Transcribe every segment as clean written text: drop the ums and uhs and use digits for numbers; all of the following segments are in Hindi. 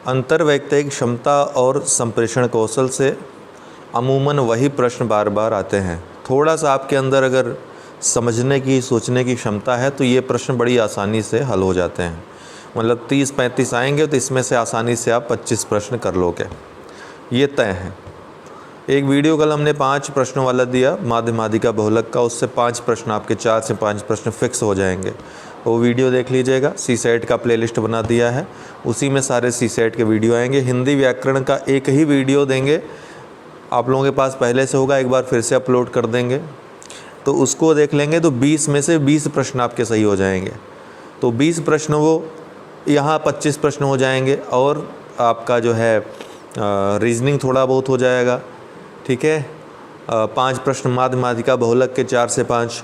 अंतर्वैयक्तिक क्षमता और संप्रेषण कौशल से अमूमन वही प्रश्न बार बार आते हैं। थोड़ा सा आपके अंदर अगर समझने की, सोचने की क्षमता है तो ये प्रश्न बड़ी आसानी से हल हो जाते हैं। मतलब 30-35 आएंगे तो इसमें से आसानी से आप 25 प्रश्न कर लोगे, ये तय है। एक वीडियो कल हमने 5 प्रश्नों वाला दिया माध्यमादिका बहुलक का, उससे 5 प्रश्न आपके 4 से 5 प्रश्न फिक्स हो जाएंगे। वो वीडियो देख लीजिएगा, सीसेट का प्लेलिस्ट बना दिया है, उसी में सारे सीसेट के वीडियो आएंगे। हिंदी व्याकरण का एक ही वीडियो देंगे, आप लोगों के पास पहले से होगा, एक बार फिर से अपलोड कर देंगे, तो उसको देख लेंगे तो 20 में से 20 प्रश्न आपके सही हो जाएंगे। तो 20 प्रश्न वो यहाँ 25 प्रश्न हो जाएंगे और आपका जो है रीजनिंग थोड़ा बहुत हो जाएगा, ठीक है। 5 प्रश्न माध्यमादिका बहुलक के 4 से 5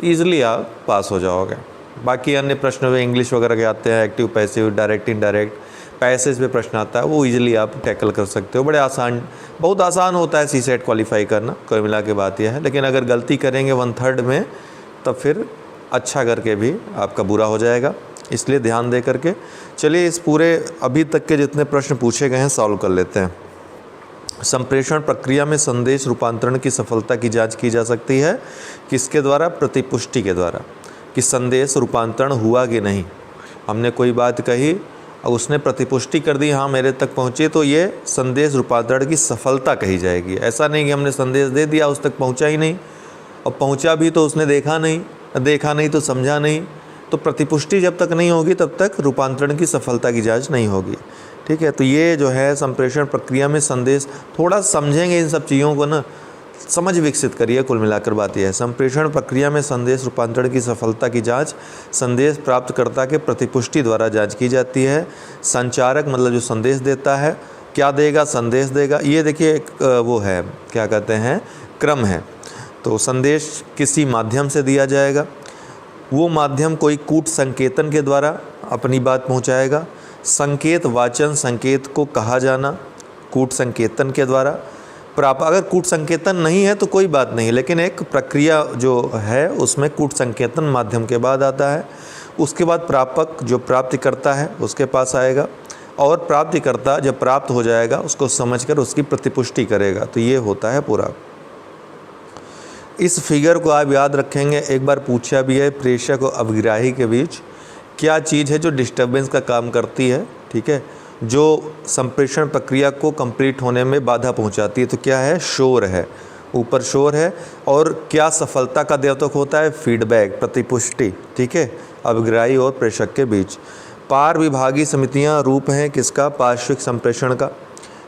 ईज़िली आप पास हो जाओगे। बाकी अन्य प्रश्न वे इंग्लिश वगैरह के आते हैं, active passive, direct indirect, passage पे प्रश्न आता है, वो इजीली आप टैकल कर सकते हो। बड़े आसान, बहुत आसान होता है सीसेट क्वालिफाई करना, कोई मिला के बात यह है। लेकिन अगर गलती करेंगे 1/3 में तब फिर अच्छा करके भी आपका बुरा हो जाएगा, इसलिए ध्यान दे करके चलिए इस पूरे अभी तक के जितने प्रश्न पूछे गए हैं सॉल्व कर लेते हैं। संप्रेषण प्रक्रिया में संदेश रूपांतरण की सफलता की जांच की जा सकती है किसके द्वारा? प्रतिपुष्टि के द्वारा, कि संदेश रूपांतरण हुआ कि नहीं। हमने कोई बात कही और उसने प्रतिपुष्टि कर दी, हाँ मेरे तक पहुँची, तो ये संदेश रूपांतरण की सफलता कही जाएगी। ऐसा नहीं कि हमने संदेश दे दिया उस तक पहुँचा ही नहीं, और पहुँचा भी तो उसने देखा नहीं तो समझा नहीं। तो प्रतिपुष्टि जब तक नहीं होगी तब तक रूपांतरण की सफलता की जांच नहीं होगी, ठीक है। तो ये जो है संप्रेषण प्रक्रिया में संदेश, थोड़ा समझेंगे इन सब चीज़ों को ना, समझ विकसित करिए। कुल मिलाकर बात यह है, संप्रेषण प्रक्रिया में संदेश रूपांतरण की सफलता की जांच संदेश प्राप्तकर्ता के प्रतिपुष्टि द्वारा जांच की जाती है। संचारक मतलब जो संदेश देता है क्या देगा? संदेश देगा। ये देखिए एक वो है, क्या कहते हैं, क्रम है। तो संदेश किसी माध्यम से दिया जाएगा, वो माध्यम कोई कूट संकेतन के द्वारा अपनी बात पहुंचाएगा। संकेत वाचन संकेत को कहा जाना, कूट संकेतन के द्वारा अगर कूट संकेतन नहीं है तो कोई बात नहीं, लेकिन एक प्रक्रिया जो है उसमें कूट संकेतन माध्यम के बाद आता है। उसके बाद प्रापक जो प्राप्ति करता है उसके पास आएगा, और प्राप्तिकर्ता जब प्राप्त हो जाएगा उसको समझकर उसकी प्रतिपुष्टि करेगा। तो ये होता है पूरा। इस फिगर को आप याद रखेंगे, एक बार पूछा भी है, प्रेषक और अभिग्राही के बीच क्या चीज़ है जो डिस्टर्बेंस का काम करती है, ठीक है, जो संप्रेषण प्रक्रिया को कंप्लीट होने में बाधा पहुंचाती है। तो क्या है? शोर है, ऊपर शोर है। और क्या सफलता का द्योतक होता है? फीडबैक, प्रतिपुष्टि, ठीक है, अभिग्राही और प्रेषक के बीच। पार विभागीय समितियां रूप हैं किसका? पार्श्विक संप्रेषण का।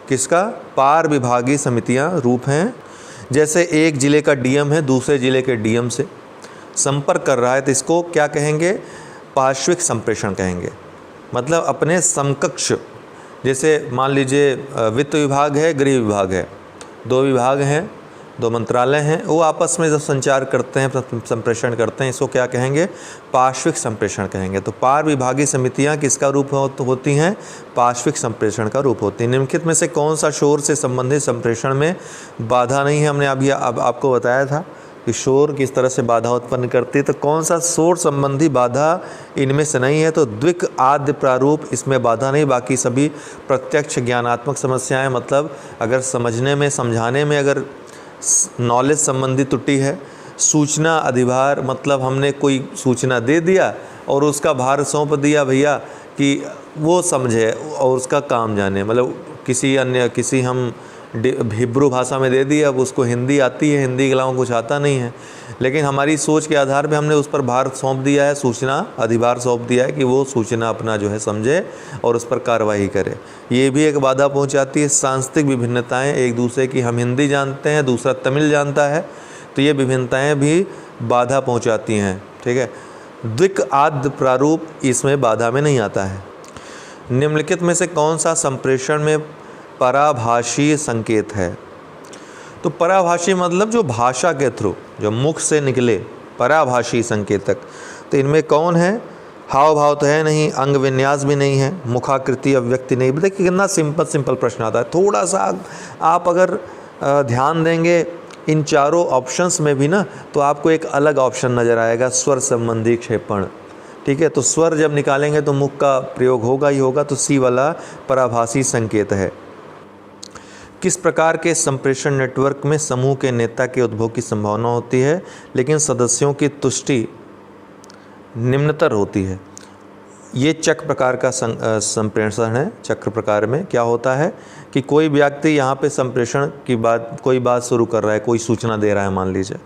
किसका? पार विभागीय समितियां रूप हैं। जैसे एक जिले का डीएम है दूसरे जिले के डीएम से संपर्क कर रहा है, तो इसको क्या कहेंगे? पार्श्विक संप्रेषण कहेंगे। मतलब अपने समकक्ष, जैसे मान लीजिए वित्त विभाग है, गृह विभाग है, 2 विभाग हैं, 2 मंत्रालय हैं, वो आपस में जब संचार करते हैं, संप्रेषण करते हैं, इसको क्या कहेंगे? पार्श्विक संप्रेषण कहेंगे। तो पार विभागीय समितियां किसका रूप होती हैं? पार्श्विक संप्रेषण का रूप होती है। निम्नलिखित में से कौन सा शोर से संबंधित संप्रेषण में बाधा नहीं है? हमने अभी अब आपको बताया था कि शोर किस तरह से बाधा उत्पन्न करती है। तो कौन सा शोर संबंधी बाधा इनमें से नहीं है? तो द्विक आद्य प्रारूप, इसमें बाधा नहीं। बाकी सभी प्रत्यक्ष ज्ञानात्मक समस्याएं, मतलब अगर समझने में, समझाने में अगर नॉलेज संबंधी त्रुटि है। सूचना अधिभार, मतलब हमने कोई सूचना दे दिया और उसका भार सौंप दिया भैया कि वो समझे और उसका काम जाने, मतलब किसी हम हिब्रू भाषा में दे दी, अब उसको हिंदी आती है, हिंदी के अलावा कुछ आता नहीं है, लेकिन हमारी सोच के आधार पे हमने उस पर भार सौंप दिया है, सूचना अधिभार सौंप दिया है कि वो सूचना अपना जो है समझे और उस पर कार्रवाई करे। ये भी एक बाधा पहुंचाती है। सांस्कृतिक विभिन्नताएं, एक दूसरे की, हम हिंदी जानते हैं दूसरा तमिल जानता है, तो ये विभिन्नताएँ भी बाधा पहुँचाती हैं, ठीक है। द्विक आद्य प्रारूप इसमें बाधा में नहीं आता है। निम्नलिखित में से कौन सा संप्रेषण में पराभाषीय संकेत है? तो पराभाषी मतलब जो भाषा के थ्रू, जो मुख से निकले, पराभाषी संकेतक। तो इनमें कौन है? हाव भाव तो है नहीं, अंग विन्यास भी नहीं है, मुखाकृति अभिव्यक्ति नहीं। देखिए कितना सिंपल प्रश्न आता है। थोड़ा सा आप अगर ध्यान देंगे इन चारों ऑप्शंस में भी ना, तो आपको एक अलग ऑप्शन नज़र आएगा, स्वर संबंधी क्षेपण, ठीक है, तो स्वर जब निकालेंगे तो मुख का प्रयोग होगा ही होगा, तो सी वाला पराभासी संकेत है। किस प्रकार के संप्रेषण नेटवर्क में समूह के नेता के उद्भव की संभावना होती है लेकिन सदस्यों की तुष्टि निम्नतर होती है? ये चक्र प्रकार का संप्रेषण है। चक्र प्रकार में क्या होता है कि कोई व्यक्ति यहाँ पे संप्रेषण की बात, कोई बात शुरू कर रहा है, कोई सूचना दे रहा है मान लीजिए।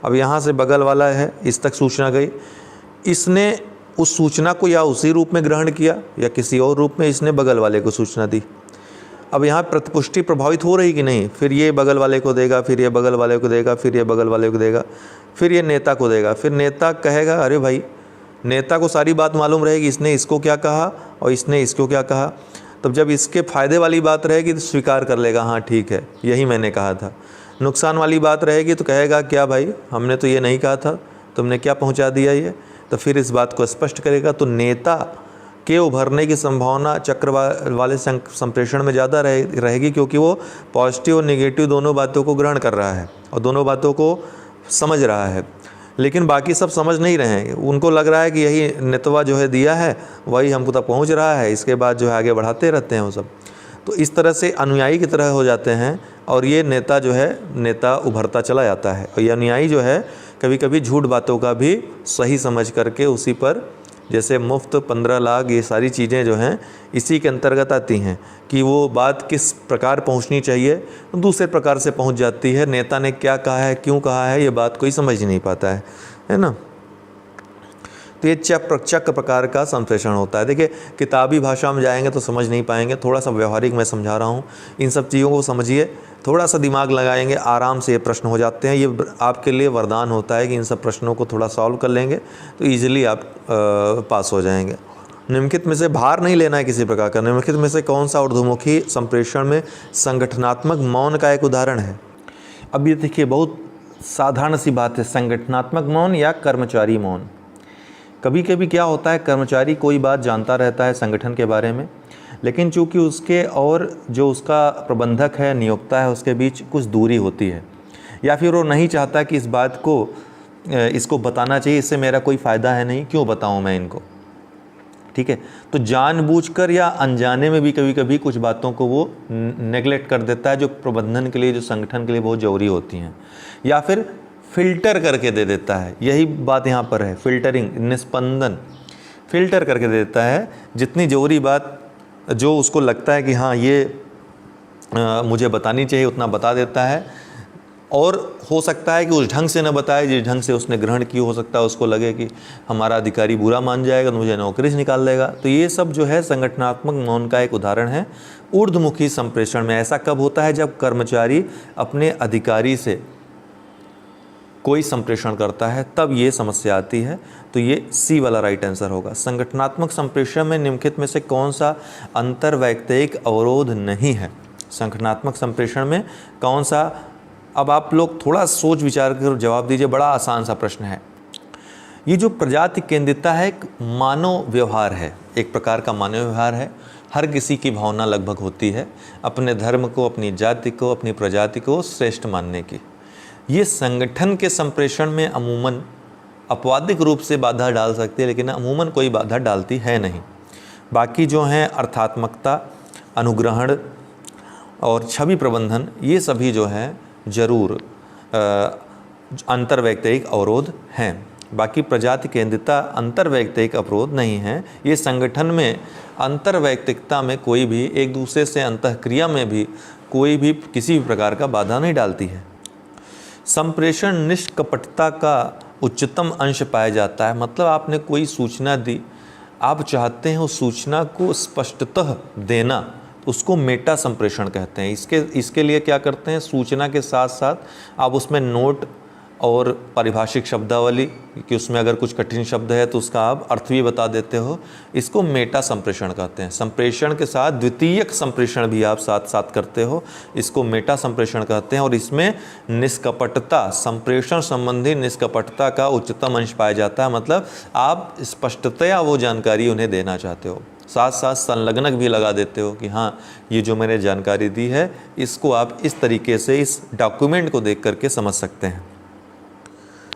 अब यहाँ से बगल वाला है, इस तक सूचना गई, इसने उस सूचना को या उसी रूप में ग्रहण किया या किसी और रूप में इसने बगल वाले को सूचना दी। अब यहाँ प्रतिपुष्टि प्रभावित हो रही कि नहीं, फिर ये बगल वाले को देगा, फिर ये बगल वाले को देगा, फिर ये बगल वाले को देगा, फिर ये नेता को देगा। फिर नेता कहेगा अरे भाई, नेता को सारी बात मालूम रहेगी, इसने इसको क्या कहा और इसने इसको क्या कहा। तब जब इसके फ़ायदे वाली बात रहेगी तो स्वीकार कर लेगा, हाँ ठीक है यही मैंने कहा था। नुकसान वाली बात रहेगी तो कहेगा क्या भाई, हमने तो ये नहीं कहा था, तुमने क्या पहुंचा दिया ये। तो फिर इस बात को स्पष्ट करेगा। तो नेता के उभरने की संभावना चक्र वाले संप्रेषण में ज़्यादा रहेगी, क्योंकि वो पॉजिटिव और नेगेटिव दोनों बातों को ग्रहण कर रहा है और दोनों बातों को समझ रहा है। लेकिन बाकी सब समझ नहीं रहे हैं, उनको लग रहा है कि यही नेतवा जो है दिया है वही हमको तक पहुंच रहा है, इसके बाद जो है आगे बढ़ाते रहते हैं वो सब। तो इस तरह से अनुयायी की तरह हो जाते हैं और ये नेता जो है नेता उभरता चला जाता है। और ये अनुयायी जो है कभी कभी झूठ बातों का भी सही समझ करके उसी पर, जैसे मुफ्त 15 लाख, ये सारी चीज़ें जो हैं इसी के अंतर्गत आती हैं कि वो बात किस प्रकार पहुंचनी चाहिए दूसरे प्रकार से पहुंच जाती है। नेता ने क्या कहा है, क्यों कहा है, ये बात कोई समझ ही नहीं पाता है ना। तो ये चक्र प्रकार का संप्रेषण होता है। देखिए किताबी भाषा में जाएंगे तो समझ नहीं पाएंगे, थोड़ा सा व्यवहारिक मैं समझा रहा हूँ। इन सब चीज़ों को समझिए, थोड़ा सा दिमाग लगाएंगे, आराम से ये प्रश्न हो जाते हैं। ये आपके लिए वरदान होता है कि इन सब प्रश्नों को थोड़ा सॉल्व कर लेंगे तो ईजिली आप पास हो जाएंगे। निम्नलिखित में से भार नहीं लेना है किसी प्रकार का। निम्नलिखित में से कौन सा ऊर्ध्वमुखी संप्रेषण में संगठनात्मक मौन का एक उदाहरण है? अब ये देखिए बहुत साधारण सी बात है, संगठनात्मक मौन या कर्मचारी मौन। कभी कभी क्या होता है, कर्मचारी कोई बात जानता रहता है संगठन के बारे में, लेकिन चूंकि उसके और जो उसका प्रबंधक है, नियोक्ता है, उसके बीच कुछ दूरी होती है, या फिर वो नहीं चाहता कि इस बात को इसको बताना चाहिए, इससे मेरा कोई फ़ायदा है नहीं, क्यों बताऊं मैं इनको। ठीक है, तो जानबूझकर या अनजाने में भी कभी कभी कुछ बातों को वो नेगलेक्ट कर देता है जो प्रबंधन के लिए, जो संगठन के लिए बहुत ज़रूरी होती हैं, या फिर फ़िल्टर करके दे देता है। यही बात यहाँ पर है, फ़िल्टरिंग, निस्पंदन, फ़िल्टर करके दे देता है। जितनी ज़रूरी बात जो उसको लगता है कि हाँ ये मुझे बतानी चाहिए उतना बता देता है, और हो सकता है कि उस ढंग से न बताए जिस ढंग से उसने ग्रहण की। हो सकता है उसको लगे कि हमारा अधिकारी बुरा मान जाएगा तो मुझे नौकरी से निकाल देगा। तो ये सब जो है संगठनात्मक मौन का एक उदाहरण है। ऊर्ध्वमुखी संप्रेषण में ऐसा कब होता है, जब कर्मचारी अपने अधिकारी से कोई संप्रेषण करता है, तब ये समस्या आती है। तो ये सी वाला राइट आंसर होगा। संगठनात्मक संप्रेषण में निम्नलिखित में से कौन सा अंतर्वैयक्तिक अवरोध नहीं है? संगठनात्मक संप्रेषण में कौन सा, अब आप लोग थोड़ा सोच विचार कर जवाब दीजिए, बड़ा आसान सा प्रश्न है। ये जो प्रजाति केंद्रितता है एक मानव व्यवहार है, एक प्रकार का मानव व्यवहार है। हर किसी की भावना लगभग होती है अपने धर्म को, अपनी जाति को, अपनी प्रजाति को श्रेष्ठ मानने की। ये संगठन के संप्रेषण में अमूमन अपवादिक रूप से बाधा डाल सकती है, लेकिन अमूमन कोई बाधा डालती है नहीं। बाकी जो हैं अर्थात्मकता, अनुग्रहण और छवि प्रबंधन, ये सभी जो हैं ज़रूर अंतर्वैयक्तिक अवरोध हैं। बाकी प्रजाति केंद्रितता अंतर्वैयक्तिक अवरोध नहीं है। ये संगठन में अंतर्वैयक्तिकता में कोई भी, एक दूसरे से अंतःक्रिया में भी कोई भी किसी भी प्रकार का बाधा नहीं डालती है। संप्रेषण निष्कपटता का उच्चतम अंश पाया जाता है। मतलब आपने कोई सूचना दी, आप चाहते हैं उस सूचना को स्पष्टतः देना, उसको मेटा संप्रेषण कहते हैं। इसके लिए क्या करते हैं, सूचना के साथ साथ आप उसमें नोट और पारिभाषिक शब्दावली, कि उसमें अगर कुछ कठिन शब्द है तो उसका आप अर्थ भी बता देते हो। इसको मेटा संप्रेषण कहते हैं। संप्रेषण के साथ द्वितीयक संप्रेषण भी आप साथ साथ करते हो, इसको मेटा संप्रेषण कहते हैं। और इसमें निष्कपटता, संप्रेषण संबंधी निष्कपटता का उच्चतम अंश पाया जाता है। मतलब आप स्पष्टतया वो जानकारी उन्हें देना चाहते हो, साथ साथ संलग्नक भी लगा देते हो कि हाँ ये जो मैंने जानकारी दी है इसको आप इस तरीके से इस डॉक्यूमेंट को देख करके समझ सकते हैं।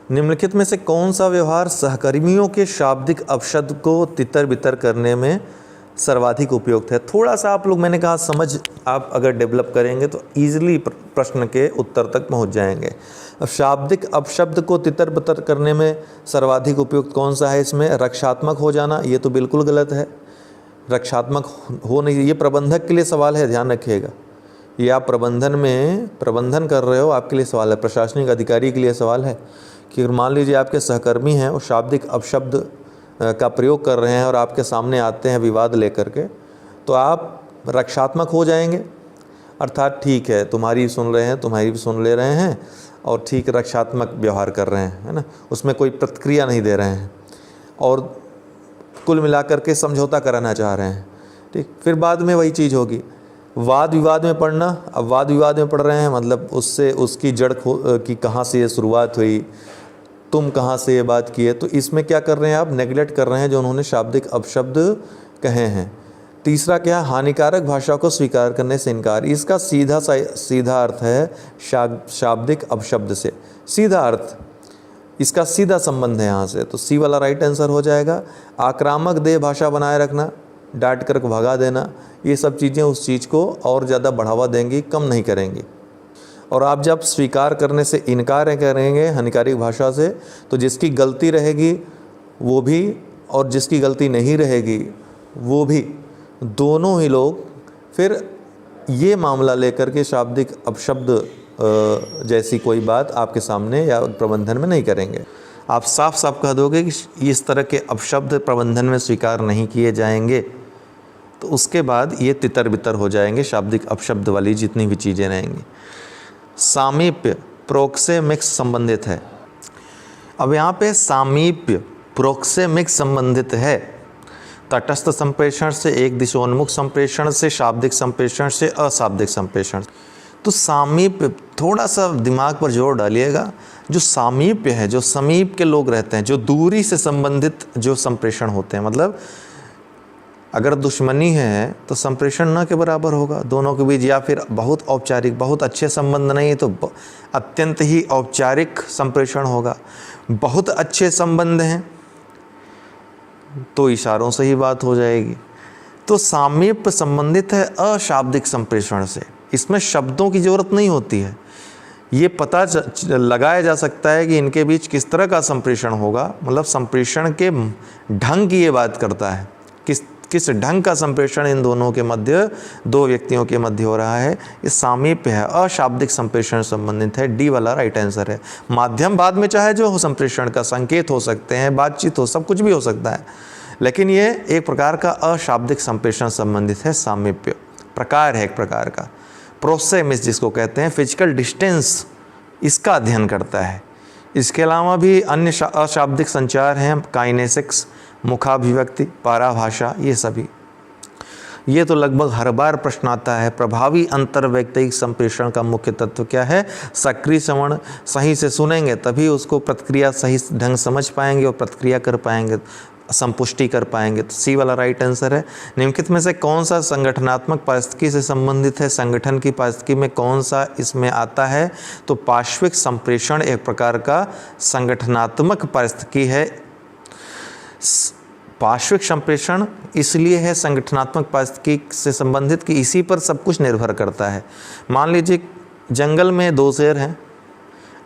निम्नलिखित में से कौन सा व्यवहार सहकर्मियों के शाब्दिक अपशब्द को तितर बितर करने में सर्वाधिक उपयुक्त है? थोड़ा सा आप लोग, मैंने कहा, समझ आप अगर डेवलप करेंगे तो ईजिली प्रश्न के उत्तर तक पहुंच जाएंगे। अब शाब्दिक अपशब्द को तितर बितर करने में सर्वाधिक उपयुक्त कौन सा है? इसमें रक्षात्मक हो जाना, ये तो बिल्कुल गलत है। रक्षात्मक हो नहीं, ये प्रबंधक के लिए सवाल है, ध्यान रखिएगा। ये आप प्रबंधन कर रहे हो, आपके लिए सवाल है, प्रशासनिक अधिकारी के लिए सवाल है कि मान लीजिए आपके सहकर्मी हैं, वो शाब्दिक अपशब्द का प्रयोग कर रहे हैं और आपके सामने आते हैं विवाद लेकर के, तो आप रक्षात्मक हो जाएंगे, अर्थात ठीक है, तुम्हारी भी सुन रहे हैं, तुम्हारी भी सुन ले रहे हैं और ठीक रक्षात्मक व्यवहार कर रहे हैं, है ना, उसमें कोई प्रतिक्रिया नहीं दे रहे हैं और कुल मिलाकर के समझौता कराना चाह रहे हैं। ठीक, फिर बाद में वही चीज़ होगी, वाद विवाद में पढ़ना। अब वाद विवाद में पढ़ रहे हैं, मतलब उससे उसकी जड़ कि कहाँ से ये शुरुआत हुई, तुम कहाँ से ये बात किए, तो इसमें क्या कर रहे हैं आप? नेगलेक्ट कर रहे हैं जो उन्होंने शाब्दिक अपशब्द कहे हैं। तीसरा क्या? हानिकारक भाषा को स्वीकार करने से इनकार। इसका सीधा अर्थ है शाब्दिक अपशब्द से, सीधा अर्थ, इसका सीधा संबंध है यहाँ से, तो सी वाला राइट आंसर हो जाएगा। आक्रामक देह भाषा बनाए रखना, डांट कर भगा देना, ये सब चीज़ें उस चीज़ को और ज़्यादा बढ़ावा देंगी, कम नहीं करेंगी। और आप जब स्वीकार करने से इनकार करेंगे हानिकारक भाषा से, तो जिसकी गलती रहेगी वो भी और जिसकी गलती नहीं रहेगी वो भी, दोनों ही लोग फिर ये मामला लेकर के शाब्दिक अपशब्द जैसी कोई बात आपके सामने या प्रबंधन में नहीं करेंगे। आप साफ साफ कह दोगे कि इस तरह के अपशब्द प्रबंधन में स्वीकार नहीं किए जाएंगे, तो उसके बाद ये तितर बितर हो जाएंगे, शाब्दिक अपशब्द वाली जितनी भी चीज़ें रहेंगी। सामीप्य प्रोक्सेमिक्स संबंधित है। अब यहाँ पे सामीप्य प्रोक्सेमिक्स संबंधित है, तटस्थ संप्रेषण से एक दिशोन्मुख संप्रेषण से, शाब्दिक संप्रेषण से अशाब्दिक संप्रेषण। तो सामीप्य, थोड़ा सा दिमाग पर जोर डालिएगा, जो सामीप्य है, जो समीप के लोग रहते हैं, जो दूरी से संबंधित जो संप्रेषण होते हैं, मतलब अगर दुश्मनी है तो संप्रेषण न के बराबर होगा दोनों के बीच, या फिर बहुत औपचारिक, बहुत अच्छे संबंध नहीं है तो अत्यंत ही औपचारिक संप्रेषण होगा। बहुत अच्छे संबंध हैं तो इशारों से ही बात हो जाएगी। तो सामीप्य संबंधित है अशाब्दिक संप्रेषण से, इसमें शब्दों की ज़रूरत नहीं होती है, ये पता लगाया जा सकता है कि इनके बीच किस तरह का संप्रेषण होगा, मतलब संप्रेषण के ढंग की ये बात करता है, किस ढंग का संप्रेषण इन दोनों के मध्य, दो व्यक्तियों के मध्य हो रहा है, ये सामीप्य है, अशाब्दिक संप्रेषण संबंधित है। डी वाला राइट आंसर है। माध्यम बाद में चाहे जो हो, संप्रेषण का संकेत हो सकते हैं, बातचीत हो, सब कुछ भी हो सकता है, लेकिन ये एक प्रकार का अशाब्दिक संप्रेषण संबंधित है, सामीप्य प्रकार है एक प्रकार का। प्रोक्सेमिक्स जिसको कहते हैं, फिजिकल डिस्टेंस, इसका अध्ययन करता है। इसके अलावा भी अन्य अशाब्दिक संचार हैं, काइनेसिक्स, मुखाभिव्यक्ति, पाराभाषा, ये सभी। ये तो लगभग हर बार प्रश्न आता है। प्रभावी अंतर्वैयक्तिक संप्रेषण का मुख्य तत्व क्या है? सक्रिय श्रवण, सही से सुनेंगे तभी उसको प्रतिक्रिया सही ढंग समझ पाएंगे और प्रतिक्रिया कर पाएंगे, संपुष्टि कर पाएंगे। तो सी वाला राइट आंसर है। निम्नलिखित में से कौन सा संगठनात्मक पारिस्थितिकी से संबंधित है? संगठन की पारिस्थितिकी में कौन सा इसमें आता है? तो पार्श्विक संप्रेषण एक प्रकार का संगठनात्मक पारिस्थितिकी है। पार्श्विक संप्रेषण इसलिए है संगठनात्मक पारिस्थितिकी से संबंधित कि इसी पर सब कुछ निर्भर करता है। मान लीजिए जंगल में दो शेर हैं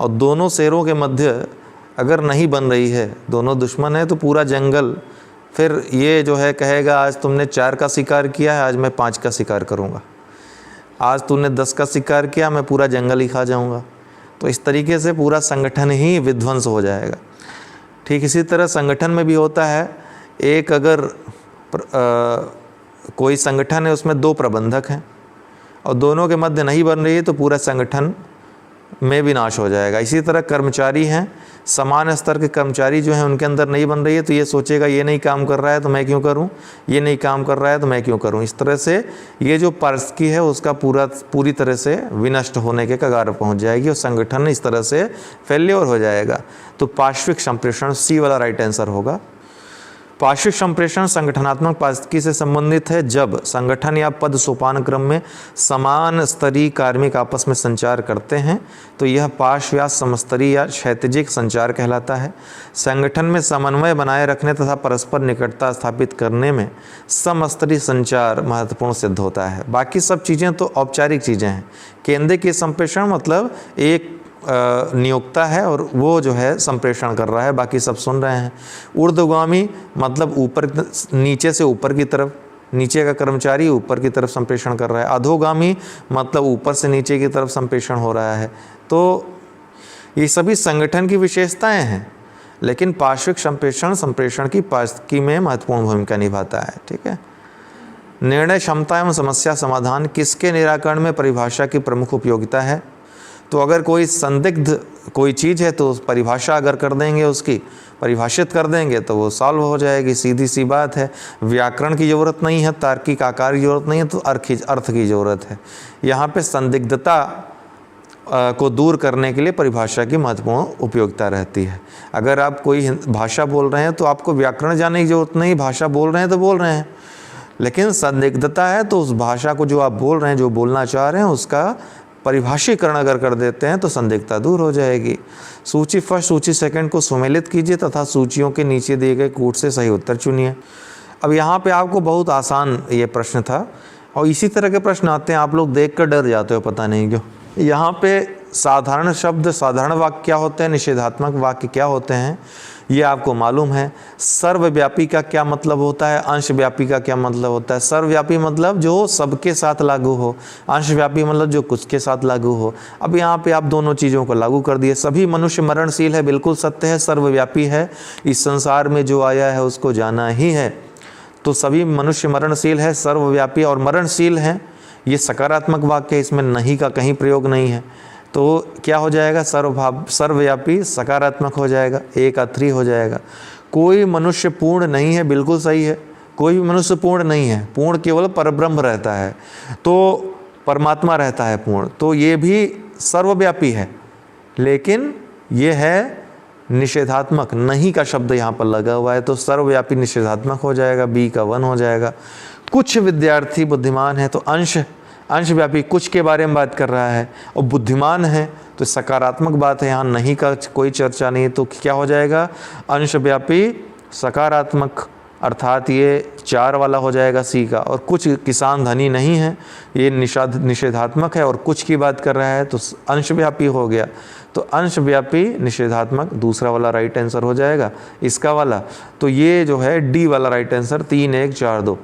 और दोनों शेरों के मध्य अगर नहीं बन रही है, दोनों दुश्मन है, तो पूरा जंगल फिर ये जो है कहेगा आज तुमने 4 का शिकार किया है, आज मैं 5 का शिकार करूँगा, आज तूने 10 का शिकार किया, मैं पूरा जंगल ही खा जाऊँगा। तो इस तरीके से पूरा संगठन ही विध्वंस हो जाएगा। ठीक इसी तरह संगठन में भी होता है, एक अगर कोई संगठन है उसमें 2 प्रबंधक हैं और दोनों के मध्य नहीं बन रही है तो पूरा संगठन में भी नाश हो जाएगा। इसी तरह कर्मचारी हैं, समान स्तर के कर्मचारी जो हैं उनके अंदर नहीं बन रही है तो ये सोचेगा ये नहीं काम कर रहा है तो मैं क्यों करूं, ये नहीं काम कर रहा है तो मैं क्यों करूं। इस तरह से ये जो पारिस्थितिकी है उसका पूरी तरह से विनष्ट होने के कगार पर पहुंच जाएगी और संगठन इस तरह से फेल्योर हो जाएगा। तो पार्श्विक संप्रेषण सी वाला राइट आंसर होगा। पार्श्विक संप्रेषण संगठनात्मक पारिस्थितिकी से संबंधित है। जब संगठन या पद सोपान क्रम में समान स्तरीय कार्मिक आपस में संचार करते हैं तो यह पार्श्व या समस्तरीय या क्षैतिजिक संचार कहलाता है। संगठन में समन्वय बनाए रखने तथा परस्पर निकटता स्थापित करने में समस्तरीय संचार महत्वपूर्ण सिद्ध होता है। बाकी सब चीज़ें तो औपचारिक चीज़ें हैं। केंद्रीय संप्रेषण मतलब एक नियोक्ता है और वो जो है संप्रेषण कर रहा है, बाकी सब सुन रहे हैं। ऊर्ध्वगामी मतलब ऊपर, नीचे से ऊपर की तरफ, नीचे का कर्मचारी ऊपर की तरफ संप्रेषण कर रहा है। अधोगामी मतलब ऊपर से नीचे की तरफ संप्रेषण हो रहा है। तो ये सभी संगठन की विशेषताएं हैं, लेकिन पार्श्विक संप्रेषण की पारिस्थितिकी में महत्वपूर्ण भूमिका निभाता है। ठीक है। निर्णय क्षमता एवं समस्या समाधान किसके निराकरण में परिभाषा की प्रमुख उपयोगिता है? तो अगर कोई संदिग्ध कोई चीज़ है तो परिभाषा अगर कर देंगे, उसकी परिभाषित कर देंगे तो वो सॉल्व हो जाएगी, सीधी सी बात है। व्याकरण की ज़रूरत नहीं है, तार्किक आकार की ज़रूरत नहीं है, तो अर्थ की ज़रूरत है। यहाँ पे संदिग्धता को दूर करने के लिए परिभाषा की महत्वपूर्ण उपयोगिता रहती है। अगर आप कोई भाषा बोल रहे हैं तो आपको व्याकरण जानने की ज़रूरत नहीं, भाषा बोल रहे हैं तो बोल रहे हैं। लेकिन संदिग्धता है तो उस भाषा को जो आप बोल रहे हैं, जो बोलना चाह रहे हैं, उसका परिभाषीकरण अगर कर देते हैं तो संदिग्धता दूर हो जाएगी। सूची फर्स्ट सूची सेकंड को सुमेलित कीजिए तथा सूचियों के नीचे दिए गए कूट से सही उत्तर चुनिए। अब यहाँ पे आपको बहुत आसान ये प्रश्न था और इसी तरह के प्रश्न आते हैं, आप लोग देख कर डर जाते हो, पता नहीं क्यों। यहाँ पे साधारण शब्द, साधारण वाक्य क्या होते हैं, निषेधात्मक वाक्य क्या होते हैं, ये आपको मालूम है। सर्वव्यापी का क्या मतलब होता है, अंशव्यापी का क्या मतलब होता है। सर्वव्यापी मतलब जो सबके साथ लागू हो, अंशव्यापी मतलब जो कुछ के साथ लागू हो। अब यहाँ पे आप दोनों चीज़ों को लागू कर दिए। सभी मनुष्य मरणशील है, बिल्कुल सत्य है। सर्वव्यापी है, इस संसार में जो आया है उसको जाना ही है। तो सभी मनुष्य मरणशील है, सर्वव्यापी और मरणशील है, ये सकारात्मक वाक्य है, इसमें नहीं का कहीं प्रयोग नहीं है। तो क्या हो जाएगा, सर्वव्यापी सकारात्मक हो जाएगा, 1 का 3 हो जाएगा। कोई मनुष्य पूर्ण नहीं है, बिल्कुल सही है। कोई भी मनुष्य पूर्ण नहीं है, पूर्ण केवल परब्रह्म रहता है, तो परमात्मा रहता है पूर्ण, तो ये भी सर्वव्यापी है। लेकिन ये है निषेधात्मक, नहीं का शब्द यहाँ पर लगा हुआ है, तो सर्वव्यापी निषेधात्मक हो जाएगा, B का 1 हो जाएगा। कुछ विद्यार्थी बुद्धिमान है, तो अंशव्यापी कुछ के बारे में बात कर रहा है और बुद्धिमान है, तो सकारात्मक बात है, यहाँ नहीं का कोई चर्चा नहीं, तो क्या हो जाएगा, अंशव्यापी सकारात्मक, अर्थात ये 4 वाला हो जाएगा C का। और कुछ किसान धनी नहीं है, ये निषेधात्मक है और कुछ की बात कर रहा है, तो अंशव्यापी हो गया। तो अंशव्यापी निषेधात्मक दूसरा वाला राइट आंसर हो जाएगा इसका वाला। तो ये जो है D वाला राइट आंसर 3 1 4 2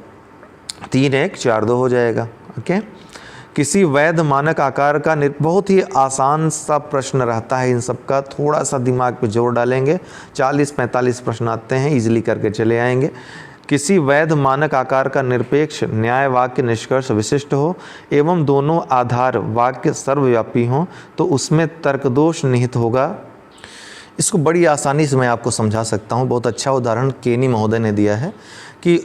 3 1 4 2 हो जाएगा। ओके। किसी वैध मानक आकार का बहुत ही आसान सा प्रश्न रहता है, इन सब का थोड़ा सा दिमाग पे जोर डालेंगे, 40-45 प्रश्न आते हैं, इजीली करके चले आएंगे। किसी वैध मानक आकार का निरपेक्ष न्याय वाक्य निष्कर्ष विशिष्ट हो एवं दोनों आधार वाक्य सर्वव्यापी हो तो उसमें तर्कदोष निहित होगा। इसको बड़ी आसानी से मैं आपको समझा सकता हूँ। बहुत अच्छा उदाहरण केनी महोदय ने दिया है कि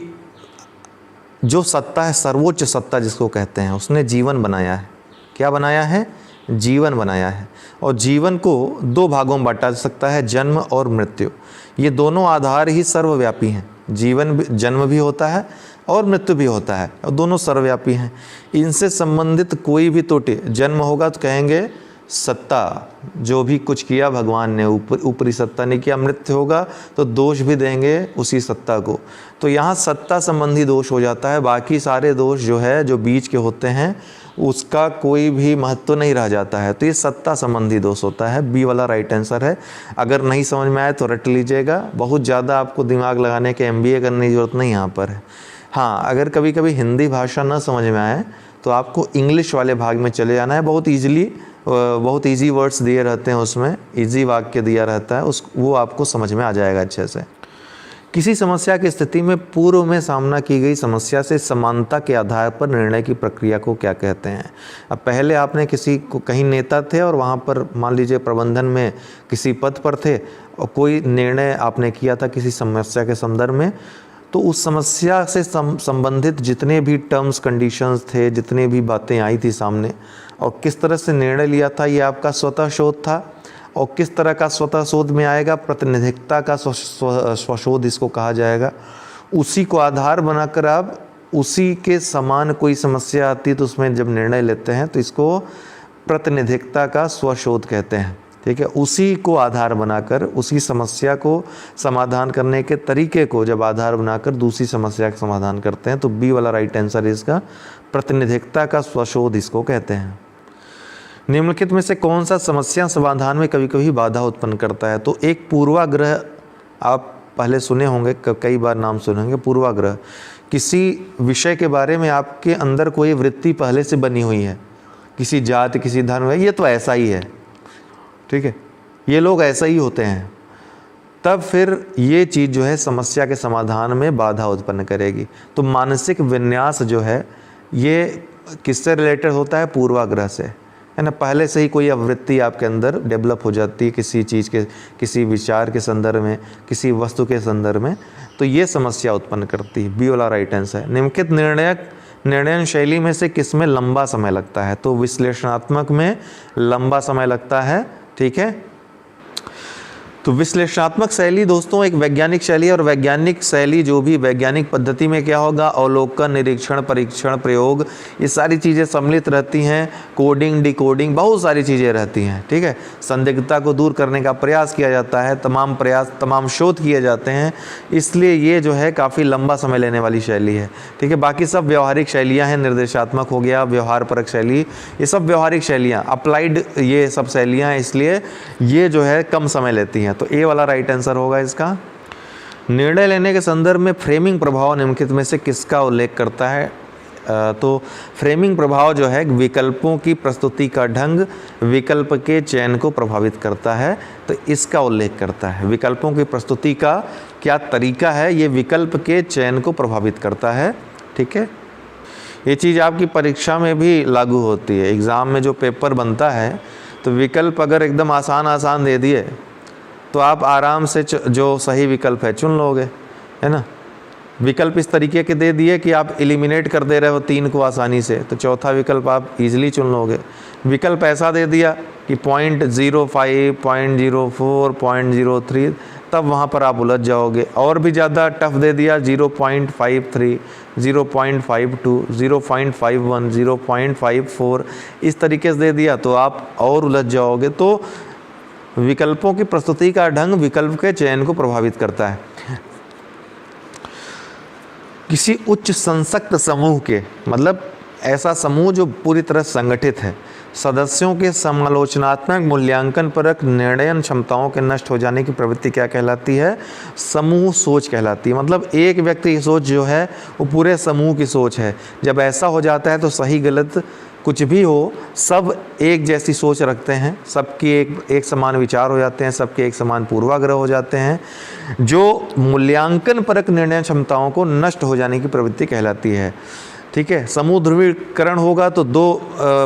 जो सत्ता है, सर्वोच्च सत्ता जिसको कहते हैं, उसने जीवन बनाया है। क्या बनाया है, जीवन बनाया है। और जीवन को 2 भागों में बांटा जा सकता है, जन्म और मृत्यु। ये दोनों आधार ही सर्वव्यापी हैं। जन्म भी होता है और मृत्यु भी होता है, और दोनों सर्वव्यापी हैं। इनसे संबंधित कोई भी त्रुटि, जन्म होगा तो कहेंगे सत्ता, जो भी कुछ किया भगवान ने, ऊपरी सत्ता ने किया। मृत्यु होगा तो दोष भी देंगे उसी सत्ता को। तो यहाँ सत्ता संबंधी दोष हो जाता है, बाकी सारे दोष जो है, जो बीच के होते हैं, उसका कोई भी महत्व नहीं रह जाता है। तो ये सत्ता संबंधी दोष होता है, B वाला राइट आंसर है। अगर नहीं समझ में आए तो रट लीजिएगा, बहुत ज़्यादा आपको दिमाग लगाने के MBA करने की ज़रूरत नहीं यहाँ पर है। हाँ, अगर कभी कभी हिंदी भाषा न समझ में आए तो आपको इंग्लिश वाले भाग में चले जाना है। बहुत ईजी वर्ड्स दिए रहते हैं उसमें, ईजी वाक्य दिया रहता है, वो आपको समझ में आ जाएगा अच्छे से। किसी समस्या की स्थिति में पूर्व में सामना की गई समस्या से समानता के आधार पर निर्णय की प्रक्रिया को क्या कहते हैं। अब पहले आपने कहीं नेता थे और वहाँ पर मान लीजिए प्रबंधन में किसी पद पर थे और कोई निर्णय आपने किया था किसी समस्या के संदर्भ में, तो उस समस्या से संबंधित जितने भी टर्म्स कंडीशंस थे, जितने भी बातें आई थी सामने, और किस तरह से निर्णय लिया था, ये आपका स्वतः शोध था। और किस तरह का स्वतः शोध में आएगा, प्रतिनिधिकता का स्वशोध इसको कहा जाएगा। उसी को आधार बनाकर आप उसी के समान कोई समस्या आती है तो उसमें जब निर्णय लेते हैं तो इसको प्रतिनिधिकता का स्वशोध कहते हैं। ठीक है, उसी को आधार बनाकर उसी समस्या को समाधान करने के तरीके को जब आधार बनाकर दूसरी समस्या का समाधान करते हैं तो बी वाला राइट आंसर इसका प्रतिनिधिकता का स्वशोध इसको कहते हैं। निम्नलिखित में से कौन सा समस्या समाधान में कभी कभी बाधा उत्पन्न करता है? तो एक पूर्वाग्रह, आप पहले सुने होंगे, कई बार नाम सुने होंगे पूर्वाग्रह। किसी विषय के बारे में आपके अंदर कोई वृत्ति पहले से बनी हुई है, किसी जाति किसी धर्म है, ये तो ऐसा ही है, ठीक है, ये लोग ऐसा ही होते हैं, तब फिर ये चीज़ जो है समस्या के समाधान में बाधा उत्पन्न करेगी। तो मानसिक विन्यास जो है ये किससे रिलेटेड होता है? पूर्वाग्रह से, है ना। पहले से ही कोई आवृत्ति आपके अंदर डेवलप हो जाती है किसी चीज़ के, किसी विचार के संदर्भ में, किसी वस्तु के संदर्भ में, तो ये समस्या उत्पन्न करती है। बी वाला राइट आंसर है। निम्नलिखित निर्णय शैली में से किस में लंबा समय लगता है? तो विश्लेषणात्मक में लंबा समय लगता है। ठीक है, तो विश्लेषणात्मक शैली दोस्तों एक वैज्ञानिक शैली है, और वैज्ञानिक शैली जो भी वैज्ञानिक पद्धति में क्या होगा? अवलोकन, निरीक्षण, परीक्षण, प्रयोग, ये सारी चीज़ें सम्मिलित रहती हैं। कोडिंग, डिकोडिंग, बहुत सारी चीज़ें रहती हैं। ठीक है, संदिग्धता को दूर करने का प्रयास किया जाता है, तमाम शोध किए जाते हैं, इसलिए ये जो है काफ़ी लंबा समय लेने वाली शैली है। ठीक है, बाकी सब व्यवहारिक शैलियाँ हैं, निर्देशात्मक हो गया, व्यवहार परक शैली, ये सब व्यवहारिक शैलियाँ, अप्लाइड ये सब शैलियाँ हैं, इसलिए ये जो है कम समय लेती हैं। तो ए वाला राइट आंसर होगा इसका। निर्णय लेने के संदर्भ में फ्रेमिंग प्रभाव निम्नलिखित में से किसका उल्लेख करता है? तो फ्रेमिंग प्रभाव जो है विकल्पों की प्रस्तुति का ढंग विकल्प के चयन को प्रभावित करता है, तो इसका उल्लेख करता है। विकल्पों की प्रस्तुति का क्या तरीका है, ये विकल्प के चयन को प्रभावित करता है। ठीक है, ये चीज़ आपकी परीक्षा में भी लागू होती है। एग्ज़ाम में जो पेपर बनता है तो विकल्प अगर एकदम आसान दे दिए तो आप आराम से जो सही विकल्प है चुन लोगे, है ना। विकल्प इस तरीके के दे दिए कि आप एलिमिनेट कर दे रहे हो 3 को आसानी से, तो चौथा विकल्प आप इजीली चुन लोगे। विकल्प ऐसा दे दिया कि 0.05, 0.04, 0.03, तब वहाँ पर आप उलझ जाओगे। और भी ज़्यादा टफ दे दिया 0.53, 0.52, 0.51, 0.54, इस तरीके से दे दिया तो आप और उलझ जाओगे। तो विकल्पों की प्रस्तुति का ढंग विकल्प के चयन को प्रभावित करता है। किसी उच्च संसक्त समूह के, मतलब ऐसा समूह जो पूरी तरह संगठित है, सदस्यों के समालोचनात्मक मूल्यांकन परक निर्णयन क्षमताओं के नष्ट हो जाने की प्रवृत्ति क्या कहलाती है? समूह सोच कहलाती है। मतलब एक व्यक्ति की सोच जो है वो पूरे समूह की सोच है। जब ऐसा हो जाता है तो सही गलत कुछ भी हो, सब एक जैसी सोच रखते हैं, सबकी एक समान विचार हो जाते हैं, सबके एक समान पूर्वाग्रह हो जाते हैं, जो मूल्यांकन परक निर्णय क्षमताओं को नष्ट हो जाने की प्रवृत्ति कहलाती है। ठीक है, समूह ध्रुवीकरण होगा तो 2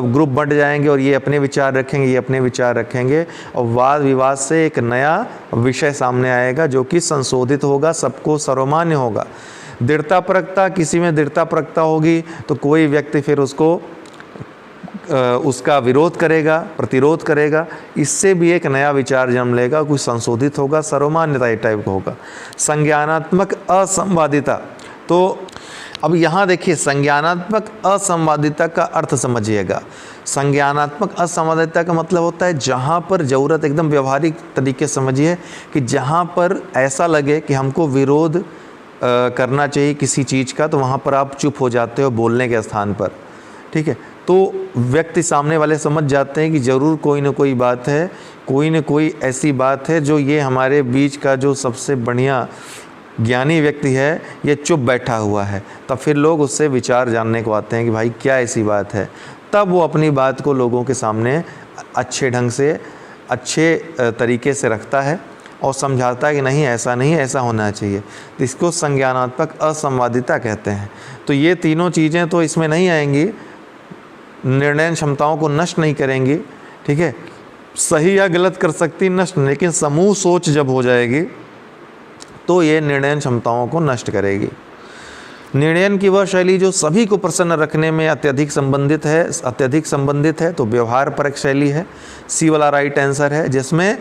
ग्रुप बंट जाएंगे और ये अपने विचार रखेंगे, ये अपने विचार रखेंगे, और वाद विवाद से एक नया विषय सामने आएगा जो कि संशोधित होगा, सबको सर्वमान्य होगा। दृढ़ता परकता, किसी में दृढ़ता परकता होगी तो कोई व्यक्ति फिर उसका विरोध करेगा, प्रतिरोध करेगा, इससे भी एक नया विचार जन्म लेगा, कुछ संशोधित होगा, सर्वमान्यता टाइप का होगा। संज्ञानात्मक असंवादिता, तो अब यहाँ देखिए संज्ञानात्मक असंवादिता का अर्थ समझिएगा। संज्ञानात्मक असंवादिता का मतलब होता है जहाँ पर ज़रूरत, एकदम व्यवहारिक तरीके समझिए कि जहाँ पर ऐसा लगे कि हमको विरोध करना चाहिए किसी चीज़ का, तो वहाँ पर आप चुप हो जाते हो बोलने के स्थान पर। ठीक है, तो व्यक्ति सामने वाले समझ जाते हैं कि ज़रूर कोई ना कोई बात है, कोई ना कोई ऐसी बात है जो ये हमारे बीच का जो सबसे बढ़िया ज्ञानी व्यक्ति है ये चुप बैठा हुआ है। तब फिर लोग उससे विचार जानने को आते हैं कि भाई क्या ऐसी बात है, तब वो अपनी बात को लोगों के सामने अच्छे ढंग से, अच्छे तरीके से रखता है और समझाता है कि नहीं ऐसा नहीं, ऐसा होना चाहिए। तो इसको संज्ञानात्मक असंवादिता कहते हैं। तो ये तीनों चीज़ें तो इसमें नहीं आएंगी, निर्णय क्षमताओं को नष्ट नहीं करेंगी। ठीक है, सही या गलत कर सकती नष्ट, लेकिन समूह सोच जब हो जाएगी तो ये निर्णय क्षमताओं को नष्ट करेगी। निर्णयन की वह शैली जो सभी को प्रसन्न रखने में अत्यधिक संबंधित है तो व्यवहार परक शैली है। सी वाला राइट आंसर है, जिसमें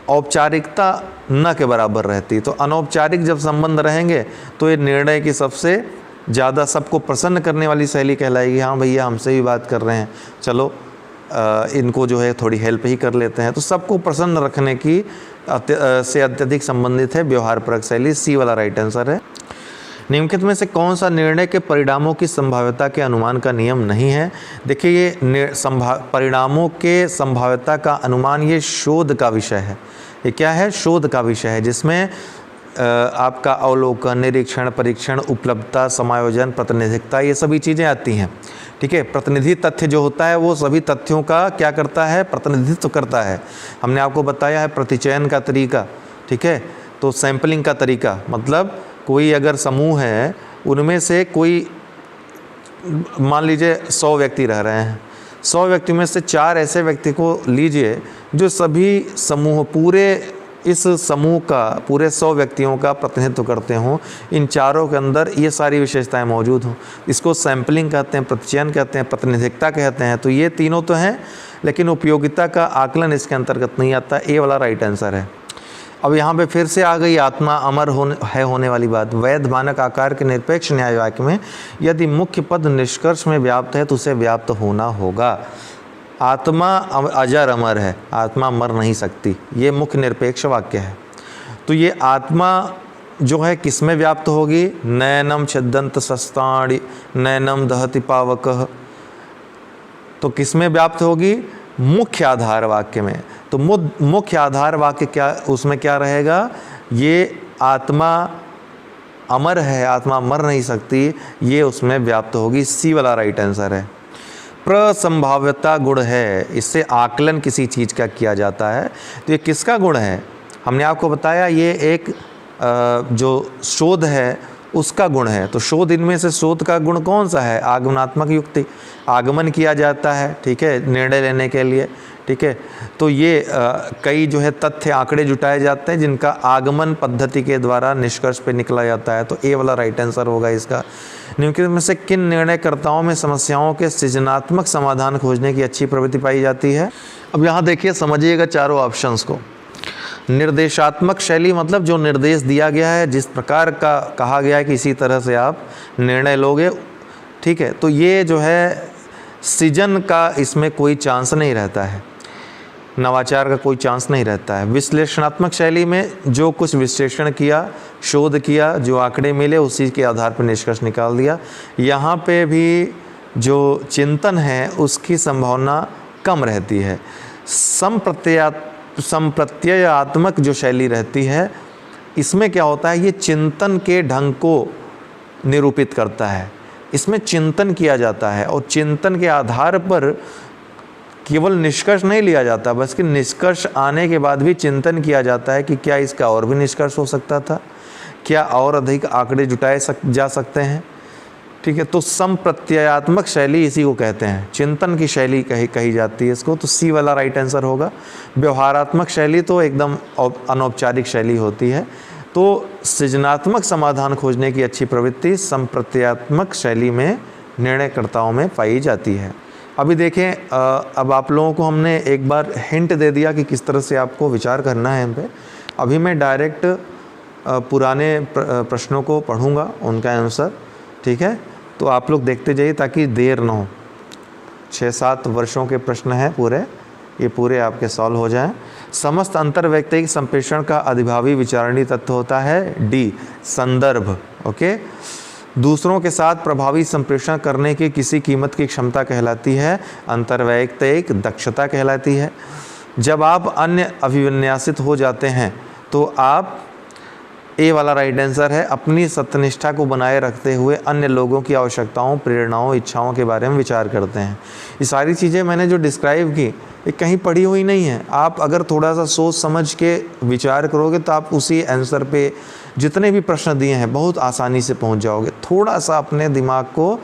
औपचारिकता न के बराबर रहती। तो अनौपचारिक जब संबंध रहेंगे तो ये निर्णय की सबसे ज़्यादा सबको प्रसन्न करने वाली शैली कहलाएगी। हाँ भैया हमसे भी बात कर रहे हैं, चलो इनको जो है थोड़ी हेल्प ही कर लेते हैं। तो सबको प्रसन्न रखने की से अत्यधिक संबंधित है व्यवहारपरक शैली। सी वाला राइट आंसर है। निम्नलिखित में से कौन सा निर्णय के परिणामों की संभाव्यता के अनुमान का नियम नहीं है? देखिए ये परिणामों के संभाव्यता का अनुमान ये शोध का विषय है। ये क्या है? शोध का विषय है, जिसमें आपका अवलोकन, निरीक्षण, परीक्षण, उपलब्धता, समायोजन, प्रतिनिधिकता, ये सभी चीज़ें आती हैं। ठीक है, प्रतिनिधि तथ्य जो होता है वो सभी तथ्यों का क्या करता है? प्रतिनिधित्व करता है। हमने आपको बताया है प्रतिचयन का तरीका। ठीक है, तो सैंपलिंग का तरीका मतलब कोई अगर समूह है, उनमें से कोई मान लीजिए 100 व्यक्ति रह रहे हैं, 100 व्यक्ति में से 4 ऐसे व्यक्ति को लीजिए जो सभी समूह पूरे इस समूह का पूरे 100 व्यक्तियों का प्रतिनिधित्व करते हों, इन चारों के अंदर ये सारी विशेषताएं मौजूद हों। इसको सैंपलिंग कहते हैं, प्रतिचयन कहते हैं, प्रतिनिधिकता कहते हैं। तो ये तीनों तो हैं, लेकिन उपयोगिता का आकलन इसके अंतर्गत नहीं आता। ए वाला राइट आंसर है। अब यहाँ पे फिर से आ गई आत्मा अमर होने वाली बात। वैध मानक आकार के निरपेक्ष न्याय वाक्य में यदि मुख्य पद निष्कर्ष में व्याप्त है तो उसे व्याप्त होना होगा। आत्मा अजर अमर है, आत्मा मर नहीं सकती, ये मुख्य निरपेक्ष वाक्य है। तो ये आत्मा जो है किस में व्याप्त होगी? नयनम छद्दंत शस्त्राणि नयनम दहति पावकः, तो किस में व्याप्त होगी? मुख्य आधार वाक्य में। तो मुख्य आधार वाक्य क्या, उसमें क्या रहेगा? ये आत्मा अमर है, आत्मा मर नहीं सकती, ये उसमें व्याप्त होगी। सी वाला राइट आंसर है। प्रसंभाव्यता गुण है, इससे आकलन किसी चीज़ का किया जाता है। तो ये किसका गुण है? हमने आपको बताया ये एक जो शोध है उसका गुण है। तो शोध, इनमें से शोध का गुण कौन सा है? आगमनात्मक युक्ति, आगमन किया जाता है। ठीक है, निर्णय लेने के लिए। ठीक है, तो ये कई जो है तथ्य आंकड़े जुटाए जाते हैं जिनका आगमन पद्धति के द्वारा निष्कर्ष पे निकला जाता है। तो ए वाला राइट आंसर होगा इसका। निम्नलिखित में से किन निर्णयकर्ताओं में समस्याओं के सृजनात्मक समाधान खोजने की अच्छी प्रवृत्ति पाई जाती है? अब यहाँ देखिए, समझिएगा चारों ऑप्शंस को। निर्देशात्मक शैली मतलब जो निर्देश दिया गया है, जिस प्रकार का कहा गया है कि इसी तरह से आप निर्णय लोगे। ठीक है, तो ये जो है सृजन का इसमें कोई चांस नहीं रहता है, नवाचार का कोई चांस नहीं रहता है। विश्लेषणात्मक शैली में जो कुछ विश्लेषण किया, शोध किया, जो आंकड़े मिले उसी के आधार पर निष्कर्ष निकाल दिया। यहाँ पे भी जो चिंतन है उसकी संभावना कम रहती है। संप्रत्ययात्मक जो शैली रहती है, इसमें क्या होता है? ये चिंतन के ढंग को निरूपित करता है। इसमें चिंतन किया जाता है और चिंतन के आधार पर केवल निष्कर्ष नहीं लिया जाता, बल्कि निष्कर्ष आने के बाद भी चिंतन किया जाता है कि क्या इसका और भी निष्कर्ष हो सकता था, क्या और अधिक आंकड़े जुटाए जा सकते हैं। ठीक है, तो संप्रत्ययात्मक शैली इसी को कहते हैं, चिंतन की शैली कही जाती है इसको। तो सी वाला राइट आंसर होगा। व्यवहारात्मक शैली तो एकदम अनौपचारिक शैली होती है। तो सृजनात्मक समाधान खोजने की अच्छी प्रवृत्ति संप्रत्ययात्मक शैली में निर्णयकर्ताओं में पाई जाती है। अभी देखें, अब आप लोगों को हमने एक बार हिंट दे दिया कि किस तरह से आपको विचार करना है इन पे। अभी मैं डायरेक्ट पुराने प्रश्नों को पढ़ूंगा, उनका आंसर। ठीक है, तो आप लोग देखते जाइए ताकि देर ना हो। 6-7 वर्षों के प्रश्न हैं पूरे, ये पूरे आपके सॉल्व हो जाएं। समस्त अंतर्वैयक्तिक संप्रेषण का अधिभावी विचारणीय तत्व होता है डी, संदर्भ। ओके, दूसरों के साथ प्रभावी संप्रेषण करने की किसी कीमत की क्षमता कहलाती है अंतर्वैयक्तिक दक्षता कहलाती है। जब आप अन्य अभिविन्यासित हो जाते हैं तो आप, ए वाला राइट आंसर है, अपनी सत्यनिष्ठा को बनाए रखते हुए अन्य लोगों की आवश्यकताओं, प्रेरणाओं, इच्छाओं के बारे में विचार करते हैं। ये सारी चीज़ें मैंने जो डिस्क्राइब की ये कहीं पढ़ी हुई नहीं है। आप अगर थोड़ा सा सोच समझ के विचार करोगे तो आप उसी आंसर पे जितने भी प्रश्न दिए हैं बहुत आसानी से पहुंच जाओगे। थोड़ा सा अपने दिमाग को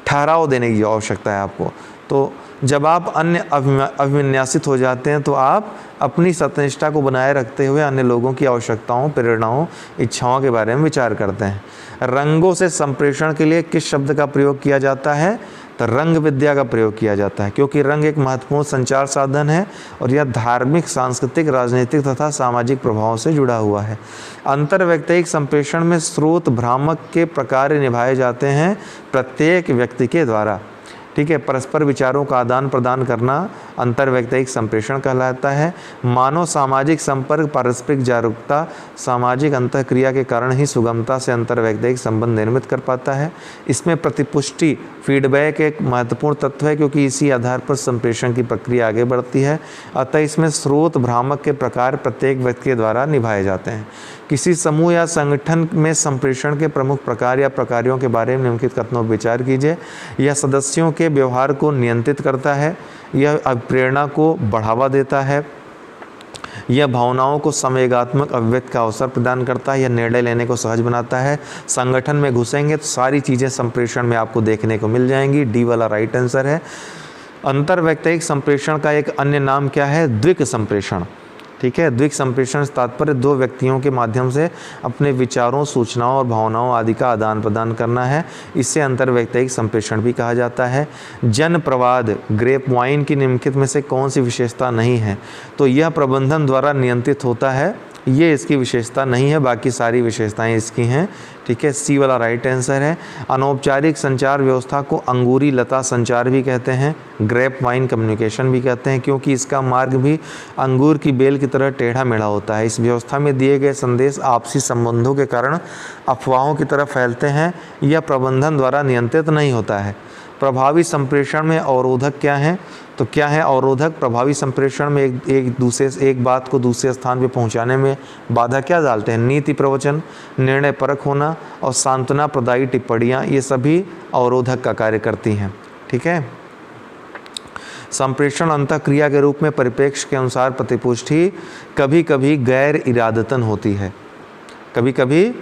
ठहराव देने की आवश्यकता है आपको। तो जब आप अन्य अभिविन्यासित हो जाते हैं तो आप अपनी सत्यनिष्ठा को बनाए रखते हुए अन्य लोगों की आवश्यकताओं, प्रेरणाओं, इच्छाओं के बारे में विचार करते हैं। रंगों से संप्रेषण के लिए किस शब्द का प्रयोग किया जाता है? तो रंग विद्या का प्रयोग किया जाता है, क्योंकि रंग एक महत्वपूर्ण संचार साधन है और यह धार्मिक, सांस्कृतिक, राजनीतिक तथा सामाजिक प्रभावों से जुड़ा हुआ है। अंतर्वैयक्तिक संप्रेषण में स्रोत भ्रामक के प्रकार निभाए जाते हैं प्रत्येक व्यक्ति के द्वारा। ठीक है, परस्पर विचारों का आदान प्रदान करना अंतर्वैयक्तिक संप्रेषण कहलाता है। मानव सामाजिक संपर्क, पारस्परिक जागरूकता, सामाजिक अंतःक्रिया के कारण ही सुगमता से अंतर्वैयक्तिक संबंध निर्मित कर पाता है। इसमें प्रतिपुष्टि, फीडबैक एक महत्वपूर्ण तत्व है, क्योंकि इसी आधार पर संप्रेषण की प्रक्रिया आगे बढ़ती है। अतः इसमें स्रोत भ्रामक के प्रकार प्रत्येक व्यक्ति के द्वारा निभाए जाते हैं। किसी समूह या संगठन में संप्रेषण के प्रमुख प्रकार या प्रकारों के बारे में निम्नलिखित कथनों पर विचार कीजिए। यह सदस्यों के व्यवहार को नियंत्रित करता है, यह प्रेरणा को बढ़ावा देता है, यह भावनाओं को संवेगात्मक अभिव्यक्ति का अवसर प्रदान करता है, यह निर्णय लेने को सहज बनाता है। संगठन में घुसेंगे तो सारी चीज़ें संप्रेषण में आपको देखने को मिल जाएंगी। डी वाला राइट आंसर है। अंतर्वैयक्तिक संप्रेषण का एक अन्य नाम क्या है? द्विक संप्रेषण। ठीक है, द्विक संप्रेषण से तात्पर्य दो व्यक्तियों के माध्यम से अपने विचारों, सूचनाओं और भावनाओं आदि का आदान प्रदान करना है। इसे अंतर्वैयक्तिक संप्रेषण भी कहा जाता है। जन प्रवाद, ग्रेप वाइन की निम्नलिखित में से कौन सी विशेषता नहीं है? तो यह प्रबंधन द्वारा नियंत्रित होता है, ये इसकी विशेषता नहीं है, बाकी सारी विशेषताएं इसकी हैं। ठीक है, सी वाला राइट आंसर है। अनौपचारिक संचार व्यवस्था को अंगूरी लता संचार भी कहते हैं, ग्रेप वाइन कम्युनिकेशन भी कहते हैं, क्योंकि इसका मार्ग भी अंगूर की बेल की तरह टेढ़ा मेढ़ा होता है। इस व्यवस्था में दिए गए संदेश आपसी संबंधों के कारण अफवाहों की तरफ फैलते हैं। यह प्रबंधन द्वारा नियंत्रित नहीं होता है। प्रभावी संप्रेषण में अवरोधक क्या हैं? तो क्या है अवरोधक? प्रभावी संप्रेषण में एक बात को दूसरे स्थान पर पहुंचाने में बाधा क्या डालते हैं? नीति प्रवचन, निर्णय परक होना और सांत्वना प्रदायी टिप्पणियाँ, ये सभी अवरोधक का कार्य करती हैं। ठीक है, संप्रेषण अंतःक्रिया के रूप में परिप्रेक्ष्य के अनुसार प्रतिपुष्टि कभी कभी गैर इरादतन होती है। कभी कभी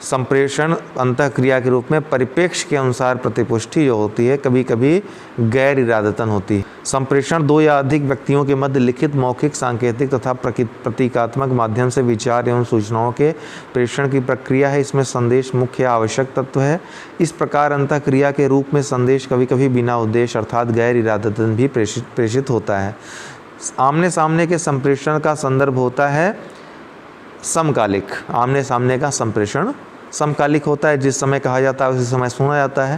संप्रेषण अंतःक्रिया के रूप में परिप्रेक्ष्य के अनुसार प्रतिपुष्टि जो होती है, कभी कभी गैर इरादतन होती है। संप्रेषण दो या अधिक व्यक्तियों के मध्य लिखित, मौखिक, सांकेतिक तथा प्रतीकात्मक माध्यम से विचार एवं सूचनाओं के प्रेषण की प्रक्रिया है। इसमें संदेश मुख्य आवश्यक तत्व है। इस प्रकार अंतःक्रिया के रूप में संदेश कभी कभी बिना उद्देश्य अर्थात गैर इरादतन भी प्रेषित होता है। आमने सामने के संप्रेषण का संदर्भ होता है समकालिक। आमने सामने का संप्रेषण समकालिक होता है, जिस समय कहा जाता है उसी समय सुना जाता है।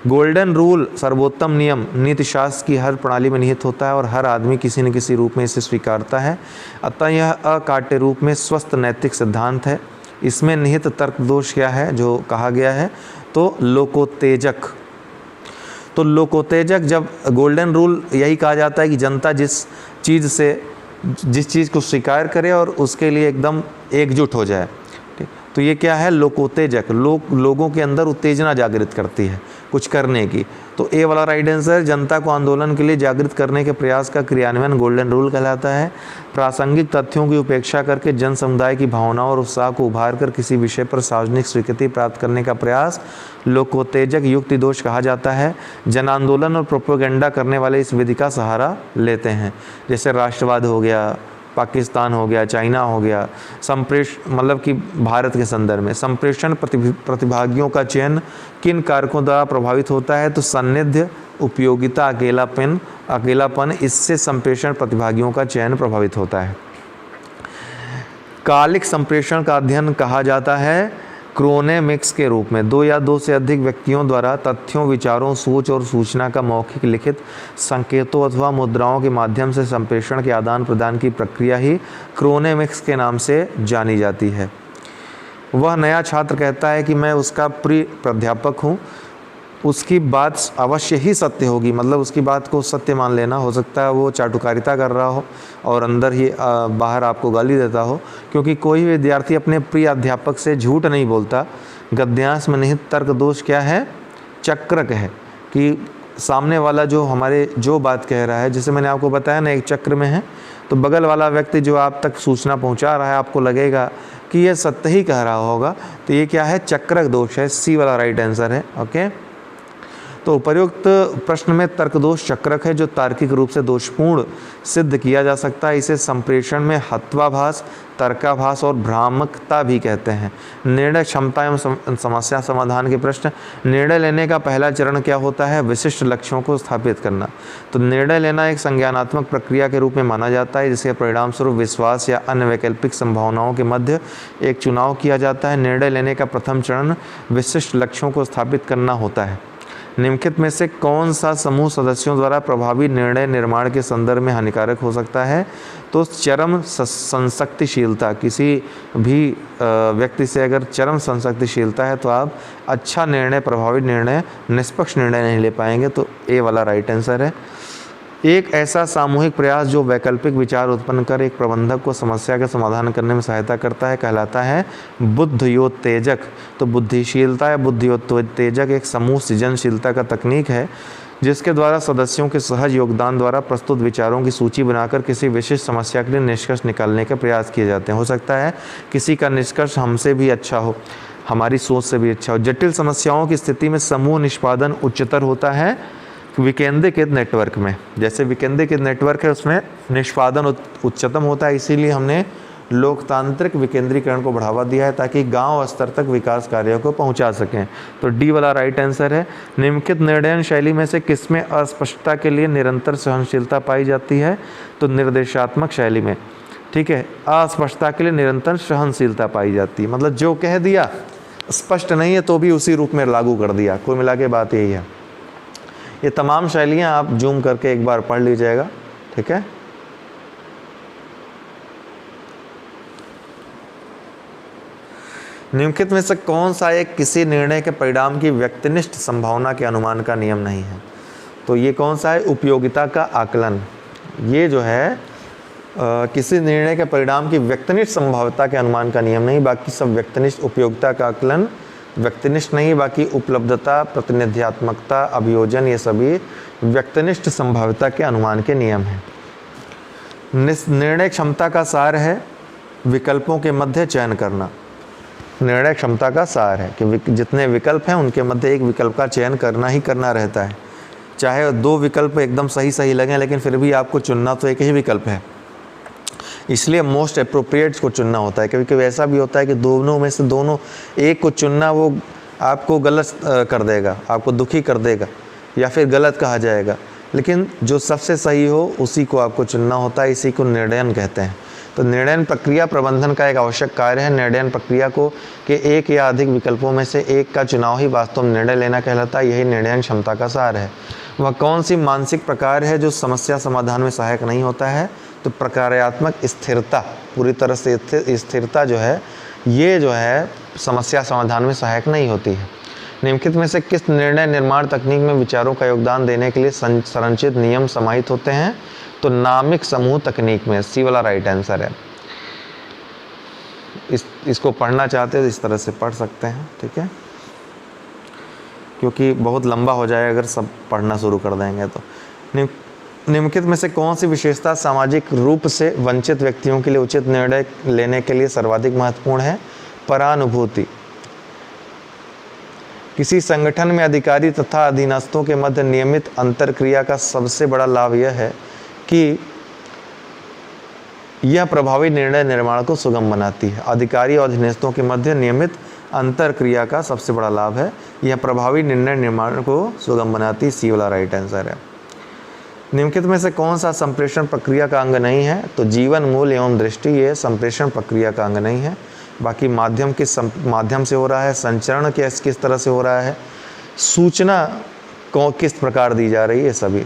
गोल्डन रूल, सर्वोत्तम नियम, नीतिशास्त्र की हर प्रणाली में निहित होता है और हर आदमी किसी न किसी रूप में इसे स्वीकारता है। अतः यह अकाट्य रूप में स्वस्थ नैतिक सिद्धांत है। इसमें निहित तर्क दोष क्या है जो कहा गया है? तो लोकोत्तेजक। तो लोकोत्तेजक, जब गोल्डन रूल यही कहा जाता है कि जनता जिस चीज़ को स्वीकार करे और उसके लिए एकदम एकजुट हो जाए। ठीक, तो ये क्या है? लोकोत्तेजक। लोगों के अंदर उत्तेजना जागृत करती है कुछ करने की। तो ए वाला राइट आंसर, जनता को आंदोलन के लिए जागृत करने के प्रयास का क्रियान्वयन गोल्डन रूल कहलाता है। प्रासंगिक तथ्यों की उपेक्षा करके जन समुदाय की भावनाओं और उत्साह को उभार कर किसी विषय पर सार्वजनिक स्वीकृति प्राप्त करने का प्रयास लोकोत्तेजक युक्ति दोष कहा जाता है। जन आंदोलन और प्रोपेगेंडा करने वाले इस विधि का सहारा लेते हैं, जैसे राष्ट्रवाद हो गया, पाकिस्तान हो गया, चाइना हो गया। मतलब कि भारत के संदर्भ में संप्रेषण प्रतिभागियों का चयन किन कारकों द्वारा प्रभावित होता है? तो सान्निध्य, उपयोगिता, अकेलापन, इससे संप्रेषण प्रतिभागियों का चयन प्रभावित होता है। कालिक संप्रेषण का अध्ययन कहा जाता है क्रोनेमिक्स के रूप में। दो या दो से अधिक व्यक्तियों द्वारा तथ्यों, विचारों, सोच और सूचना का मौखिक, लिखित, संकेतों अथवा मुद्राओं के माध्यम से संप्रेषण के आदान प्रदान की प्रक्रिया ही क्रोनेमिक्स के नाम से जानी जाती है। वह नया छात्र कहता है कि मैं उसका प्रिय प्राध्यापक हूँ, उसकी बात अवश्य ही सत्य होगी, मतलब उसकी बात को सत्य मान लेना। हो सकता है वो चाटुकारिता कर रहा हो और अंदर ही बाहर आपको गाली देता हो, क्योंकि कोई विद्यार्थी अपने प्रिय अध्यापक से झूठ नहीं बोलता। गद्यांश में निहित तर्क दोष क्या है? चक्रक है, कि सामने वाला जो बात कह रहा है, जैसे मैंने आपको बताया ना, एक चक्र में है, तो बगल वाला व्यक्ति जो आप तक सूचना पहुंचा रहा है, आपको लगेगा कि यह सत्य ही कह रहा होगा, तो ये क्या है? चक्रक दोष है। सी वाला राइट आंसर है। ओके, तो उपर्युक्त प्रश्न में तर्कदोष चक्रक है जो तार्किक रूप से दोषपूर्ण सिद्ध किया जा सकता है। इसे संप्रेषण में हत्वाभास, तर्काभास और भ्रामकता भी कहते हैं। निर्णय क्षमता एवं समस्या समाधान के प्रश्न। निर्णय लेने का पहला चरण क्या होता है? विशिष्ट लक्ष्यों को स्थापित करना। तो निर्णय लेना एक संज्ञानात्मक प्रक्रिया के रूप में माना जाता है जिसके परिणाम स्वरूप विश्वास या अन्य वैकल्पिक संभावनाओं के मध्य एक चुनाव किया जाता है। निर्णय लेने का प्रथम चरण विशिष्ट लक्ष्यों को स्थापित करना होता है। निम्नलिखित में से कौन सा समूह सदस्यों द्वारा प्रभावी निर्णय निर्माण के संदर्भ में हानिकारक हो सकता है? तो चरम संशक्तिशीलता। किसी भी व्यक्ति से अगर चरम संशक्तिशीलता है तो आप अच्छा निर्णय, प्रभावी निर्णय, निष्पक्ष निर्णय नहीं ले पाएंगे। तो ए वाला राइट आंसर है। एक ऐसा सामूहिक प्रयास जो वैकल्पिक विचार उत्पन्न कर एक प्रबंधक को समस्या का समाधान करने में सहायता करता है कहलाता है बुद्धियोत्तेजक। तो बुद्धिशीलता या बुद्धियोत्तेजक एक समूह सृजनशीलता का तकनीक है जिसके द्वारा सदस्यों के सहज योगदान द्वारा प्रस्तुत विचारों की सूची बनाकर किसी विशिष्ट समस्या के लिए निष्कर्ष निकालने का प्रयास किए जाते हैं। हो सकता है किसी का निष्कर्ष हमसे भी अच्छा हो, हमारी सोच से भी अच्छा हो। जटिल समस्याओं की स्थिति में समूह निष्पादन उच्चतर होता है विकेंद्रीकृत नेटवर्क में। जैसे विकेंद्रीकृत नेटवर्क है उसमें निष्पादन उच्चतम होता है, इसीलिए हमने लोकतांत्रिक विकेंद्रीकरण को बढ़ावा दिया है ताकि गांव स्तर तक विकास कार्यों को पहुंचा सकें। तो डी वाला राइट आंसर है। निम्नलिखित निर्णय शैली में से किसमें अस्पष्टता के लिए निरंतर सहनशीलता पाई जाती है? तो निर्देशात्मक शैली में। ठीक है, अस्पष्टता के लिए निरंतर सहनशीलता पाई जाती है, मतलब जो कह दिया स्पष्ट नहीं है तो भी उसी रूप में लागू कर दिया। कुल मिला के बात यही है। ये तमाम शैलियाँ आप जूम करके एक बार पढ़ लीजिएगा। ठीक है, निम्नलिखित में से कौन सा एक किसी निर्णय के परिणाम की व्यक्तिनिष्ठ संभावना के अनुमान का नियम नहीं है? तो ये कौन सा है? उपयोगिता का आकलन। ये जो है किसी निर्णय के परिणाम की व्यक्तिनिष्ठ संभाव्यता के अनुमान का नियम नहीं, बाकी सब व्यक्तिनिष्ठ। उपयोगिता का आकलन व्यक्तिनिष्ठ नहीं, बाकी उपलब्धता, प्रतिनिध्यात्मकता, अभियोजन, ये सभी व्यक्तिनिष्ठ संभाव्यता के अनुमान के नियम हैं। निर्णय क्षमता का सार है विकल्पों के मध्य चयन करना। निर्णय क्षमता का सार है कि जितने विकल्प हैं उनके मध्य एक विकल्प का चयन करना ही करना रहता है। चाहे दो विकल्प एकदम सही लगें लेकिन फिर भी आपको चुनना तो एक ही विकल्प है, इसलिए मोस्ट अप्रोप्रिएट को चुनना होता है। कभी कभी ऐसा भी होता है कि दोनों में से दोनों एक को चुनना वो आपको गलत कर देगा, आपको दुखी कर देगा या फिर गलत कहा जाएगा, लेकिन जो सबसे सही हो उसी को आपको चुनना होता है। इसी को निर्णयन कहते हैं। तो निर्णयन प्रक्रिया प्रबंधन का एक आवश्यक कार्य है। निर्णयन प्रक्रिया को के एक या अधिक विकल्पों में से एक का चुनाव ही वास्तव में निर्णय लेना कहलाता है। यही निर्णयन क्षमता का सार है। वह कौन सी मानसिक प्रकार है जो समस्या समाधान में सहायक नहीं होता है? तो प्रकार्यात्मक स्थिरता। पूरी तरह से स्थिरता जो है ये जो है समस्या समाधान में सहायक नहीं होती है। निम्नलिखित में से किस निर्णय निर्माण तकनीक में विचारों का योगदान देने के लिए संरचित नियम समाहित होते हैं? तो नामिक समूह तकनीक में। सी वाला राइट आंसर है। इसको पढ़ना चाहते हैं तो इस तरह से पढ़ सकते हैं। ठीक है, क्योंकि बहुत लंबा हो जाए अगर सब पढ़ना शुरू कर देंगे तो। निम्नलिखित में से कौन सी विशेषता सामाजिक रूप से वंचित व्यक्तियों के लिए उचित निर्णय लेने के लिए सर्वाधिक महत्वपूर्ण है? परानुभूति। किसी संगठन में अधिकारी तथा अधीनस्थों के मध्य नियमित अंतरक्रिया का सबसे बड़ा लाभ यह है कि यह प्रभावी निर्णय निर्माण को सुगम बनाती है। अधिकारी और अधीनस्थों के मध्य नियमित अंतरक्रिया का सबसे बड़ा लाभ है, यह प्रभावी निर्णय निर्माण को सुगम बनाती। सी वाला राइट आंसर है। निम्नलिखित में से कौन सा संप्रेषण प्रक्रिया का अंग नहीं है? तो जीवन, मूल्य एवं दृष्टि ये संप्रेषण प्रक्रिया का अंग नहीं है। बाकी माध्यम किस माध्यम से हो रहा है, संचरण किस तरह से हो रहा है, सूचना को किस प्रकार दी जा रही है, सभी।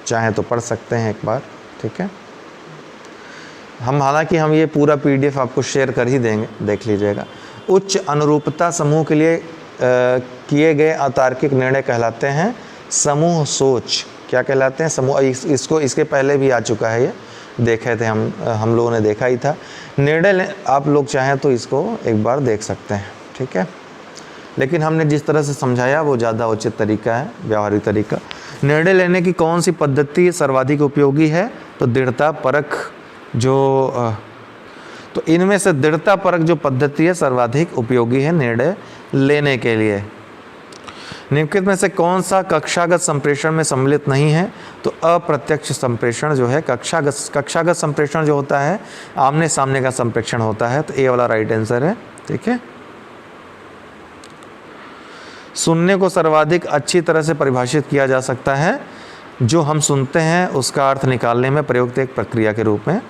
चाहे तो पढ़ सकते हैं एक बार। ठीक है, हालांकि हम ये पूरा PDF आपको शेयर कर ही देंगे, देख लीजिएगा। उच्च अनुरूपता समूह के लिए किए गए अतार्किक निर्णय कहलाते हैं समूह सोच। क्या कहलाते हैं? समूह। इसको इसके पहले भी आ चुका है, ये देखे थे हम लोगों ने देखा ही था। निर्णय आप लोग चाहें तो इसको एक बार देख सकते हैं। ठीक है, लेकिन हमने जिस तरह से समझाया वो ज़्यादा उचित तरीका है, व्यावहारिक तरीका। निर्णय लेने की कौन सी पद्धति सर्वाधिक उपयोगी है? तो दृढ़ता परख जो तो इनमें से दृढ़तापरक जो पद्धति है सर्वाधिक उपयोगी है निर्णय लेने के लिए। निम्नलिखित में से कौन सा कक्षागत संप्रेषण में सम्मिलित नहीं है? तो अप्रत्यक्ष संप्रेषण जो है, कक्षागत संप्रेषण जो होता है आमने सामने का संप्रेषण होता है, तो ए वाला राइट आंसर है। ठीक है। सुनने को सर्वाधिक अच्छी तरह से परिभाषित किया जा सकता है, जो हम सुनते हैं उसका अर्थ निकालने में प्रयुक्त एक प्रक्रिया के रूप में।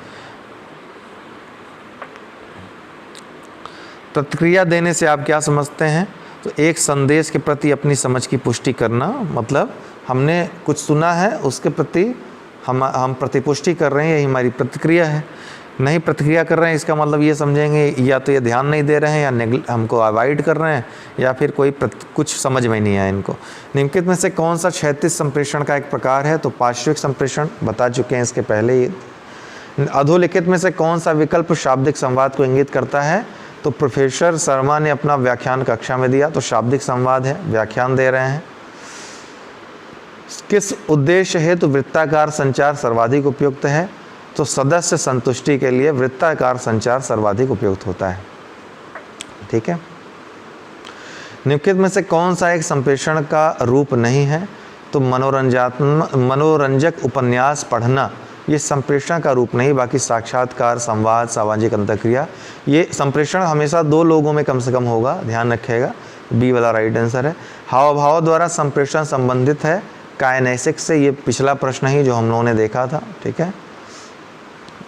प्रतिक्रिया देने से आप क्या समझते हैं? तो एक संदेश के प्रति अपनी समझ की पुष्टि करना, मतलब हमने कुछ सुना है उसके प्रति हम प्रतिपुष्टि कर रहे हैं, यही हमारी प्रतिक्रिया है। नहीं प्रतिक्रिया कर रहे हैं इसका मतलब ये समझेंगे या तो ये ध्यान नहीं दे रहे हैं या हमको अवॉइड कर रहे हैं या फिर कुछ समझ में नहीं आया इनको। निम्नलिखित में से कौन सा क्षैतिज संप्रेषण का एक प्रकार है? तो पार्श्विक संप्रेषण, बता चुके हैं इसके पहले ही। अधोलिखित में से कौन सा विकल्प शाब्दिक संवाद को इंगित करता है? तो प्रोफेसर शर्मा ने अपना व्याख्यान कक्षा में दिया, तो शाब्दिक संवाद है, व्याख्यान दे रहे हैं। किस उद्देश्य हेतु वृत्ताकार संचार सर्वाधिक उपयुक्त है? तो सदस्य संतुष्टि के लिए वृत्ताकार संचार सर्वाधिक उपयुक्त होता है। ठीक है। निम्नलिखित में से कौन सा एक संप्रेषण का रूप नहीं है? तो मनोरंजक उपन्यास पढ़ना ये संप्रेषण का रूप नहीं, बाकी साक्षात्कार, संवाद, सामाजिक अंतःक्रिया, ये संप्रेषण हमेशा दो लोगों में कम से कम होगा, ध्यान रखिएगा। बी वाला राइट आंसर है। हाव भाव द्वारा संप्रेषण संबंधित है काइनेसिक्स से, ये पिछला प्रश्न ही जो हम लोगों ने देखा था। ठीक है,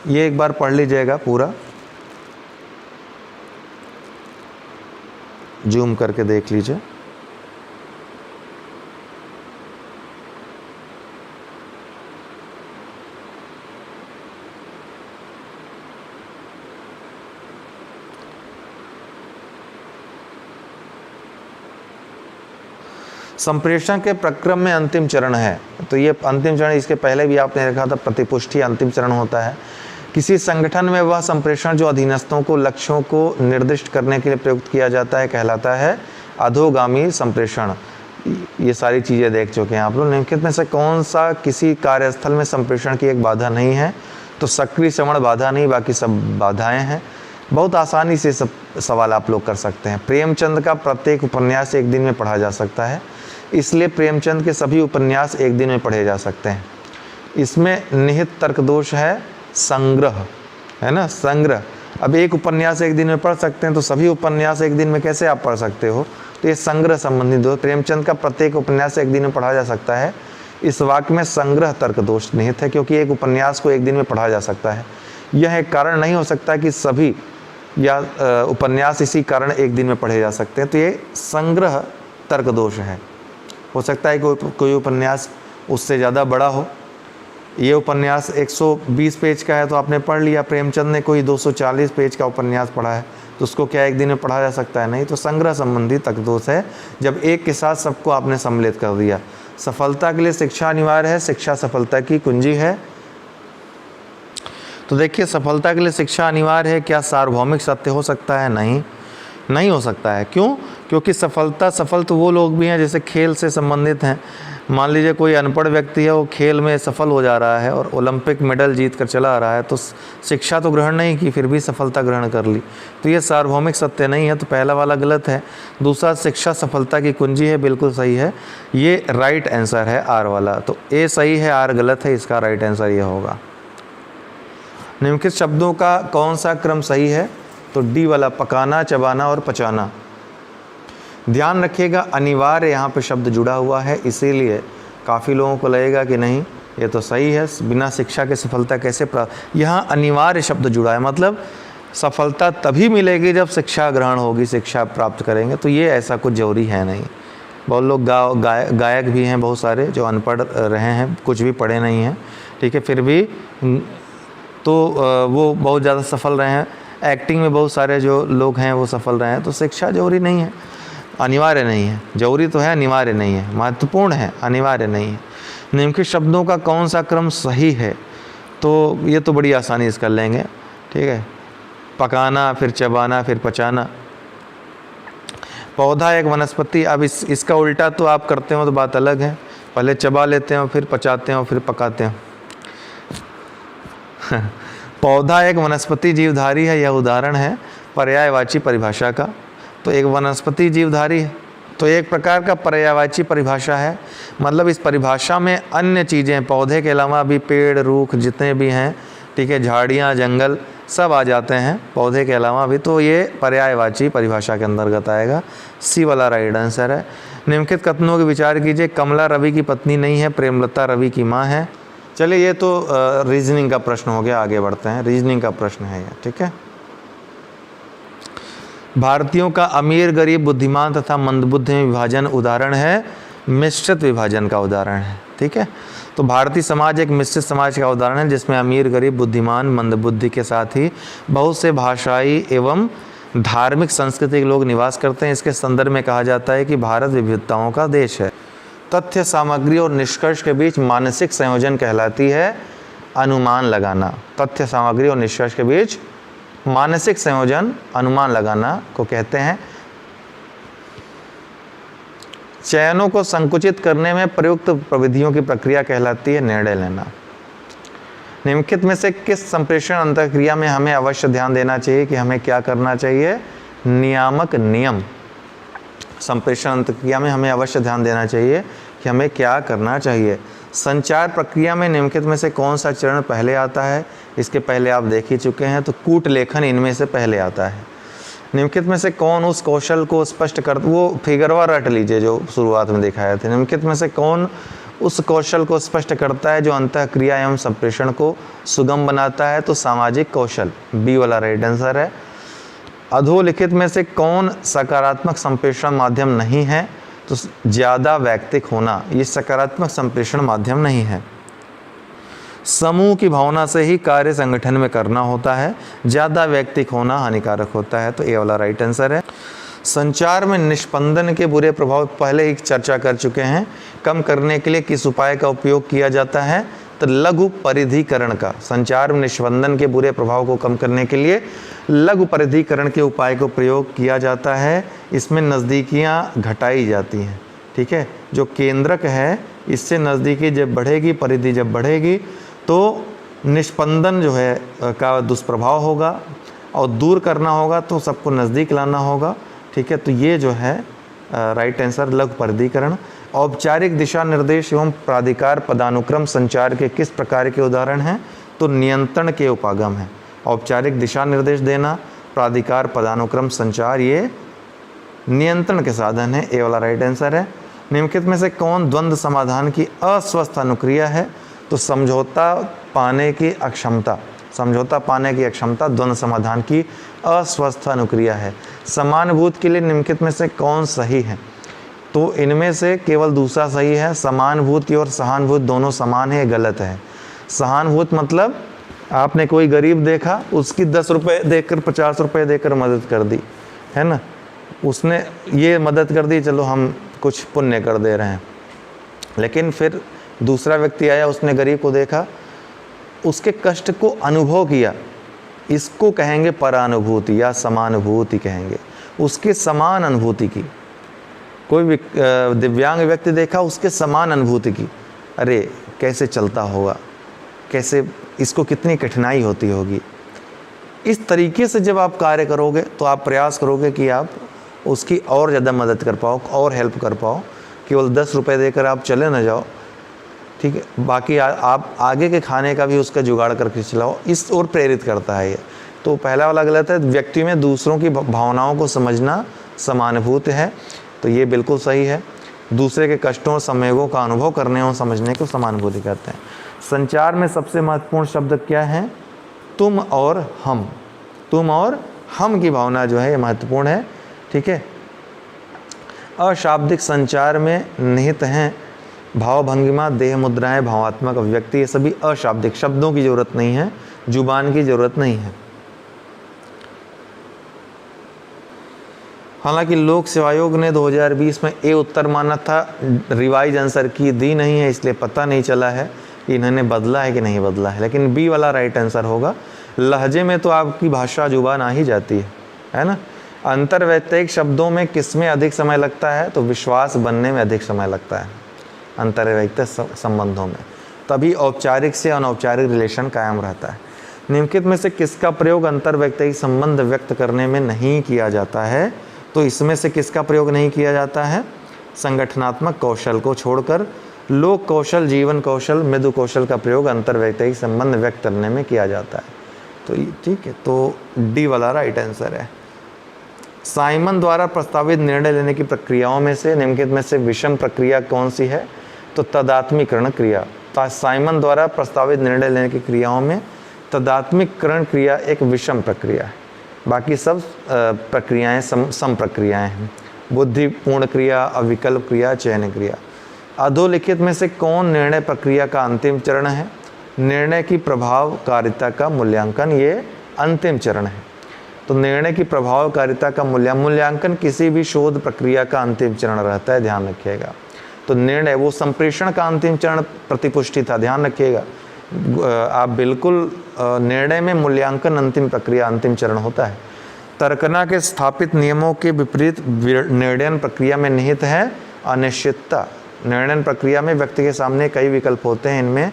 ये एक बार पढ़ लीजिएगा पूरा, जूम करके देख लीजिए। संप्रेषण के प्रक्रम में अंतिम चरण है, तो ये अंतिम चरण, इसके पहले भी आपने देखा था प्रतिपुष्टि अंतिम चरण होता है। किसी संगठन में वह संप्रेषण जो अधीनस्थों को लक्ष्यों को निर्दिष्ट करने के लिए प्रयुक्त किया जाता है कहलाता है अधोगामी संप्रेषण। ये सारी चीज़ें देख चुके हैं आप लोग। निम्नलिखित में से कौन सा किसी कार्यस्थल में संप्रेषण की एक बाधा नहीं है? तो सक्रिय श्रवण बाधा नहीं, बाकी सब बाधाएं हैं। बहुत आसानी से सब सवाल आप लोग कर सकते हैं। प्रेमचंद का प्रत्येक उपन्यास एक दिन में पढ़ा जा सकता है, इसलिए प्रेमचंद के सभी उपन्यास एक दिन में पढ़े जा सकते हैं। इसमें निहित तर्क दोष है संग्रह, है ना, संग्रह। अब एक उपन्यास एक दिन में पढ़ सकते हैं, तो सभी उपन्यास एक दिन में कैसे आप पढ़ सकते हो? तो ये संग्रह संबंधी दोष, प्रेमचंद का प्रत्येक उपन्यास एक दिन में पढ़ा जा सकता है, इस वाक्य में संग्रह तर्क दोष निहित है, क्योंकि एक उपन्यास को एक दिन में पढ़ा जा सकता है। यह एक कारण नहीं हो सकता कि सभी या उपन्यास इसी कारण एक दिन में पढ़े जा सकते हैं, तो ये संग्रह तर्क दोष है। हो सकता है कोई उपन्यास उससे ज़्यादा बड़ा हो। ये उपन्यास 120 पेज का है तो आपने पढ़ लिया, प्रेमचंद ने कोई 240 पेज का उपन्यास पढ़ा है, तो उसको क्या एक दिन में पढ़ा जा सकता है? नहीं। तो संग्रह संबंधी तर्क दोष है जब एक के साथ सबको आपने सम्मिलित कर दिया। सफलता के लिए शिक्षा अनिवार्य है, शिक्षा सफलता की कुंजी है। तो देखिए, सफलता के लिए शिक्षा अनिवार्य है, क्या सार्वभौमिक सत्य हो सकता है? नहीं, नहीं हो सकता है। क्यों? क्योंकि सफल तो वो लोग भी हैं जैसे खेल से संबंधित हैं। मान लीजिए कोई अनपढ़ व्यक्ति है, वो खेल में सफल हो जा रहा है और ओलंपिक मेडल जीत कर चला आ रहा है, तो शिक्षा तो ग्रहण नहीं की, फिर भी सफलता ग्रहण कर ली, तो ये सार्वभौमिक सत्य नहीं है। तो पहला वाला गलत है। दूसरा, शिक्षा सफलता की कुंजी है, बिल्कुल सही है, ये राइट आंसर है आर वाला। तो ए सही है, आर गलत है, इसका राइट आंसर ये होगा। निम्नलिखित शब्दों का कौन सा क्रम सही है? तो डी वाला, पकाना, चबाना और पचाना। ध्यान रखिएगा, अनिवार्य यहाँ पे शब्द जुड़ा हुआ है, इसीलिए काफ़ी लोगों को लगेगा कि नहीं ये तो सही है, बिना शिक्षा के सफलता कैसे प्राप्त। यहाँ अनिवार्य शब्द जुड़ा है, मतलब सफलता तभी मिलेगी जब शिक्षा ग्रहण होगी, शिक्षा प्राप्त करेंगे, तो ये ऐसा कुछ जरूरी है नहीं। बहुत लोग गायक भी हैं बहुत सारे जो अनपढ़ रहे हैं, कुछ भी पढ़े नहीं हैं, ठीक है, फिर भी तो वो बहुत ज़्यादा सफल रहे हैं। एक्टिंग में बहुत सारे जो लोग हैं वो सफल रहे हैं। तो शिक्षा जरूरी नहीं है, अनिवार्य नहीं है। जरूरी तो है, अनिवार्य नहीं है। महत्वपूर्ण है, अनिवार्य नहीं है। निम्नलिखित शब्दों का कौन सा क्रम सही है? तो ये तो बड़ी आसानी से कर लेंगे, ठीक है। पकाना, फिर चबाना, फिर पचाना। पौधा एक वनस्पति, अब इसका उल्टा तो आप करते हो तो बात अलग है। पहले चबा लेते हो, फिर पचाते हो, फिर पकाते हो। पौधा एक वनस्पति जीवधारी है, यह उदाहरण है पर्यायवाची परिभाषा का। तो एक वनस्पति जीवधारी है, तो एक प्रकार का पर्यायवाची परिभाषा है, मतलब इस परिभाषा में अन्य चीज़ें, पौधे के अलावा भी पेड़, रूख जितने भी हैं, ठीक है, झाड़ियाँ, जंगल सब आ जाते हैं पौधे के अलावा भी, तो ये पर्यायवाची परिभाषा के अंतर्गत आएगा। सी वाला राइट आंसर है। निम्नलिखित कथनों के विचार कीजिए। कमला रवि की पत्नी नहीं है, प्रेमलता रवि की माँ है। चलिए ये तो रीजनिंग का प्रश्न हो गया, आगे बढ़ते हैं। रीजनिंग का प्रश्न है ये, ठीक है। भारतीयों का अमीर, गरीब, बुद्धिमान तथा मंदबुद्ध में विभाजन उदाहरण है मिश्रित विभाजन का उदाहरण है, ठीक है। तो भारतीय समाज एक मिश्रित समाज का उदाहरण है जिसमें अमीर, गरीब, बुद्धिमान, मंदबुद्धि के साथ ही बहुत से भाषाई एवं धार्मिक संस्कृति के लोग निवास करते हैं। इसके संदर्भ में कहा जाता है कि भारत विविधताओं का देश है। तथ्य, सामग्री और निष्कर्ष के बीच मानसिक संयोजन कहलाती है अनुमान लगाना। तथ्य, सामग्री और निष्कर्ष के बीच मानसिक संयोजन, अनुमान लगाना को कहते हैं। चयनों को संकुचित करने में प्रयुक्त प्रविधियों की प्रक्रिया कहलाती है निर्णय लेना। निम्नलिखित में से किस संप्रेषण अंतःक्रिया में हमें अवश्य ध्यान देना चाहिए कि हमें क्या करना चाहिए? नियामक नियम। संप्रेषण अंतःक्रिया में हमें अवश्य ध्यान देना चाहिए कि हमें क्या करना चाहिए। संचार प्रक्रिया में निम्नलिखित में से कौन सा चरण पहले आता है? इसके पहले आप देख ही चुके हैं, तो कूट लेखन इनमें से पहले आता है। निम्नलिखित में से कौन उस कौशल को स्पष्ट कर, वो फिगरवा रट लीजिए जो शुरुआत में दिखाए थे। निम्नलिखित में से कौन उस कौशल को स्पष्ट करता है जो अंतःक्रिया एवं संप्रेषण को सुगम बनाता है? तो सामाजिक कौशल, बी वाला राइट आंसर है। अधोलिखित में से कौन सकारात्मक संप्रेषण माध्यम नहीं है? तो ज़्यादा वैयक्तिक होना, ये सकारात्मक संप्रेषण माध्यम नहीं है। समूह की भावना से ही कार्य संगठन में करना होता है, ज़्यादा वैयक्तिक होना हानिकारक होता है। तो ए वाला राइट आंसर है। संचार में निष्पंदन के बुरे प्रभाव पहले ही चर्चा कर चुके हैं। कम करने के लिए किस उपाय का उपयोग किया जाता है? तो लघु परिधिकरण का। संचार में निष्पंदन के बुरे प्रभाव को कम करने के लिए लघु परिधिकरण के उपाय को प्रयोग किया जाता है। इसमें नज़दीकियाँ घटाई जाती हैं, ठीक है। जो केंद्रक है इससे नज़दीकी जब बढ़ेगी, परिधि जब बढ़ेगी, तो निष्पंदन जो है का दुष्प्रभाव होगा, और दूर करना होगा तो सबको नज़दीक लाना होगा, ठीक है। तो ये जो है राइट आंसर लघु परिधिकरण। औपचारिक दिशा निर्देश एवं प्राधिकार पदानुक्रम संचार के किस प्रकार के उदाहरण हैं? तो नियंत्रण के उपागम है। औपचारिक दिशा निर्देश देना, प्राधिकार पदानुक्रम संचार, ये नियंत्रण के साधन है। ए वाला राइट आंसर है। निम्नलिखित में से कौन द्वंद्व समाधान की अस्वस्थ अनुक्रिया है? तो समझौता पाने की अक्षमता। समझौता पाने की अक्षमता द्वंद्व समाधान की अस्वस्थ अनुक्रिया है। समानुभूत के लिए निम्नलिखित में से कौन सही है? तो इनमें से केवल दूसरा सही है। समानुभूति और सहानुभूत दोनों समान है, गलत है। सहानुभूत मतलब आपने कोई गरीब देखा, उसकी 10 रुपये देकर 50 रुपये देकर मदद कर दी, है ना, उसने ये मदद कर दी, चलो हम कुछ पुण्य कर दे रहे हैं। लेकिन फिर दूसरा व्यक्ति आया, उसने गरीब को देखा, उसके कष्ट को अनुभव किया, इसको कहेंगे परानुभूति या समानुभूति कहेंगे। उसके समान अनुभूति की। कोई दिव्यांग व्यक्ति देखा, उसके समान अनुभूति की, अरे कैसे चलता होगा, कैसे इसको कितनी कठिनाई होती होगी। इस तरीके से जब आप कार्य करोगे तो आप प्रयास करोगे कि आप उसकी और ज़्यादा मदद कर पाओ और हेल्प कर पाओ। केवल 10 रुपये देकर आप चले ना जाओ, ठीक है, बाकी आप आगे के खाने का भी उसका जुगाड़ करके चलाओ, इस ओर प्रेरित करता है ये। तो पहला वाला गलत है। व्यक्ति में दूसरों की भावनाओं को समझना समानुभूत है, तो ये बिल्कुल सही है। दूसरे के कष्टों और संवेगों का अनुभव करने और समझने को समानुभूति कहते हैं। संचार में सबसे महत्वपूर्ण शब्द क्या है? तुम और हम। तुम और हम की भावना जो है ये महत्वपूर्ण है, ठीक है। अशाब्दिक संचार में निहित हैं भाव भंगिमा, देह मुद्राएं, भावात्मक अभिव्यक्ति, ये सभी अशाब्दिक, शब्दों की जरूरत नहीं है, जुबान की जरूरत नहीं है। हालांकि लोक सेवा आयोग ने 2020 में ए उत्तर माना था, रिवाइज आंसर की दी नहीं है, इसलिए पता नहीं चला है कि इन्होंने बदला है कि नहीं बदला है। लेकिन बी वाला राइट आंसर होगा। लहजे में तो आपकी भाषा जुबान आ ही जाती है ना। अंतर्वैयक्तिक शब्दों में किसमें अधिक समय लगता है? तो विश्वास बनने में अधिक समय लगता है अंतर्वैयक्तिक संबंधों में, तभी औपचारिक से अनौपचारिक रिलेशन कायम रहता है। निम्नलिखित में से किसका प्रयोग अंतर्वैयक्तिक संबंध व्यक्त करने में नहीं किया जाता है? तो इसमें से किसका प्रयोग नहीं किया जाता है? संगठनात्मक कौशल को छोड़कर लोक कौशल, जीवन कौशल, मृदु कौशल का प्रयोग अंतर्वैयक्तिक संबंध व्यक्त करने में किया जाता है। तो ठीक है, तो डी वाला राइट आंसर है। साइमन द्वारा प्रस्तावित निर्णय लेने की प्रक्रियाओं में से निम्नलिखित में से विषम प्रक्रिया कौन सी है? तो तदात्मीकरण क्रिया। साइमन द्वारा प्रस्तावित निर्णय लेने की क्रियाओं में तदात्मीकरण क्रिया एक विषम प्रक्रिया है, बाकी सब प्रक्रियाएं सम प्रक्रियाएं हैं। बुद्धिपूर्ण क्रिया, अविकल्प क्रिया, चयन क्रिया। अधोलिखित में से कौन निर्णय प्रक्रिया का अंतिम चरण है? निर्णय की प्रभावकारिता का मूल्यांकन, ये अंतिम चरण है। तो निर्णय की प्रभावकारिता का मूल्यांकन किसी भी शोध प्रक्रिया का अंतिम चरण रहता है, ध्यान रखिएगा। तो निर्णय, वो संप्रेषण का अंतिम चरण प्रतिपुष्टि था, ध्यान रखिएगा। आप बिल्कुल निर्णय में मूल्यांकन अंतिम प्रक्रिया, अंतिम चरण होता है। तर्कना के स्थापित नियमों के विपरीत निर्णय प्रक्रिया में निहित है अनिश्चितता। निर्णय प्रक्रिया में व्यक्ति के सामने कई विकल्प होते हैं, इनमें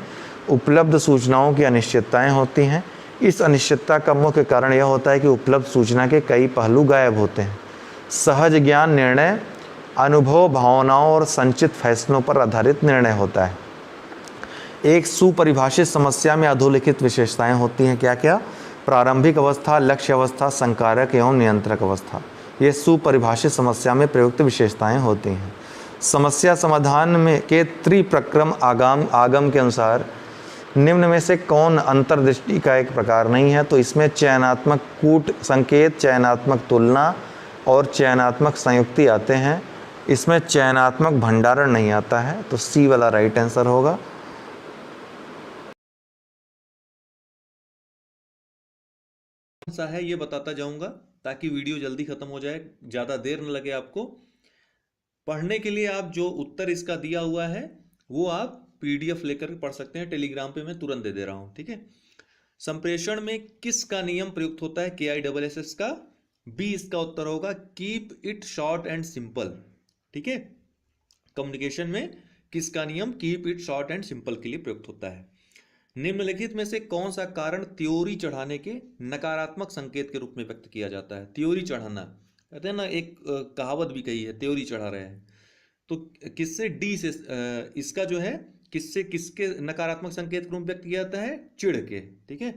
उपलब्ध सूचनाओं की अनिश्चितताएं होती हैं। इस अनिश्चितता का मुख्य कारण यह होता है कि उपलब्ध सूचना के कई पहलू गायब होते हैं। सहज ज्ञान निर्णय अनुभव, भावनाओं और संचित फैसलों पर आधारित निर्णय होता है। एक सुपरिभाषित समस्या में अधोलिखित विशेषताएं होती हैं, क्या क्या? प्रारंभिक अवस्था, लक्ष्य अवस्था, संकारक एवं नियंत्रक अवस्था। ये सुपरिभाषित समस्या में प्रयुक्त विशेषताएं होती हैं। समस्या समाधान में के त्रिप्रक्रम आगम के अनुसार निम्न में से कौन अंतर्दृष्टि का एक प्रकार नहीं है? तो इसमें चयनात्मक कूट संकेत, चयनात्मक तुलना और चयनात्मक संयुक्ति आते हैं। इसमें चयनात्मक भंडारण नहीं आता है, तो सी वाला राइट आंसर होगा। कौन सा है ये बताता जाऊंगा ताकि वीडियो जल्दी खत्म हो जाए, ज्यादा देर न लगे आपको। पढ़ने के लिए आप जो उत्तर इसका दिया हुआ है वो आप पीडीएफ लेकर पढ़ सकते हैं, टेलीग्राम पे मैं तुरंत दे दे रहा हूं, ठीक है। संप्रेषण में किसका नियम प्रयुक्त होता है? KISS का। बी इसका उत्तर होगा, keep it short and simple, ठीक है। कम्युनिकेशन में किसका नियम keep it short and simple के लिए प्रयुक्त होता है? निम्नलिखित में से कौन सा कारण त्योरी चढ़ाने के नकारात्मक संकेत के रूप में व्यक्त किया जाता है? त्योरी चढ़ाना, कहते हैं ना, एक कहावत भी कही है, त्योरी चढ़ा रहे हैं। तो किससे? डी से। इसका जो है किससे, किसके नकारात्मक संकेत के रूप में व्यक्त किया जाता है? चिढ़ के, ठीक है।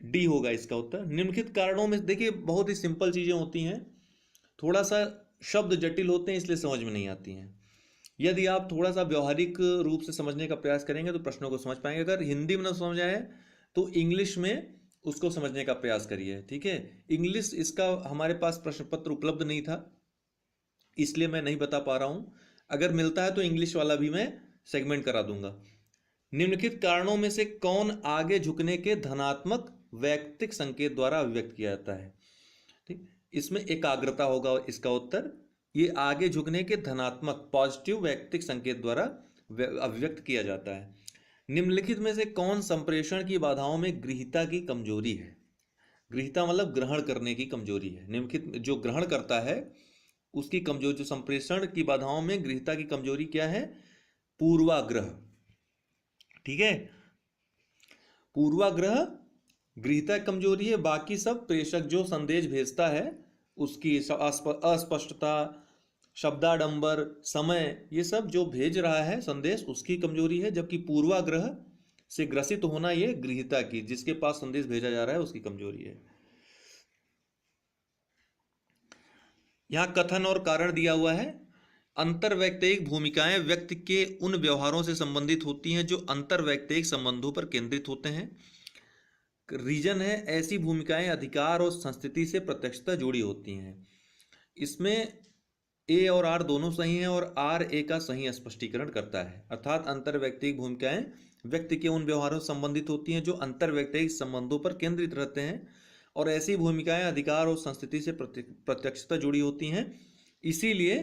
डी होगा इसका उत्तर। निम्नलिखित कारणों में देखिए बहुत ही सिंपल चीजें होती हैं, थोड़ा सा शब्द जटिल होते हैं इसलिए समझ में नहीं आती हैं। यदि आप थोड़ा सा व्यवहारिक रूप से समझने का प्रयास करेंगे तो प्रश्नों को समझ पाएंगे। अगर हिंदी में ना समझ आए तो इंग्लिश में उसको समझने का प्रयास करिए, ठीक है। इंग्लिश इसका हमारे पास प्रश्न पत्र उपलब्ध नहीं था, इसलिए मैं नहीं बता पा रहा हूं। अगर मिलता है तो इंग्लिश वाला भी मैं सेगमेंट करा दूंगा। निम्नलिखित कारणों में से कौन आगे झुकने के धनात्मक वैयक्तिक संकेत द्वारा अभिव्यक्त किया जाता है? ठीक, इसमें एकाग्रता होगा इसका उत्तर। ये आगे झुकने के धनात्मक पॉजिटिव वैयक्तिक संकेत द्वारा अभिव्यक्त किया जाता है। निम्नलिखित में से कौन संप्रेषण की बाधाओं में गृहीता की कमजोरी है? गृहीता मतलब ग्रहण करने की कमजोरी है। निम्नलिखित जो ग्रहण करता है उसकी कमजोरी, जो संप्रेषण की बाधाओं में गृहीता की कमजोरी क्या है? पूर्वाग्रह, ठीक है। पूर्वाग्रह गृहीता कमजोरी है, बाकी सब प्रेषक जो संदेश भेजता है उसकी अस्पष्टता, शब्दाडंबर, समय, ये सब जो भेज रहा है संदेश उसकी कमजोरी है। जबकि पूर्वाग्रह से ग्रसित होना ये गृहीता की, जिसके पास संदेश भेजा जा रहा है उसकी कमजोरी है। यहां कथन और कारण दिया हुआ है। अंतरवैयक्तिक भूमिकाएं व्यक्ति के उन व्यवहारों से संबंधित होती हैं जो अंतरवैयक्तिक संबंधों पर केंद्रित होते हैं। रीजन है, ऐसी भूमिकाएं अधिकार और संस्कृति से प्रत्यक्षता जुड़ी होती हैं। इसमें ए और आर दोनों सही हैं और आर ए का सही स्पष्टीकरण करता है। अर्थात अंतरवैयक्तिक भूमिकाएं व्यक्ति के उन व्यवहारों से संबंधित होती हैं जो अंतरवैयक्तिक संबंधों पर केंद्रित रहते हैं, और ऐसी भूमिकाएं अधिकार और संस्कृति से प्रत्यक्षता जुड़ी होती हैं, इसीलिए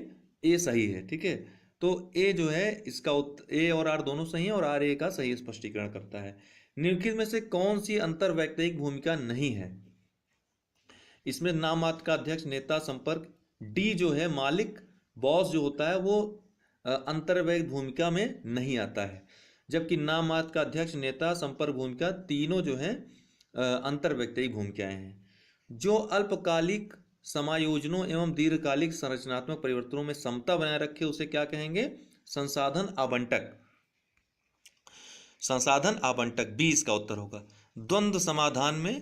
ए सही है, ठीक है। तो ए जो है इसका ए और आर दोनों सही हैं और आर ए का सही स्पष्टीकरण करता है। निम्नलिखित में से कौन सी अंतरवैयक्तिक भूमिका नहीं है? इसमें नाम मात्र का अध्यक्ष, नेता, संपर्क। डी जो है मालिक, बॉस जो होता है वो अंतरवैयक्तिक भूमिका में नहीं आता है। जबकि नाम मात्र का अध्यक्ष, नेता, संपर्क भूमिका तीनों जो है अंतर्व्यक्तिक भूमिकाएं हैं। जो अल्पकालिक समायोजनों एवं दीर्घकालिक संरचनात्मक परिवर्तनों में समता बनाए रखे उसे क्या कहेंगे? संसाधन आवंटक। संसाधन आवंटक, बी इसका उत्तर होगा। द्वंद्व समाधान में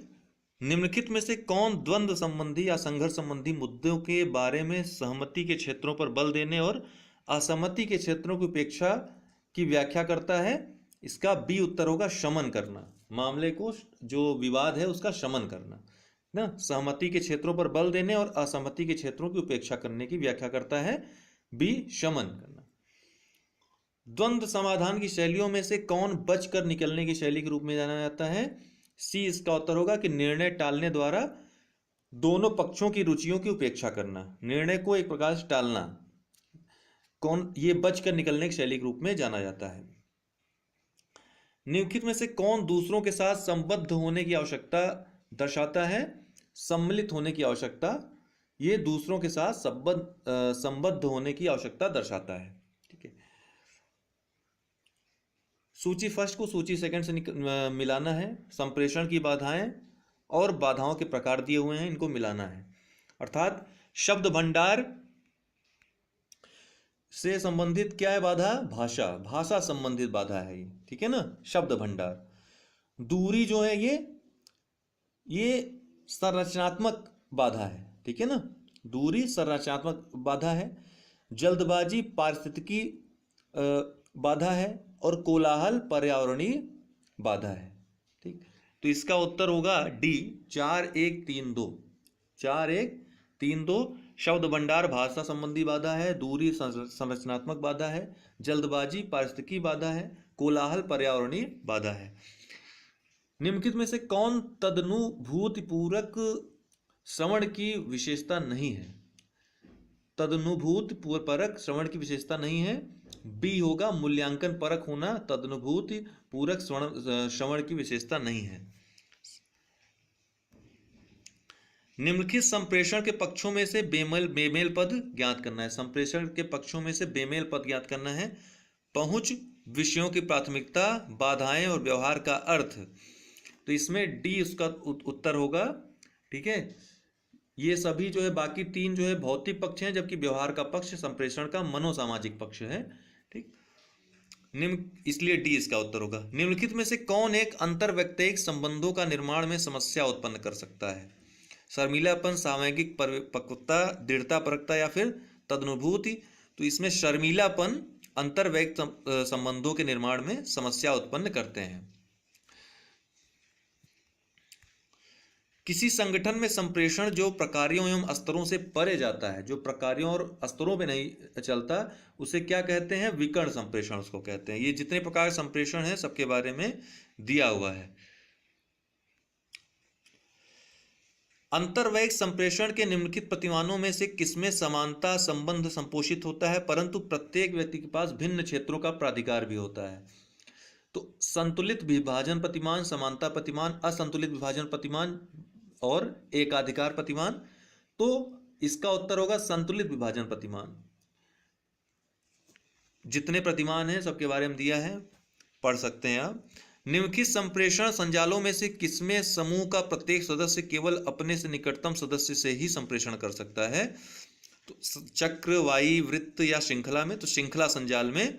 निम्नलिखित में से कौन द्वंद्व संबंधी या संघर्ष संबंधी मुद्दों के बारे में सहमति के क्षेत्रों पर बल देने और असहमति के क्षेत्रों की उपेक्षा की व्याख्या करता है? इसका बी उत्तर होगा, शमन करना। मामले को, जो विवाद है उसका शमन करना ना। सहमति के क्षेत्रों पर बल देने और असहमति के क्षेत्रों की उपेक्षा करने की व्याख्या करता है बी, शमन करना। द्वंद्व समाधान की शैलियों में से कौन बचकर निकलने की शैली के रूप में जाना जाता है? सी इसका उत्तर होगा कि निर्णय टालने द्वारा दोनों पक्षों की रुचियों की उपेक्षा करना, निर्णय को एक प्रकार से टालना, कौन ये बचकर निकलने की शैली के रूप में जाना जाता है। निम्नलिखित में से कौन दूसरों के साथ संबद्ध होने की आवश्यकता दर्शाता है? सम्मिलित होने की आवश्यकता, ये दूसरों के साथ संबद्ध होने की आवश्यकता दर्शाता है। ठीक है, सूची फर्स्ट को सूची सेकंड से मिलाना है। संप्रेषण की बाधाएं और बाधाओं के प्रकार दिए हुए हैं, इनको मिलाना है। अर्थात शब्द भंडार से संबंधित क्या है बाधा? भाषा, भाषा संबंधित बाधा है ये, ठीक है ना, शब्द भंडार। दूरी जो है ये संरचनात्मक बाधा है, ठीक है ना, दूरी संरचनात्मक बाधा है। जल्दबाजी पारिस्थितिकी बाधा है और कोलाहल पर्यावरणीय बाधा है। ठीक, तो इसका उत्तर होगा डी, 4-1-3-2। 4-1-3-2। शब्द भंडार भाषा संबंधी बाधा है, दूरी संरचनात्मक बाधा है, जल्दबाजी पारिस्थितिकी बाधा है, कोलाहल पर्यावरणीय बाधा है। निम्नलिखित में से कौन तदनुभूतिपूरक श्रवण की विशेषता नहीं है? तदनुभूति परक श्रवण की विशेषता नहीं है, बी होगा, मूल्यांकन परक होना तदनुभूति पूरक श्रवण की विशेषता नहीं है। निम्नलिखित संप्रेषण के पक्षों में से बेमेल पद ज्ञात करना है। संप्रेषण के पक्षों में से बेमेल पद ज्ञात करना है। पहुंच, विषयों की प्राथमिकता, बाधाएं और व्यवहार का अर्थ। तो इसमें डी उसका उत्तर होगा। ठीक है, ये सभी जो है बाकी तीन जो है भौतिक पक्ष हैं, जबकि व्यवहार का पक्ष संप्रेषण का मनोसामाजिक पक्ष है। ठीक, इसलिए डी इसका उत्तर होगा। निम्नलिखित में से कौन एक अंतर्व्यक्तिक संबंधों का निर्माण में समस्या उत्पन्न कर सकता है? शर्मीलापन, सामयिक परिपक्वता, दृढ़ता परकता या फिर तदनुभूति। तो इसमें शर्मीलापन अंतर्व्यक्तिक संबंधों के निर्माण में समस्या उत्पन्न करते हैं। किसी संगठन में संप्रेषण जो प्रकारों एवं स्तरों से परे जाता है, जो प्रकारों और स्तरों पे नहीं चलता, उसे क्या कहते हैं? विकर्ण संप्रेषण उसको कहते हैं। ये जितने प्रकार संप्रेषण है सबके बारे में दिया हुआ है। अंतर्वैयिक संप्रेषण के निम्नलिखित प्रतिमानों में से किसमें समानता संबंध संपोषित होता है, परंतु प्रत्येक व्यक्ति के पास भिन्न क्षेत्रों का प्राधिकार भी होता है? तो संतुलित विभाजन प्रतिमान, समानता प्रतिमान, असंतुलित विभाजन प्रतिमान और एकाधिकार प्रतिमान। तो इसका उत्तर होगा संतुलित विभाजन प्रतिमान। जितने प्रतिमान हैं सबके बारे में दिया है, पढ़ सकते हैं आप। निम्नलिखित संप्रेषण संजालों में से किसमें समूह का प्रत्येक सदस्य केवल अपने से निकटतम सदस्य से ही संप्रेषण कर सकता है? तो चक्र, वाई, वृत्त या श्रृंखला में। तो श्रृंखला संजाल में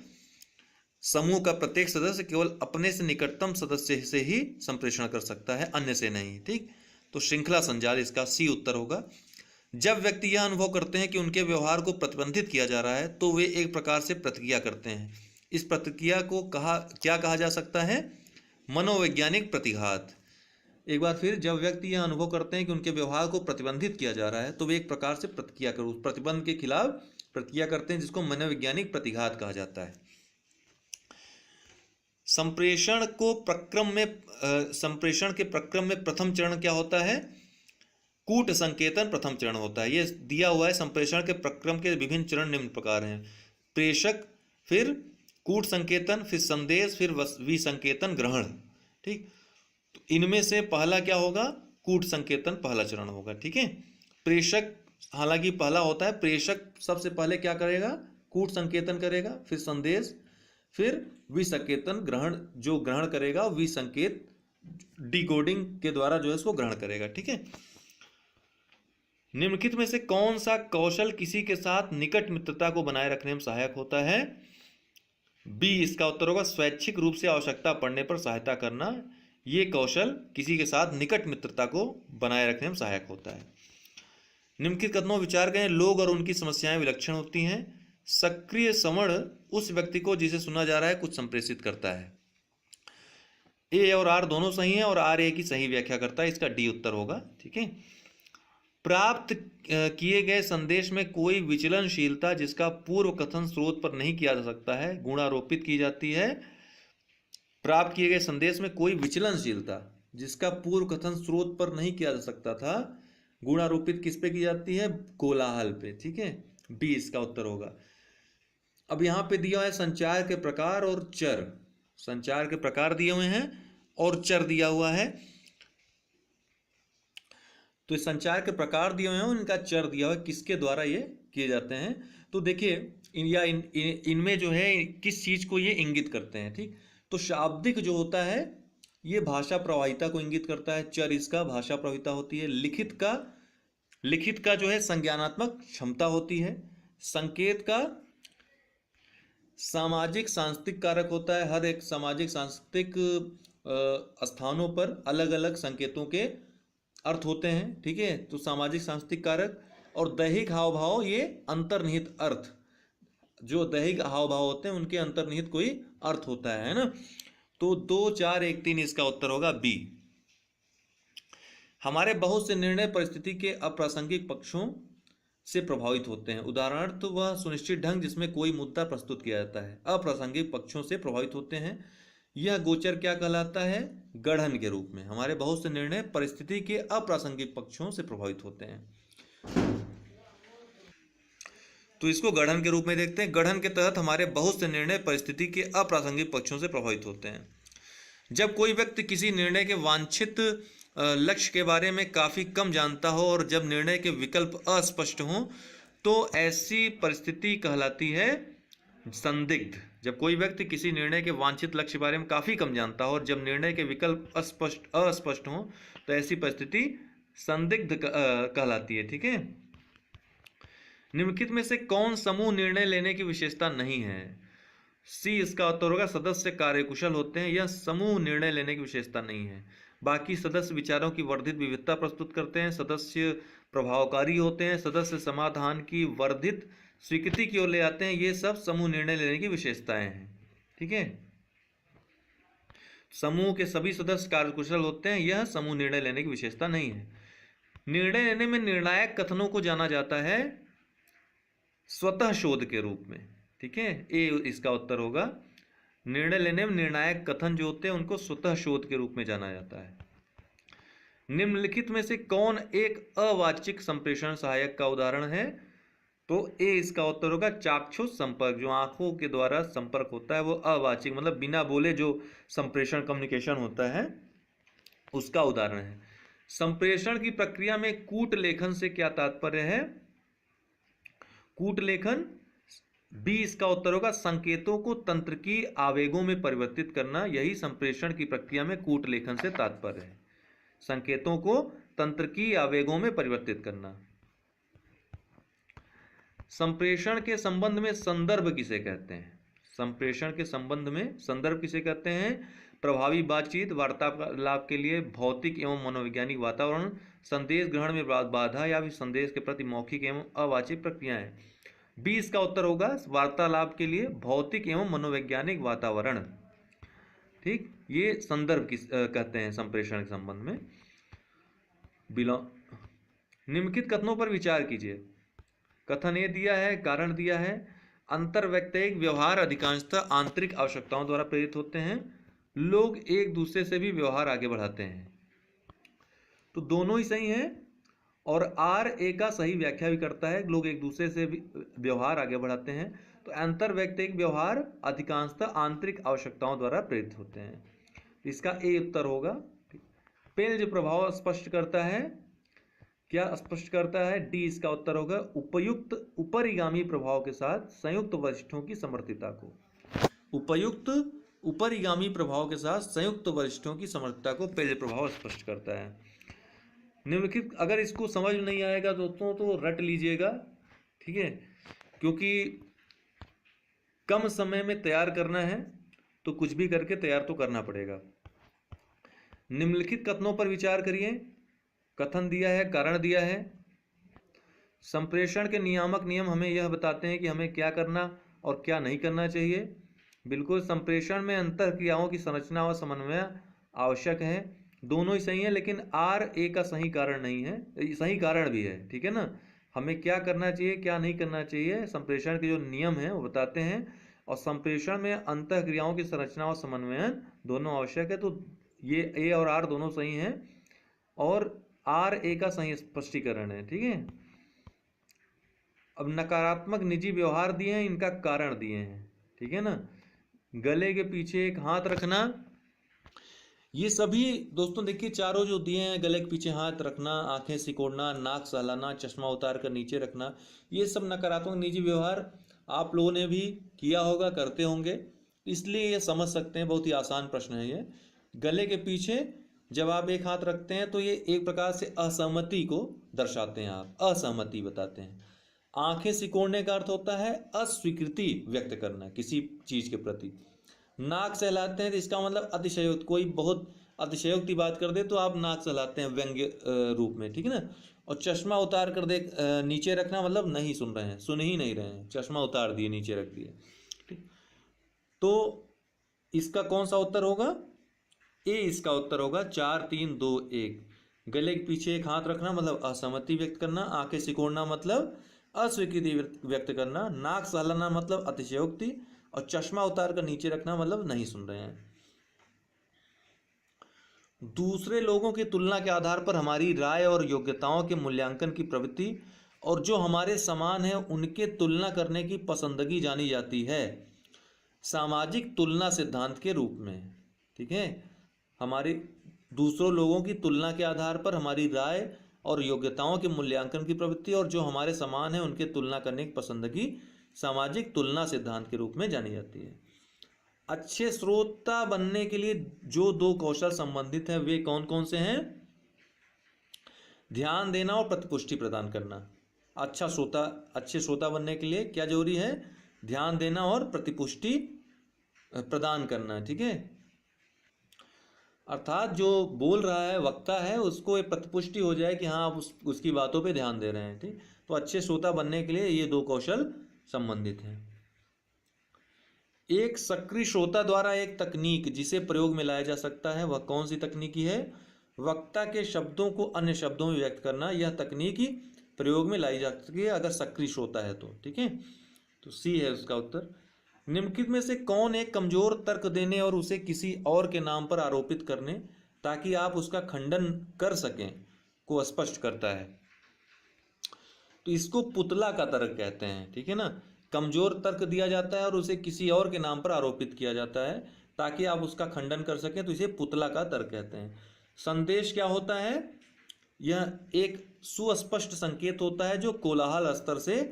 समूह का प्रत्येक सदस्य केवल अपने से निकटतम सदस्य से ही संप्रेषण कर सकता है, अन्य से नहीं। ठीक, तो श्रृंखला संजाल इसका सी उत्तर होगा। जब व्यक्ति यह अनुभव करते हैं कि उनके व्यवहार को प्रतिबंधित किया जा रहा है तो वे एक प्रकार से प्रतिक्रिया करते हैं। इस प्रतिक्रिया को क्या कहा जा सकता है? मनोवैज्ञानिक प्रतिघात। एक बार फिर, जब व्यक्ति यह अनुभव करते हैं कि उनके व्यवहार को प्रतिबंधित किया जा रहा है तो वे एक प्रकार से प्रतिक्रिया कर उस प्रतिबंध के खिलाफ प्रतिक्रिया करते हैं, जिसको मनोवैज्ञानिक प्रतिघात कहा जाता है। संप्रेषण के प्रक्रम में प्रथम चरण क्या होता है? कूट संकेतन प्रथम चरण होता है। ये दिया हुआ है। संप्रेषण के प्रक्रम के विभिन्न चरण निम्न प्रकार हैं: प्रेषक, फिर कूट संकेतन, फिर संदेश, फिर विसंकेतन ग्रहण। ठीक, तो इनमें से पहला क्या होगा? कूट संकेतन पहला चरण होगा। ठीक है, प्रेषक हालांकि पहला होता है। प्रेषक सबसे पहले क्या करेगा? कूट संकेतन करेगा, फिर संदेश, फिर विसंकेतन ग्रहण, जो ग्रहण करेगा विसंकेत डिकोडिंग के द्वारा जो है इसको ग्रहण करेगा। ठीक है। निम्नलिखित में से कौन सा कौशल किसी के साथ निकट मित्रता को बनाए रखने में सहायक होता है? बी इसका उत्तर होगा स्वैच्छिक रूप से आवश्यकता पड़ने पर सहायता करना। ये कौशल किसी के साथ निकट मित्रता को बनाए रखने में सहायक होता है। निम्नलिखित कथनों विचार करें। लोग और उनकी समस्याएं विलक्षण होती हैं। सक्रिय श्रवण उस व्यक्ति को जिसे सुना जा रहा है कुछ संप्रेषित करता है। ए और आर दोनों सही हैं और आर ए की सही व्याख्या करता है। इसका डी उत्तर होगा। ठीक है। प्राप्त किए गए संदेश में कोई विचलनशीलता जिसका पूर्व कथन स्रोत पर नहीं किया जा सकता है गुणारोपित की जाती है। प्राप्त किए गए संदेश में कोई विचलनशीलता जिसका पूर्व कथन स्रोत पर नहीं किया जा सकता था गुणारोपित किस पे की जाती है? कोलाहल पे। ठीक है। बी इसका उत्तर होगा। अब यहां पे दिया हुआ है संचार के प्रकार और चर। संचार के प्रकार दिए हुए हैं और चर दिया हुआ है। तो संचार के प्रकार दिए हुए हैं, इनका चर दिया हुआ है, किसके द्वारा ये किए जाते हैं। तो देखिए इनमें जो है किस चीज को ये इंगित करते हैं। ठीक। तो शाब्दिक जो होता है ये भाषा प्रवाहिता को इंगित करता है। चर इसका भाषा प्रवाहिता होती है। लिखित का जो है संज्ञानात्मक क्षमता होती है। संकेत का सामाजिक सांस्कृतिक कारक होता है। हर एक सामाजिक सांस्कृतिक स्थानों पर अलग अलग संकेतों के अर्थ होते हैं। ठीक है। तो सामाजिक सांस्कृतिक कारक और दैहिक हाव भाव, ये अंतर्निहित अर्थ, जो दैहिक हाव भाव होते हैं उनके अंतर्निहित कोई अर्थ होता है ना। तो 2 4 1 3 इसका उत्तर होगा बी। हमारे बहुत से निर्णय परिस्थिति के अप्रासंगिक पक्षों से प्रभावित होते हैं। उदाहरण तो वह सुनिश्चित ढंग जिसमें कोई मुद्दा प्रस्तुत किया जाता है अप्रासंगिक पक्षों से प्रभावित होते हैं। यह गोचर क्या कहलाता है? गढ़न के रूप में। हमारे बहुत से निर्णय परिस्थिति के अप्रासंगिक पक्षों से प्रभावित होते हैं। तो इसको गढ़न के रूप में देखते हैं। गढ़न के तहत हमारे बहुत से निर्णय परिस्थिति के अप्रासंगिक पक्षों से प्रभावित होते हैं। जब कोई व्यक्ति किसी निर्णय के वांछित लक्ष्य के बारे में काफी कम जानता हो और जब निर्णय के विकल्प अस्पष्ट हों तो ऐसी परिस्थिति कहलाती है संदिग्ध। जब कोई व्यक्ति किसी निर्णय के वांछित लक्ष्य के बारे में काफी कम जानता हो और जब निर्णय के विकल्प अस्पष्ट हों तो ऐसी परिस्थिति संदिग्ध कहलाती है। ठीक है। निम्नलिखित में से कौन समूह निर्णय लेने की विशेषता नहीं है? सी इसका उत्तर होगा सदस्य कार्यकुशल होते हैं। यह समूह निर्णय लेने की विशेषता नहीं है। बाकी सदस्य विचारों की वर्धित विविधता प्रस्तुत करते हैं। सदस्य प्रभावकारी होते हैं। सदस्य समाधान की वर्धित स्वीकृति की ओर ले आते हैं। ये सब समूह निर्णय लेने की विशेषताएं हैं। ठीक है। समूह के सभी सदस्य कार्यकुशल होते हैं। यह समूह निर्णय लेने की विशेषता नहीं है। निर्णय लेने में निर्णायक कथनों को जाना जाता है स्वतः शोध के रूप में। ठीक है। ए इसका उत्तर होगा। निर्णय लेने में निर्णायक कथन जो होते हैं उनको स्वतः शोध के रूप में जाना जाता है। निम्नलिखित में से कौन एक अवाचिक संप्रेषण सहायक का उदाहरण है? तो ए इसका उत्तर होगा चाक्षुष संपर्क। जो आंखों के द्वारा संपर्क होता है वो अवाचिक, मतलब बिना बोले जो संप्रेषण कम्युनिकेशन होता है उसका उदाहरण है। संप्रेषण की प्रक्रिया में कूट लेखन से क्या तात्पर्य है? कूट लेखन बी इसका उत्तर होगा संकेतों को तंत्रिकी आवेगों में परिवर्तित करना। यही संप्रेषण की प्रक्रिया में कूट लेखन से तात्पर्य है। संकेतों को तंत्रिकी आवेगों में परिवर्तित करना। संप्रेषण के संबंध में संदर्भ किसे कहते हैं? संप्रेषण के संबंध में संदर्भ किसे कहते हैं? प्रभावी बातचीत, वार्तालाप के लिए भौतिक एवं मनोवैज्ञानिक वातावरण, संदेश ग्रहण में बाधा या फिर संदेश के प्रति मौखिक एवं अवाचिक प्रक्रियाएं। बी इसका उत्तर होगा वार्तालाप के लिए भौतिक एवं मनोवैज्ञानिक वातावरण। ठीक। ये संदर्भ किस कहते हैं संप्रेषण के संबंध में। निम्नलिखित कथनों पर विचार कीजिए। कथन ए दिया है, कारण दिया है। अंतर्वैयक्तिक व्यवहार अधिकांशतः आंतरिक आवश्यकताओं द्वारा प्रेरित होते हैं। लोग एक दूसरे से भी व्यवहार आगे बढ़ाते हैं। तो दोनों ही सही हैं और आर ए का सही व्याख्या भी करता है। लोग एक दूसरे से भी व्यवहार आगे बढ़ाते हैं। तो अंतर्वैयक्तिक व्यवहार अधिकांशतः आंतरिक आवश्यकताओं द्वारा प्रेरित होते हैं। इसका ए उत्तर होगा। पेल्ज प्रभाव स्पष्ट करता है। क्या स्पष्ट करता है? डी इसका उत्तर होगा उपयुक्त उपरिगामी प्रभाव के साथ संयुक्त वरिष्ठों की समर्थिता को। उपयुक्त उपरिगामी प्रभाव के साथ संयुक्त वरिष्ठों की समर्थता को पहले प्रभाव स्पष्ट करता है। निम्नलिखित, अगर इसको समझ नहीं आएगा दोस्तों तो रट लीजिएगा, ठीक है, क्योंकि कम समय में तैयार करना है तो कुछ भी करके तैयार तो करना पड़ेगा। निम्नलिखित कथनों पर विचार करिए। कथन दिया है, कारण दिया है। संप्रेषण के नियामक नियम हमें यह बताते हैं कि हमें क्या करना और क्या नहीं करना चाहिए। बिल्कुल, संप्रेषण में अंतःक्रियाओं की संरचना और समन्वय आवश्यक है। दोनों ही सही है, लेकिन आर ए का सही कारण नहीं है, सही कारण भी है, ठीक है ना। हमें क्या करना चाहिए क्या नहीं करना चाहिए, संप्रेषण के जो नियम हैं वो बताते हैं। और संप्रेषण में अंतःक्रियाओं की संरचना और समन्वयन दोनों आवश्यक है, तो ये ए और आर दोनों सही हैं और आर ए का सही स्पष्टीकरण है, ठीक है। अब नकारात्मक निजी व्यवहार दिए हैं, इनका कारण दिए हैं, ठीक है ना। गले के पीछे एक हाथ रखना, ये सभी दोस्तों देखिए चारों जो दिए हैं, गले के पीछे हाथ रखना, आंखें सिकोड़ना, नाक सहलाना, चश्मा उतार कर नीचे रखना, ये सब नकारात्मक निजी व्यवहार आप लोगों ने भी किया होगा, करते होंगे, इसलिए ये समझ सकते हैं। बहुत ही आसान प्रश्न है ये। गले के पीछे जब आप एक हाथ रखते हैं तो ये एक प्रकार से असहमति को दर्शाते हैं, आप असहमति बताते हैं। आंखें सिकोड़ने का अर्थ होता है अस्वीकृति व्यक्त करना किसी चीज के प्रति। नाक सहलाते हैं तो इसका मतलब अतिशयोक्ति, कोई बहुत अतिशयोक्ति बात कर दे तो आप नाक सहलाते हैं व्यंग्य रूप में, ठीक है ना। और चश्मा उतार कर दे नीचे रखना मतलब नहीं सुन रहे हैं, सुन ही नहीं रहे हैं, चश्मा उतार दिए नीचे रख दिए, ठीक। तो इसका कौन सा उत्तर होगा, ए इसका उत्तर होगा। 4 3 2 1। गले के पीछे एक हाथ रखना मतलब असहमति व्यक्त करना, आंखें सिकोड़ना मतलब अस्वीकृति व्यक्त करना, नाक सहलाना मतलब अतिशयोक्ति, और चश्मा उतार कर नीचे रखना मतलब नहीं सुन रहे हैं। दूसरे लोगों की तुलना के आधार पर हमारी राय और योग्यताओं के मूल्यांकन की प्रवृत्ति और जो हमारे समान है उनके तुलना करने की पसंदगी जानी जाती है सामाजिक तुलना सिद्धांत के रूप में, ठीक है। हमारी दूसरों लोगों की तुलना के आधार पर हमारी राय और योग्यताओं के मूल्यांकन की प्रवृत्ति और जो हमारे समान है उनके तुलना करने की पसंदगी सामाजिक तुलना सिद्धांत के रूप में जानी जाती है। अच्छे श्रोता बनने के लिए जो 2 कौशल संबंधित हैं वे कौन कौन से हैं, ध्यान देना और प्रतिपुष्टि प्रदान करना। अच्छे श्रोता बनने के लिए क्या जरूरी है, ध्यान देना और प्रतिपुष्टि प्रदान करना, ठीक है। अर्थात जो बोल रहा है वक्ता है उसको एक प्रतिपुष्टि हो जाए कि हाँ आप उसकी बातों पे ध्यान दे रहे हैं, ठीक। तो अच्छे श्रोता बनने के लिए ये 2 कौशल संबंधित हैं। एक सक्रिय श्रोता द्वारा एक तकनीक जिसे प्रयोग में लाया जा सकता है वह कौन सी तकनीकी है, वक्ता के शब्दों को अन्य शब्दों में व्यक्त करना। यह तकनीक ही प्रयोग में लाई जा सकती है अगर सक्रिय श्रोता है तो, ठीक है। तो सी है उसका उत्तर। निम्नलिखित में से कौन एक कमजोर तर्क देने और उसे किसी और के नाम पर आरोपित करने ताकि आप उसका खंडन कर सकें को स्पष्ट करता है। तो इसको पुतला का तर्क कहते हैं, ठीक है ना। कमजोर तर्क दिया जाता है और उसे किसी और के नाम पर आरोपित किया जाता है ताकि आप उसका खंडन कर सकें, तो इसे पुतला का तर्क कहते हैं। संदेश क्या होता है, यह एक सुस्पष्ट संकेत होता है जो कोलाहल स्तर से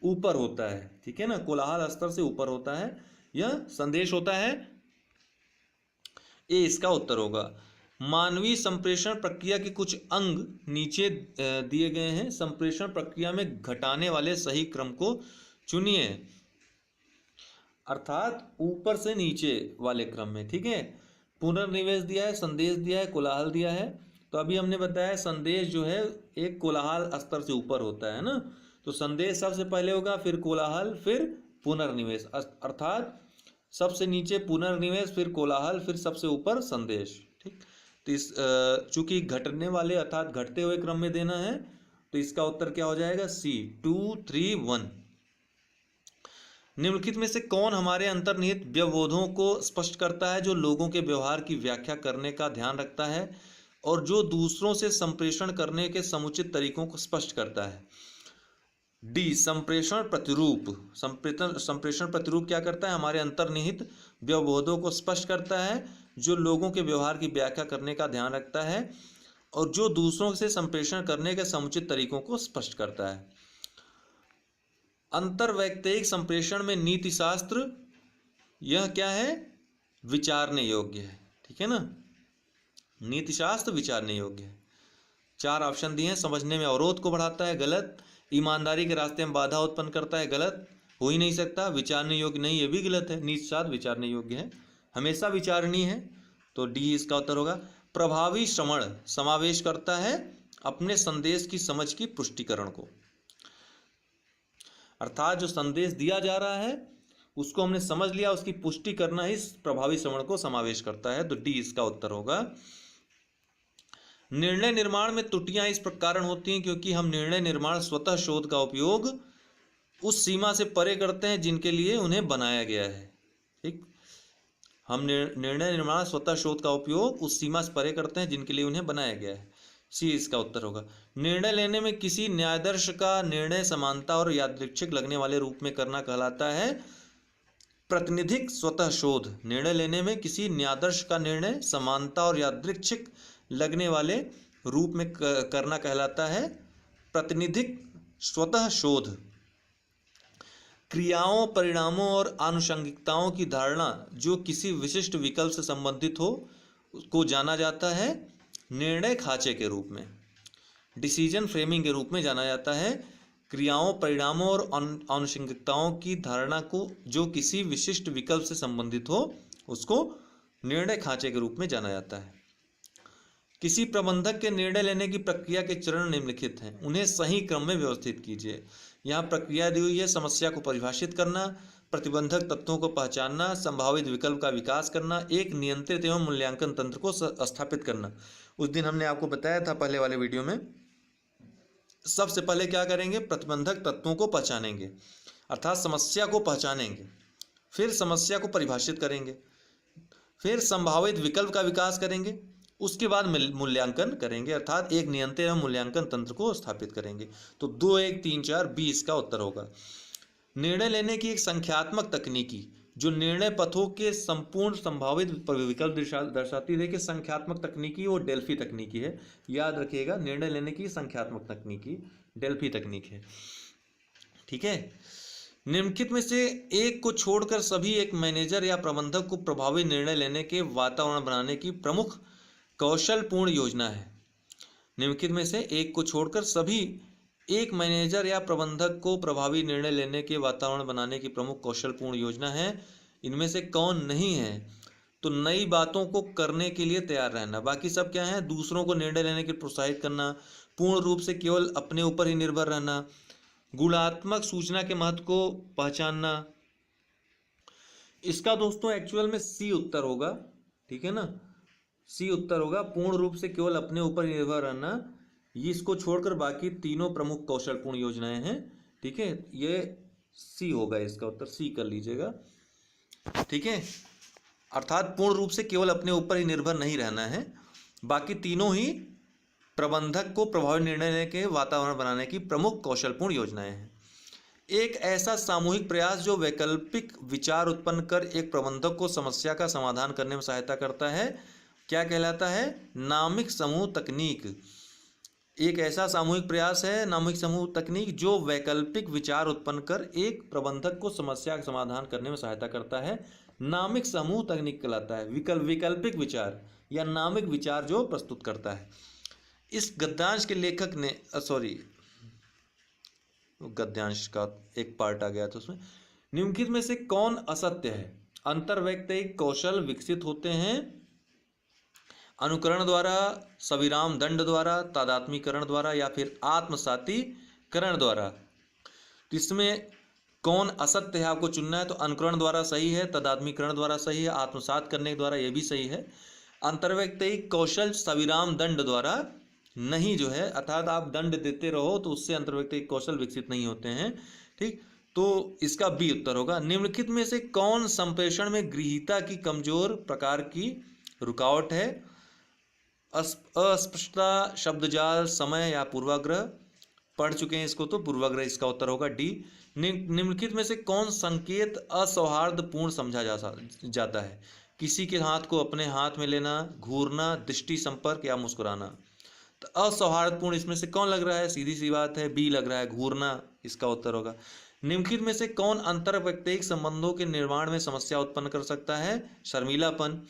ऊपर होता है, ठीक है ना। कोलाहल स्तर से ऊपर होता है, यह संदेश होता है। ए इसका उत्तर होगा। मानवीय संप्रेषण प्रक्रिया के कुछ अंग नीचे दिए गए हैं। संप्रेषण प्रक्रिया में घटाने वाले सही क्रम को चुनिए, अर्थात ऊपर से नीचे वाले क्रम में, ठीक है। पुनर्निवेश दिया है, संदेश दिया है, कोलाहल दिया है। तो अभी हमने बताया संदेश जो है एक कोलाहल स्तर से ऊपर होता है ना, तो संदेश सबसे पहले होगा, फिर कोलाहल, फिर पुनर्निवेश, अर्थात सबसे नीचे पुनर्निवेश, फिर कोलाहल, फिर सबसे ऊपर संदेश, ठीक। तो इस चूंकि घटने वाले अर्थात घटते हुए क्रम में देना है तो इसका उत्तर क्या हो जाएगा, सी 2 3 1। निम्नलिखित में से कौन हमारे अंतर्निहित व्यवबोधों को स्पष्ट करता है जो लोगों के व्यवहार की व्याख्या करने का ध्यान रखता है और जो दूसरों से संप्रेषण करने के समुचित तरीकों को स्पष्ट करता है। डी संप्रेषण प्रतिरूप। संप्रेषण प्रतिरूप क्या करता है, हमारे अंतर्निहित व्यवबोधों को स्पष्ट करता है जो लोगों के व्यवहार की व्याख्या करने का ध्यान रखता है और जो दूसरों से संप्रेषण करने के समुचित तरीकों को स्पष्ट करता है। अंतर्वैयक्तिक संप्रेषण में नीति शास्त्र यह क्या है, विचारने योग्य है। ठीक है ना, नीतिशास्त्र विचारने योग्य है। 4 ऑप्शन दिए हैं। समझने में अवरोध को बढ़ाता है, गलत। ईमानदारी के रास्ते में बाधा उत्पन्न करता है, गलत। हो ही नहीं सकता। विचारने योग्य नहीं, ये भी गलत है। नीतिशास्त्र विचारने योग्य है, हमेशा विचारणीय है, तो डी इसका उत्तर होगा। प्रभावी श्रवण समावेश करता है अपने संदेश की समझ की पुष्टिकरण को, अर्थात जो संदेश दिया जा रहा है उसको हमने समझ लिया, उसकी पुष्टि करना इस प्रभावी श्रवण को समावेश करता है, तो डी इसका उत्तर होगा। निर्णय निर्माण में त्रुटियां इस कारण होती हैं क्योंकि हम निर्णय निर्माण स्वतः शोध का उपयोग उस सीमा से परे करते हैं जिनके लिए उन्हें बनाया गया है। ठीक, हम निर्णय निर्माण स्वतः शोध का उपयोग उस सीमा से परे करते हैं जिनके लिए उन्हें बनाया गया है, सी इसका उत्तर होगा। निर्णय लेने में किसी न्यायाधीश का निर्णय समानता और यादृच्छिक लगने वाले रूप में करना कहलाता है प्रतिनिधिक स्वतः शोध। निर्णय लेने में किसी न्यायाधीश का निर्णय समानता और यादृच्छिक लगने वाले रूप में करना कहलाता है प्रतिनिधिक स्वतः शोध। क्रियाओं, परिणामों और आनुषंगिकताओं की धारणा जो किसी विशिष्ट विकल्प से संबंधित हो को जाना जाता है निर्णय खांचे के रूप में, डिसीजन फ्रेमिंग के रूप में जाना जाता है। क्रियाओं, परिणामों और आनुषंगिकताओं की धारणा को जो किसी विशिष्ट विकल्प से संबंधित हो उसको निर्णय खांचे के रूप में जाना जाता है। किसी प्रबंधक के निर्णय लेने की प्रक्रिया के चरण निम्नलिखित हैं, उन्हें सही क्रम में व्यवस्थित कीजिए। यहाँ प्रक्रिया दी हुई है, समस्या को परिभाषित करना, प्रतिबंधक तत्वों को पहचानना, संभावित विकल्प का विकास करना, एक नियंत्रित एवं मूल्यांकन तंत्र को स्थापित करना। उस दिन हमने आपको बताया था पहले वाले वीडियो में, सबसे पहले क्या करेंगे, प्रतिबंधक तत्वों को पहचानेंगे, अर्थात समस्या को पहचानेंगे, फिर समस्या को परिभाषित करेंगे, फिर संभावित विकल्प का विकास करेंगे, उसके बाद मूल्यांकन करेंगे, अर्थात एक नियंत्रण एवं मूल्यांकन तंत्र को स्थापित करेंगे। तो 2, 1, 3, 4 B इसका उत्तर होगा। निर्णय लेने की एक संख्यात्मक तकनीकी जो निर्णय पथों के संपूर्ण संभावित विकल्प दर्शाती है। देखिए संख्यात्मक तकनीकी वो डेल्फी तकनीकी है, याद रखिएगा। निर्णय लेने की संख्यात्मक तकनीकी डेल्फी तकनीक है। ठीक है, निम्नलिखित में से एक को छोड़कर सभी एक मैनेजर या प्रबंधक को प्रभावी निर्णय लेने के वातावरण बनाने की प्रमुख कौशलपूर्ण योजना है। निम्नलिखित में से एक को छोड़कर सभी एक मैनेजर या प्रबंधक को प्रभावी निर्णय लेने के वातावरण बनाने की प्रमुख कौशलपूर्ण योजना है। इनमें से कौन नहीं है, तो नई बातों को करने के लिए तैयार रहना। बाकी सब क्या है, दूसरों को निर्णय लेने के लिए प्रोत्साहित करना, पूर्ण रूप से केवल अपने ऊपर ही निर्भर रहना, गुणात्मक सूचना के महत्व को पहचानना। इसका दोस्तों एक्चुअल में सी उत्तर होगा। ठीक है ना, सी उत्तर होगा, पूर्ण रूप से केवल अपने ऊपर ही निर्भर रहना। ये इसको छोड़कर बाकी तीनों प्रमुख कौशलपूर्ण योजनाएं हैं। ठीक है, ये सी होगा इसका उत्तर, सी कर लीजिएगा। ठीक है, अर्थात पूर्ण रूप से केवल अपने ऊपर ही निर्भर नहीं रहना है, बाकी तीनों ही प्रबंधक को प्रभावी निर्णय लेने के वातावरण बनाने की प्रमुख कौशलपूर्ण योजनाएं हैं। एक ऐसा सामूहिक प्रयास जो वैकल्पिक विचार उत्पन्न कर एक प्रबंधक को समस्या का समाधान करने में सहायता करता है, क्या कहलाता है, नामिक समूह तकनीक। एक ऐसा सामूहिक प्रयास है, नामिक समूह तकनीक, जो वैकल्पिक विचार उत्पन्न कर एक प्रबंधक को समस्या का समाधान करने में सहायता करता है, नामिक समूह तकनीक कहलाता है। वैकल्पिक विचार या नामिक विचार जो प्रस्तुत करता है। इस गद्यांश के लेखक ने गद्यांश का एक पार्ट आ गया था उसमें, निम्नलिखित में से कौन असत्य है। अंतर्वैयक्तिक कौशल विकसित होते हैं अनुकरण द्वारा, सविराम दंड द्वारा, तादात्मीकरण द्वारा या फिर आत्मसातीकरण द्वारा। इसमें कौन असत्य है आपको चुनना है, तो अनुकरण द्वारा सही है, तादात्मीकरण द्वारा सही है, आत्मसात करने के द्वारा ये भी सही है। अंतर्वैयक्तिक कौशल सविराम दंड द्वारा नहीं जो है, अर्थात आप दंड देते रहो तो उससे अंतर्वैयक्तिक कौशल विकसित नहीं होते हैं। ठीक, तो इसका बी उत्तर होगा। निम्नलिखित में से कौन संप्रेषण में गृहीता की कमजोर प्रकार की रुकावट है। अस्पष्टता, शब्दजाल, समय या पूर्वाग्रह। पढ़ चुके हैं इसको, तो पूर्वाग्रह इसका उत्तर होगा डी। निम्नलिखित में से कौन संकेत असौहार्दपूर्ण समझा जाता है। किसी के हाथ को अपने हाथ में लेना, घूरना, दृष्टि संपर्क या मुस्कुराना। तो असौहार्दपूर्ण इसमें से कौन लग रहा है, सीधी सी बात है बी लग रहा है, घूरना इसका उत्तर होगा। निम्नलिखित में से कौन अंतर व्यक्तिक संबंधों के निर्माण में समस्या उत्पन्न कर सकता है? शर्मीलापन।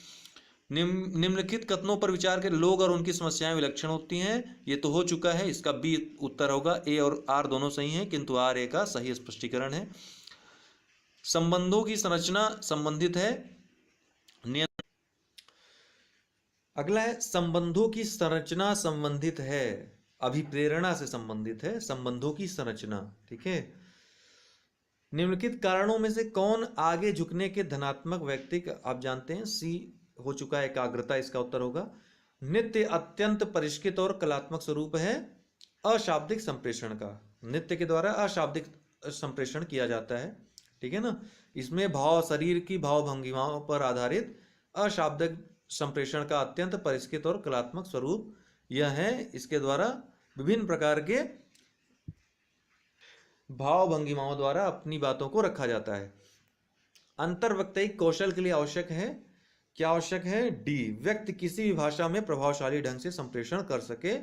निम्नलिखित कथनों पर विचार कर, लोग और उनकी समस्याएं विलक्षण होती हैं। ये तो हो चुका है, इसका बी उत्तर होगा। ए और आर दोनों सही हैं, किंतु आर ए का सही स्पष्टीकरण है। संबंधों की संरचना संबंधित है। अगला है संबंधों की संरचना संबंधित है, अभिप्रेरणा से संबंधित है संबंधों की संरचना। ठीक है। निम्नलिखित कारणों में से कौन आगे झुकने के धनात्मक व्यक्तिक, आप जानते हैं सी हो चुका है, एकाग्रता इसका उत्तर होगा। नित्य अत्यंत परिष्कृत और कलात्मक स्वरूप है अशाब्दिक संप्रेषण का। नित्य के द्वारा अशाब्दिक संप्रेषण किया जाता है। ठीक है ना। इसमें भाव, शरीर की भाव भंगिमाओं पर आधारित अशाब्दिक संप्रेषण का अत्यंत परिष्कृत और कलात्मक स्वरूप यह है। इसके द्वारा विभिन्न प्रकार के भाव भंगिमाओं द्वारा अपनी बातों को रखा जाता है। अंतर्वैयक्तिक कौशल के लिए आवश्यक है, क्या आवश्यक है? डी, व्यक्ति किसी भी भाषा में प्रभावशाली ढंग से संप्रेषण कर सके,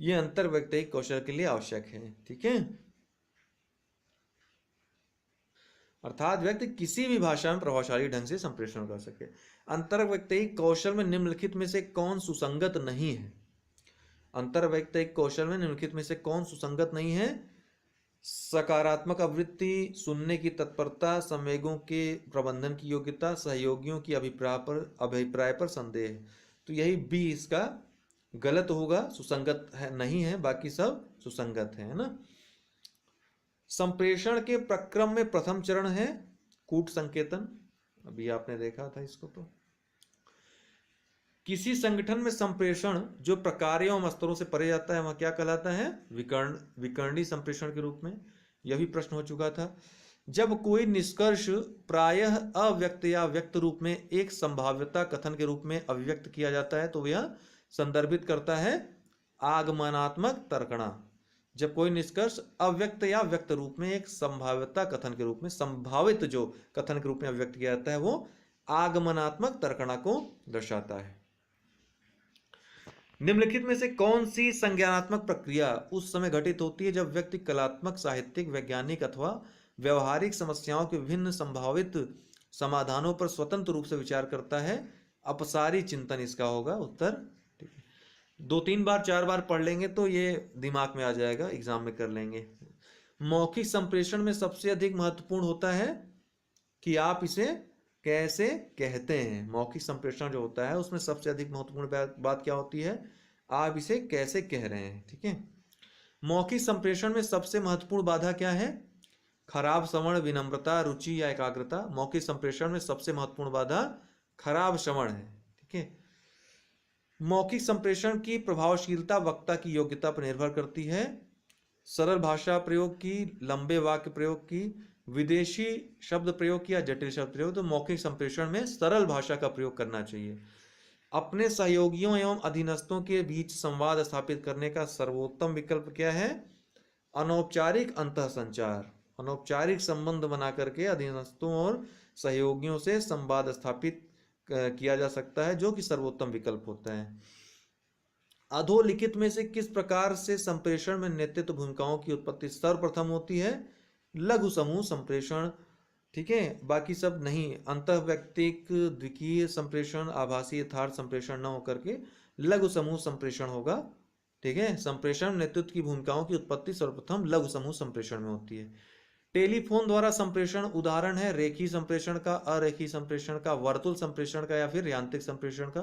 यह अंतर्वैयक्तिक कौशल के लिए आवश्यक है। ठीक है। अर्थात व्यक्ति किसी भी भाषा में प्रभावशाली ढंग से संप्रेषण कर सके। अंतर्वैयक्तिक कौशल में निम्नलिखित में से कौन सुसंगत नहीं है? अंतर्वैयक्तिक कौशल में निम्नलिखित में से कौन सुसंगत नहीं है? सकारात्मक आवृत्ति, सुनने की तत्परता, संवेगों के प्रबंधन की योग्यता, सहयोगियों की अभिप्राय पर संदेह। तो यही बी इसका गलत होगा, सुसंगत है नहीं है, बाकी सब सुसंगत है ना। संप्रेषण के प्रक्रम में प्रथम चरण है कूट संकेतन, अभी आपने देखा था इसको। तो किसी संगठन में संप्रेषण जो प्रकारों एवं स्तरों से परे जाता है वह क्या कहलाता है? विकर्णी संप्रेषण के रूप में। यह भी प्रश्न हो चुका था। जब कोई निष्कर्ष प्रायः अव्यक्त या व्यक्त रूप में एक संभाव्यता कथन के रूप में अभिव्यक्त किया जाता है तो यह संदर्भित करता है आगमनात्मक तर्कणा। जब कोई निष्कर्ष अव्यक्त या व्यक्त रूप में एक संभाव्यता कथन के रूप में, संभावित जो कथन के रूप में अभिव्यक्त किया जाता है वो आगमनात्मक तर्कणा को दर्शाता है। निम्नलिखित में से कौन सी संज्ञानात्मक प्रक्रिया उस समय घटित होती है जब व्यक्ति कलात्मक, साहित्यिक, वैज्ञानिक अथवा व्यवहारिक समस्याओं के विभिन्न संभावित समाधानों पर स्वतंत्र रूप से विचार करता है? अपसारी चिंतन इसका होगा उत्तर। ठीक है। 2-3 बार 4 बार पढ़ लेंगे तो ये दिमाग में आ जाएगा, एग्जाम में कर लेंगे। मौखिक संप्रेषण में सबसे अधिक महत्वपूर्ण होता है कि आप इसे कैसे कहते हैं। मौखिक संप्रेषण जो होता है उसमें सबसे अधिक महत्वपूर्ण बात क्या होती है? आप इसे कैसे कह रहे हैं। ठीक है। मौखिक संप्रेषण में सबसे महत्वपूर्ण बाधा क्या है? खराब श्रवण, विनम्रता, रुचि या एकाग्रता। मौखिक संप्रेषण में सबसे महत्वपूर्ण बाधा खराब श्रवण है। ठीक है। मौखिक संप्रेषण की प्रभावशीलता वक्ता की योग्यता पर निर्भर करती है। सरल भाषा प्रयोग की, लंबे वाक्य प्रयोग की, विदेशी शब्द प्रयोग किया, जटिल शब्द प्रयोग। तो मौखिक संप्रेषण में सरल भाषा का प्रयोग करना चाहिए। अपने सहयोगियों एवं अधीनस्थों के बीच संवाद स्थापित करने का सर्वोत्तम विकल्प क्या है? अनौपचारिक अंतः संचार। अनौपचारिक संबंध बना करके अधीनस्थों और सहयोगियों से संवाद स्थापित किया जा सकता है, जो कि सर्वोत्तम विकल्प होता है। अधोलिखित में से किस प्रकार से संप्रेषण में नेतृत्व भूमिकाओं की उत्पत्ति सर्वप्रथम होती है? लघु समूह संप्रेषण। ठीक है। बाकी सब नहीं। अंतःवैयक्तिक, द्विकीय संप्रेषण, आभासी यथार्थ संप्रेषण न होकर के लघु समूह संप्रेषण होगा। ठीक है। संप्रेषण नेतृत्व की भूमिकाओं की उत्पत्ति सर्वप्रथम लघु समूह संप्रेषण में होती है। टेलीफोन द्वारा संप्रेषण उदाहरण है रेखीय संप्रेषण का, अरेखीय संप्रेषण का, वर्तुल संप्रेषण का या फिर यांत्रिक संप्रेषण का।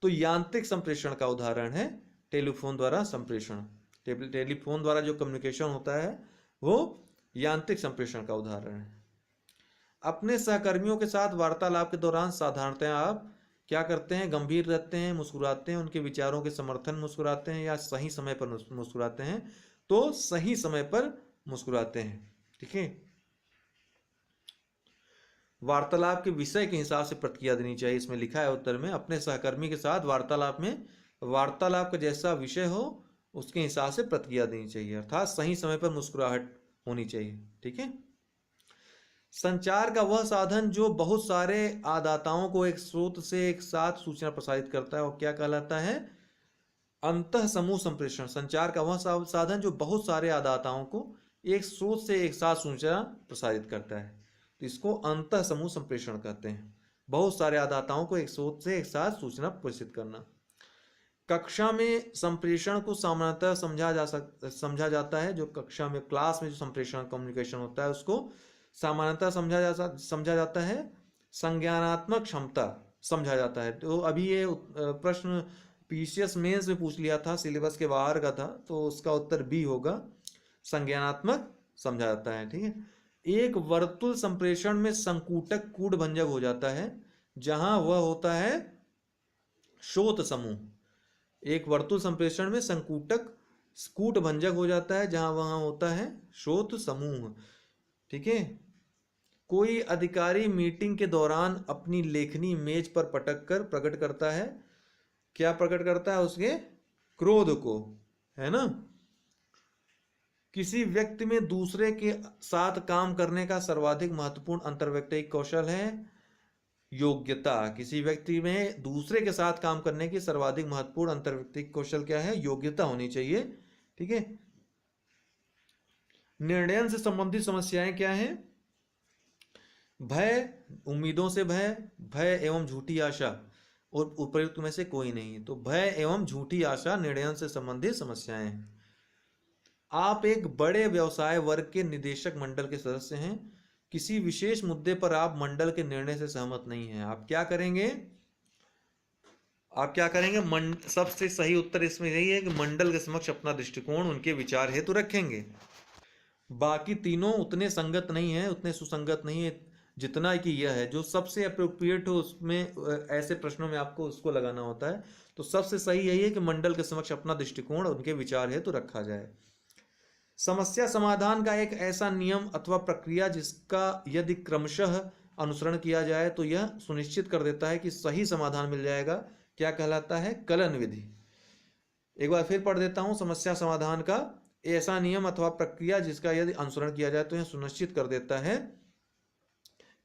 तो यांत्रिक संप्रेषण का उदाहरण है टेलीफोन द्वारा संप्रेषण। टेलीफोन द्वारा जो कम्युनिकेशन होता है वो यांत्रिक संप्रेषण का उदाहरण है। अपने सहकर्मियों के साथ वार्तालाप के दौरान साधारणतः आप क्या करते हैं? गंभीर रहते हैं, मुस्कुराते हैं, उनके विचारों के समर्थन मुस्कुराते हैं या सही समय पर मुस्कुराते हैं? तो सही समय पर मुस्कुराते हैं। ठीक है। वार्तालाप के विषय के हिसाब से प्रतिक्रिया देनी चाहिए, इसमें लिखा है उत्तर में। अपने सहकर्मी के साथ वार्तालाप में वार्तालाप का जैसा विषय हो उसके हिसाब से प्रतिक्रिया देनी चाहिए, अर्थात सही समय पर मुस्कुराहट होनी चाहिए। ठीक है। संचार का वह साधन जो बहुत सारे आदाताओं को एक स्रोत से एक साथ सूचना प्रसारित करता है वो क्या कहलाता है? अंतः समूह संप्रेषण। संचार का वह साधन जो बहुत सारे आदाताओं को एक स्रोत से एक साथ सूचना प्रसारित करता है, तो इसको अंतः समूह संप्रेषण कहते हैं। बहुत सारे आदाताओं को एक स्रोत से एक साथ सूचना प्रेषित करना। कक्षा में संप्रेषण को सामान्यतः समझा जाता है, जो कक्षा में क्लास में जो संप्रेषण कम्युनिकेशन होता है उसको सामान्यतः समझा जाता है, संज्ञानात्मक क्षमता समझा जाता है। तो अभी ये प्रश्न पीसीएस मेंस में पूछ लिया था, सिलेबस के बाहर का था, तो उसका उत्तर बी होगा, संज्ञानात्मक समझा जाता है। ठीक है। एक वर्तुल संप्रेषण में संकूटक कूटभंजक हो जाता है जहां वह होता है स्रोत समूह। एक वर्तुल संप्रेषण में संकूटक कूटभंजक हो जाता है जहां वहां होता है स्रोत समूह। ठीक है। कोई अधिकारी मीटिंग के दौरान अपनी लेखनी मेज पर पटक कर प्रकट करता है, क्या प्रकट करता है? उसके क्रोध को, है ना। किसी व्यक्ति में दूसरे के साथ काम करने का सर्वाधिक महत्वपूर्ण अंतर्वैयक्तिक कौशल है योग्यता। किसी व्यक्ति में दूसरे के साथ काम करने की सर्वाधिक महत्वपूर्ण अंतर्वैयक्तिक कौशल क्या है? योग्यता होनी चाहिए। ठीक है। निर्णय से संबंधित समस्याएं क्या हैं? भय, उम्मीदों से भय, भय एवं झूठी आशा, और उपयुक्त में से कोई नहीं। तो भय एवं झूठी आशा निर्णय से संबंधित समस्याएं हैं। आप एक बड़े व्यवसाय वर्ग के निदेशक मंडल के सदस्य हैं। किसी विशेष मुद्दे पर आप मंडल के निर्णय से सहमत नहीं हैं। आप क्या करेंगे? सबसे सही उत्तर इसमें यही है कि मंडल के समक्ष अपना दृष्टिकोण उनके विचार हेतु रखेंगे। बाकी तीनों उतने संगत नहीं है, उतने सुसंगत नहीं है जितना कि यह है। जो सबसे अप्रोप्रिएट हो उसमें ऐसे प्रश्नों में आपको उसको लगाना होता है। तो सबसे सही यही है कि मंडल के समक्ष अपना दृष्टिकोण उनके विचार हेतु रखा जाए। समस्या समाधान का एक ऐसा नियम अथवा प्रक्रिया जिसका यदि क्रमशः अनुसरण किया जाए तो यह सुनिश्चित कर देता है कि सही समाधान मिल जाएगा, क्या कहलाता है? कलन विधि। एक बार फिर पढ़ देता हूं। समस्या समाधान का ऐसा नियम अथवा प्रक्रिया जिसका यदि अनुसरण किया जाए तो यह सुनिश्चित कर देता है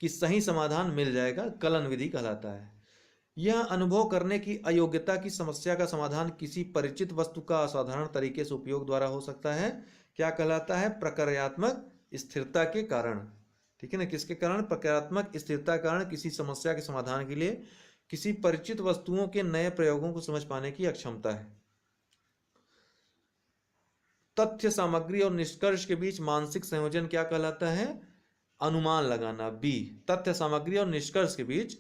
कि सही समाधान मिल जाएगा, कलन विधि कहलाता है। यह अनुभव करने की अयोग्यता की समस्या का समाधान किसी परिचित वस्तु का असाधारण तरीके से उपयोग द्वारा हो सकता है, क्या कहलाता है? प्रक्रियात्मक स्थिरता के कारण। ठीक है ना। किसके कारण? प्रक्रियात्मक स्थिरता के कारण किसी समस्या के समाधान के लिए किसी परिचित वस्तुओं के नए प्रयोगों को समझ पाने की अक्षमता है। तथ्य, सामग्री और निष्कर्ष के बीच मानसिक संयोजन क्या कहलाता है? अनुमान लगाना। बी, तथ्य, सामग्री और निष्कर्ष के बीच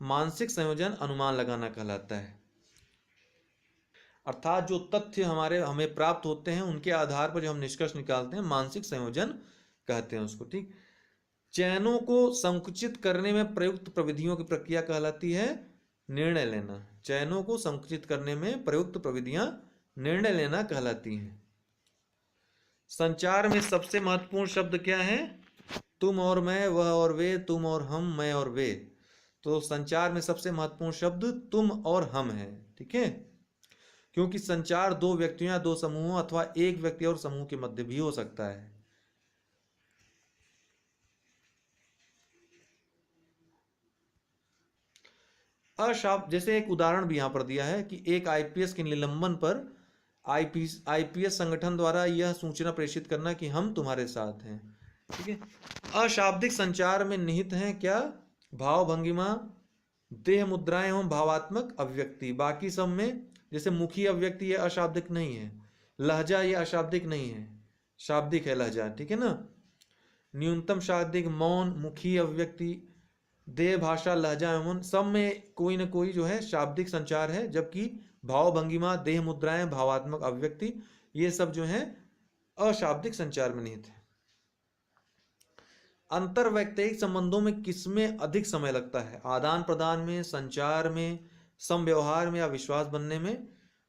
मानसिक संयोजन अनुमान लगाना कहलाता है। अर्थात जो तथ्य हमें प्राप्त होते हैं उनके आधार पर जो हम निष्कर्ष निकालते हैं, मानसिक संयोजन कहते हैं उसको। ठीक। चयनों को संकुचित करने में प्रयुक्त प्रविधियों की प्रक्रिया कहलाती है निर्णय लेना। चयनों को संकुचित करने में प्रयुक्त प्रविधियां निर्णय लेना कहलाती हैं। संचार में सबसे महत्वपूर्ण शब्द क्या है? तुम और मैं, वह और वे, तुम और हम, मैं और वे। तो संचार में सबसे महत्वपूर्ण शब्द तुम और हम है। ठीक है। क्योंकि संचार दो व्यक्तियों या दो समूहों अथवा एक व्यक्ति और समूह के मध्य भी हो सकता है। अशाब्दिक, जैसे एक उदाहरण भी यहां पर दिया है कि एक आईपीएस के निलंबन पर आईपीएस संगठन द्वारा यह सूचना प्रेषित करना कि हम तुम्हारे साथ हैं। ठीक है। अशाब्दिक संचार में निहित है क्या? भाव भंगिमा, देह मुद्राएं एवं भावात्मक अभिव्यक्ति। बाकी सब में जैसे मुखी अभिव्यक्ति ये अशाब्दिक नहीं है, लहजा ये अशाब्दिक नहीं है, शाब्दिक है लहजा। ठीक है ना। न्यूनतम शाब्दिक मौन, मुखी अभिव्यक्ति, देह भाषा, लहजा एवं सब में कोई ना कोई जो है शाब्दिक संचार है, जबकि भाव भंगिमा, देह मुद्राएं, भावात्मक अभिव्यक्ति ये सब जो है अशाब्दिक संचार में निहित है। अंतरवैयक्तिक संबंधों में किसमें अधिक समय लगता है? आदान प्रदान में, संचार में, समव्यवहार में या विश्वास बनने में?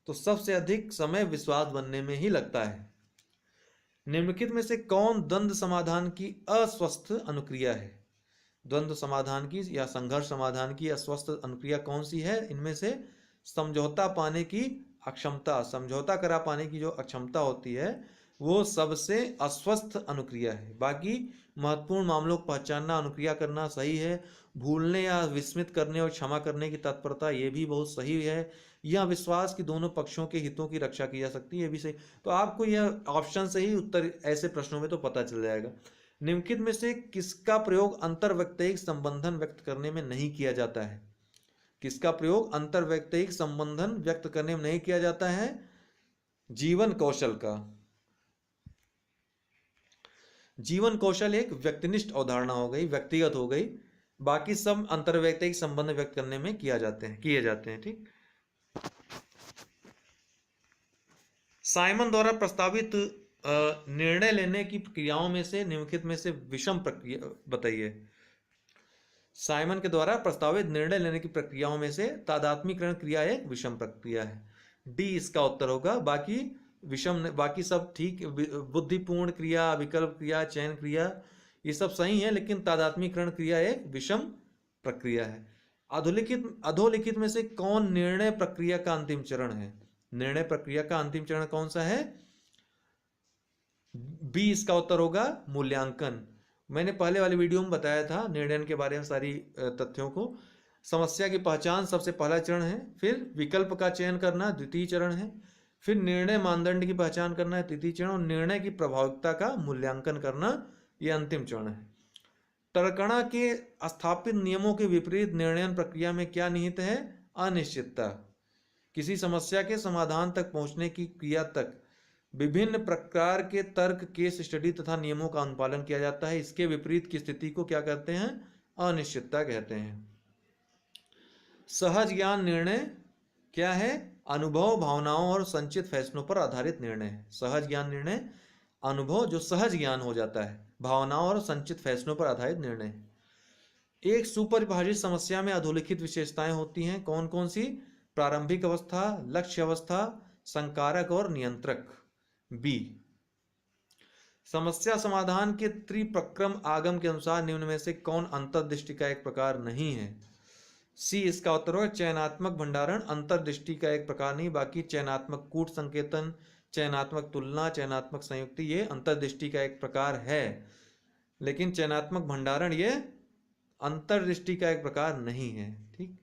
तो सबसे अधिक समय विश्वास बनने में ही लगता है। निम्नलिखित में से कौन द्वंद्व समाधान की अस्वस्थ अनुक्रिया है? द्वंद्व समाधान की या संघर्ष समाधान की अस्वस्थ अनुक्रिया कौन सी है? इनमें से समझौता पाने की अक्षमता, समझौता करा पाने की जो अक्षमता होती है वो सबसे अस्वस्थ अनुक्रिया है। बाकी महत्वपूर्ण मामलों को पहचानना, अनुक्रिया करना सही है। भूलने या विस्मित करने और क्षमा करने की तत्परता ये भी बहुत सही है। या विश्वास कि दोनों पक्षों के हितों की रक्षा की जा सकती है, ये भी सही। तो आपको यह ऑप्शन से ही उत्तर ऐसे प्रश्नों में तो पता चल जाएगा। निम्नलिखित में से किसका प्रयोग अंतर्वैयक्तिक संबंधन व्यक्त करने में नहीं किया जाता है? किसका प्रयोग अंतर्वैयक्तिक संबंधन व्यक्त करने में नहीं किया जाता है? जीवन कौशल का। जीवन कौशल एक व्यक्तिनिष्ठ अवधारणा हो गई, व्यक्तिगत हो गई, बाकी सब अंतर्वैयक्तिक संबंध व्यक्त करने में किए जाते हैं। ठीक। साइमन द्वारा प्रस्तावित निर्णय लेने की प्रक्रियाओं में से निम्नलिखित में से विषम प्रक्रिया बताइए। साइमन के द्वारा प्रस्तावित निर्णय लेने की प्रक्रियाओं में से तादात्म्यकरण क्रिया एक विषम प्रक्रिया है। डी इसका उत्तर होगा। बाकी विषम, बाकी सब ठीक। बुद्धिपूर्ण क्रिया, विकल्प क्रिया, चयन क्रिया, ये सब सही है, लेकिन तादात्म्यकरण क्रिया एक विषम प्रक्रिया है। अधोलिखित में से कौन निर्णय प्रक्रिया का अंतिम चरण है? निर्णय प्रक्रिया का अंतिम चरण कौन सा है? बी इसका उत्तर होगा, मूल्यांकन। मैंने पहले वाली वीडियो में बताया था निर्णय के बारे में सारी तथ्यों को। समस्या की पहचान सबसे पहला चरण है, फिर विकल्प का चयन करना द्वितीय चरण है, फिर निर्णय मानदंड की पहचान करना है तृतीय चरण, और निर्णय की प्रभावकता का मूल्यांकन करना यह अंतिम चरण है। टरकणा के स्थापित नियमों के विपरीत निर्णय प्रक्रिया में क्या निहित है? अनिश्चितता। किसी समस्या के समाधान तक पहुंचने की क्रिया तक विभिन्न प्रकार के तर्क, केस स्टडी तथा नियमों का अनुपालन किया जाता है। इसके विपरीत की स्थिति को क्या कहते हैं? अनिश्चितता कहते हैं। सहज ज्ञान निर्णय क्या है? अनुभव, भावनाओं और संचित फैसलों पर आधारित निर्णय है। सहज ज्ञान निर्णय अनुभव, जो सहज ज्ञान हो जाता है, भावनाओं और संचित फैसलों पर आधारित निर्णय है। एक सुपरिभाषित समस्या में अधोलिखित विशेषताएं होती हैं, कौन कौन सी? प्रारंभिक अवस्था, लक्ष्य अवस्था, संकारक और नियंत्रक। बी। समस्या समाधान के त्रिप्रक्रम आगम के अनुसार निम्न में से कौन अंतर्दृष्टि का एक प्रकार नहीं है? सी इसका उत्तर होगा, चयनात्मक भंडारण अंतर्दृष्टि का एक प्रकार नहीं, बाकी चयनात्मक कूट संकेतन, चयनात्मक तुलना, चयनात्मक संयुक्ति ये अंतर्दृष्टि का एक प्रकार है, लेकिन चयनात्मक भंडारण ये अंतर्दृष्टि का एक प्रकार नहीं है। ठीक।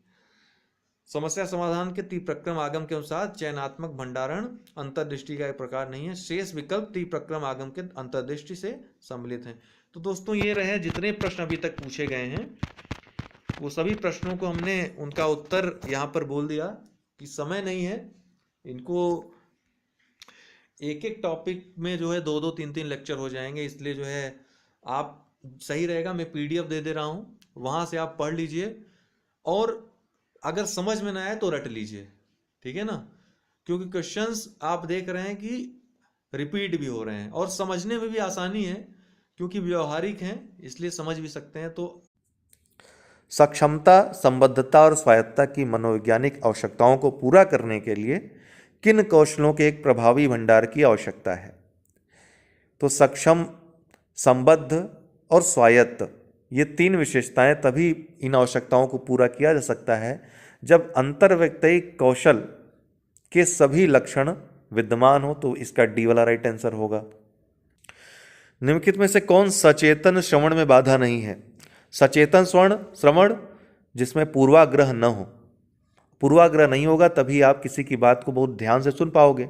समस्या समाधान के त्रिप्रक्रम आगम के अनुसार चयनात्मक भंडारण अंतर्दृष्टि का एक प्रकार नहीं है, शेष विकल्प त्रिप्रक्रम आगम के अंतर्दृष्टि से सम्मिलित हैं। तो दोस्तों ये रहे जितने प्रश्न अभी तक पूछे गए हैं, वो सभी प्रश्नों को हमने उनका उत्तर यहाँ पर बोल दिया कि समय नहीं है, इनको एक एक टॉपिक में जो है 2-2, 3-3 लेक्चर हो जाएंगे, इसलिए जो है आप सही रहेगा मैं PDF दे दे रहा हूँ, वहाँ से आप पढ़ लीजिए और अगर समझ में ना आए तो रट लीजिए। ठीक है ना, क्योंकि क्वेश्चंस आप देख रहे हैं कि रिपीट भी हो रहे हैं और समझने में भी आसानी है क्योंकि व्यवहारिक हैं, इसलिए समझ भी सकते हैं। तो सक्षमता, संबद्धता और स्वायत्तता की मनोवैज्ञानिक आवश्यकताओं को पूरा करने के लिए किन कौशलों के एक प्रभावी भंडार की आवश्यकता है? तो सक्षम, संबद्ध और स्वायत्त, ये 3 विशेषताएं तभी इन आवश्यकताओं को पूरा किया जा सकता है जब अंतर्वैयक्तिक कौशल के सभी लक्षण विद्यमान हो। तो इसका डी वाला राइट आंसर होगा। निम्नलिखित में से कौन सचेतन श्रवण में बाधा नहीं है? सचेतन श्रवण जिसमें पूर्वाग्रह न हो। पूर्वाग्रह नहीं होगा तभी आप किसी की बात को बहुत ध्यान से सुन पाओगे।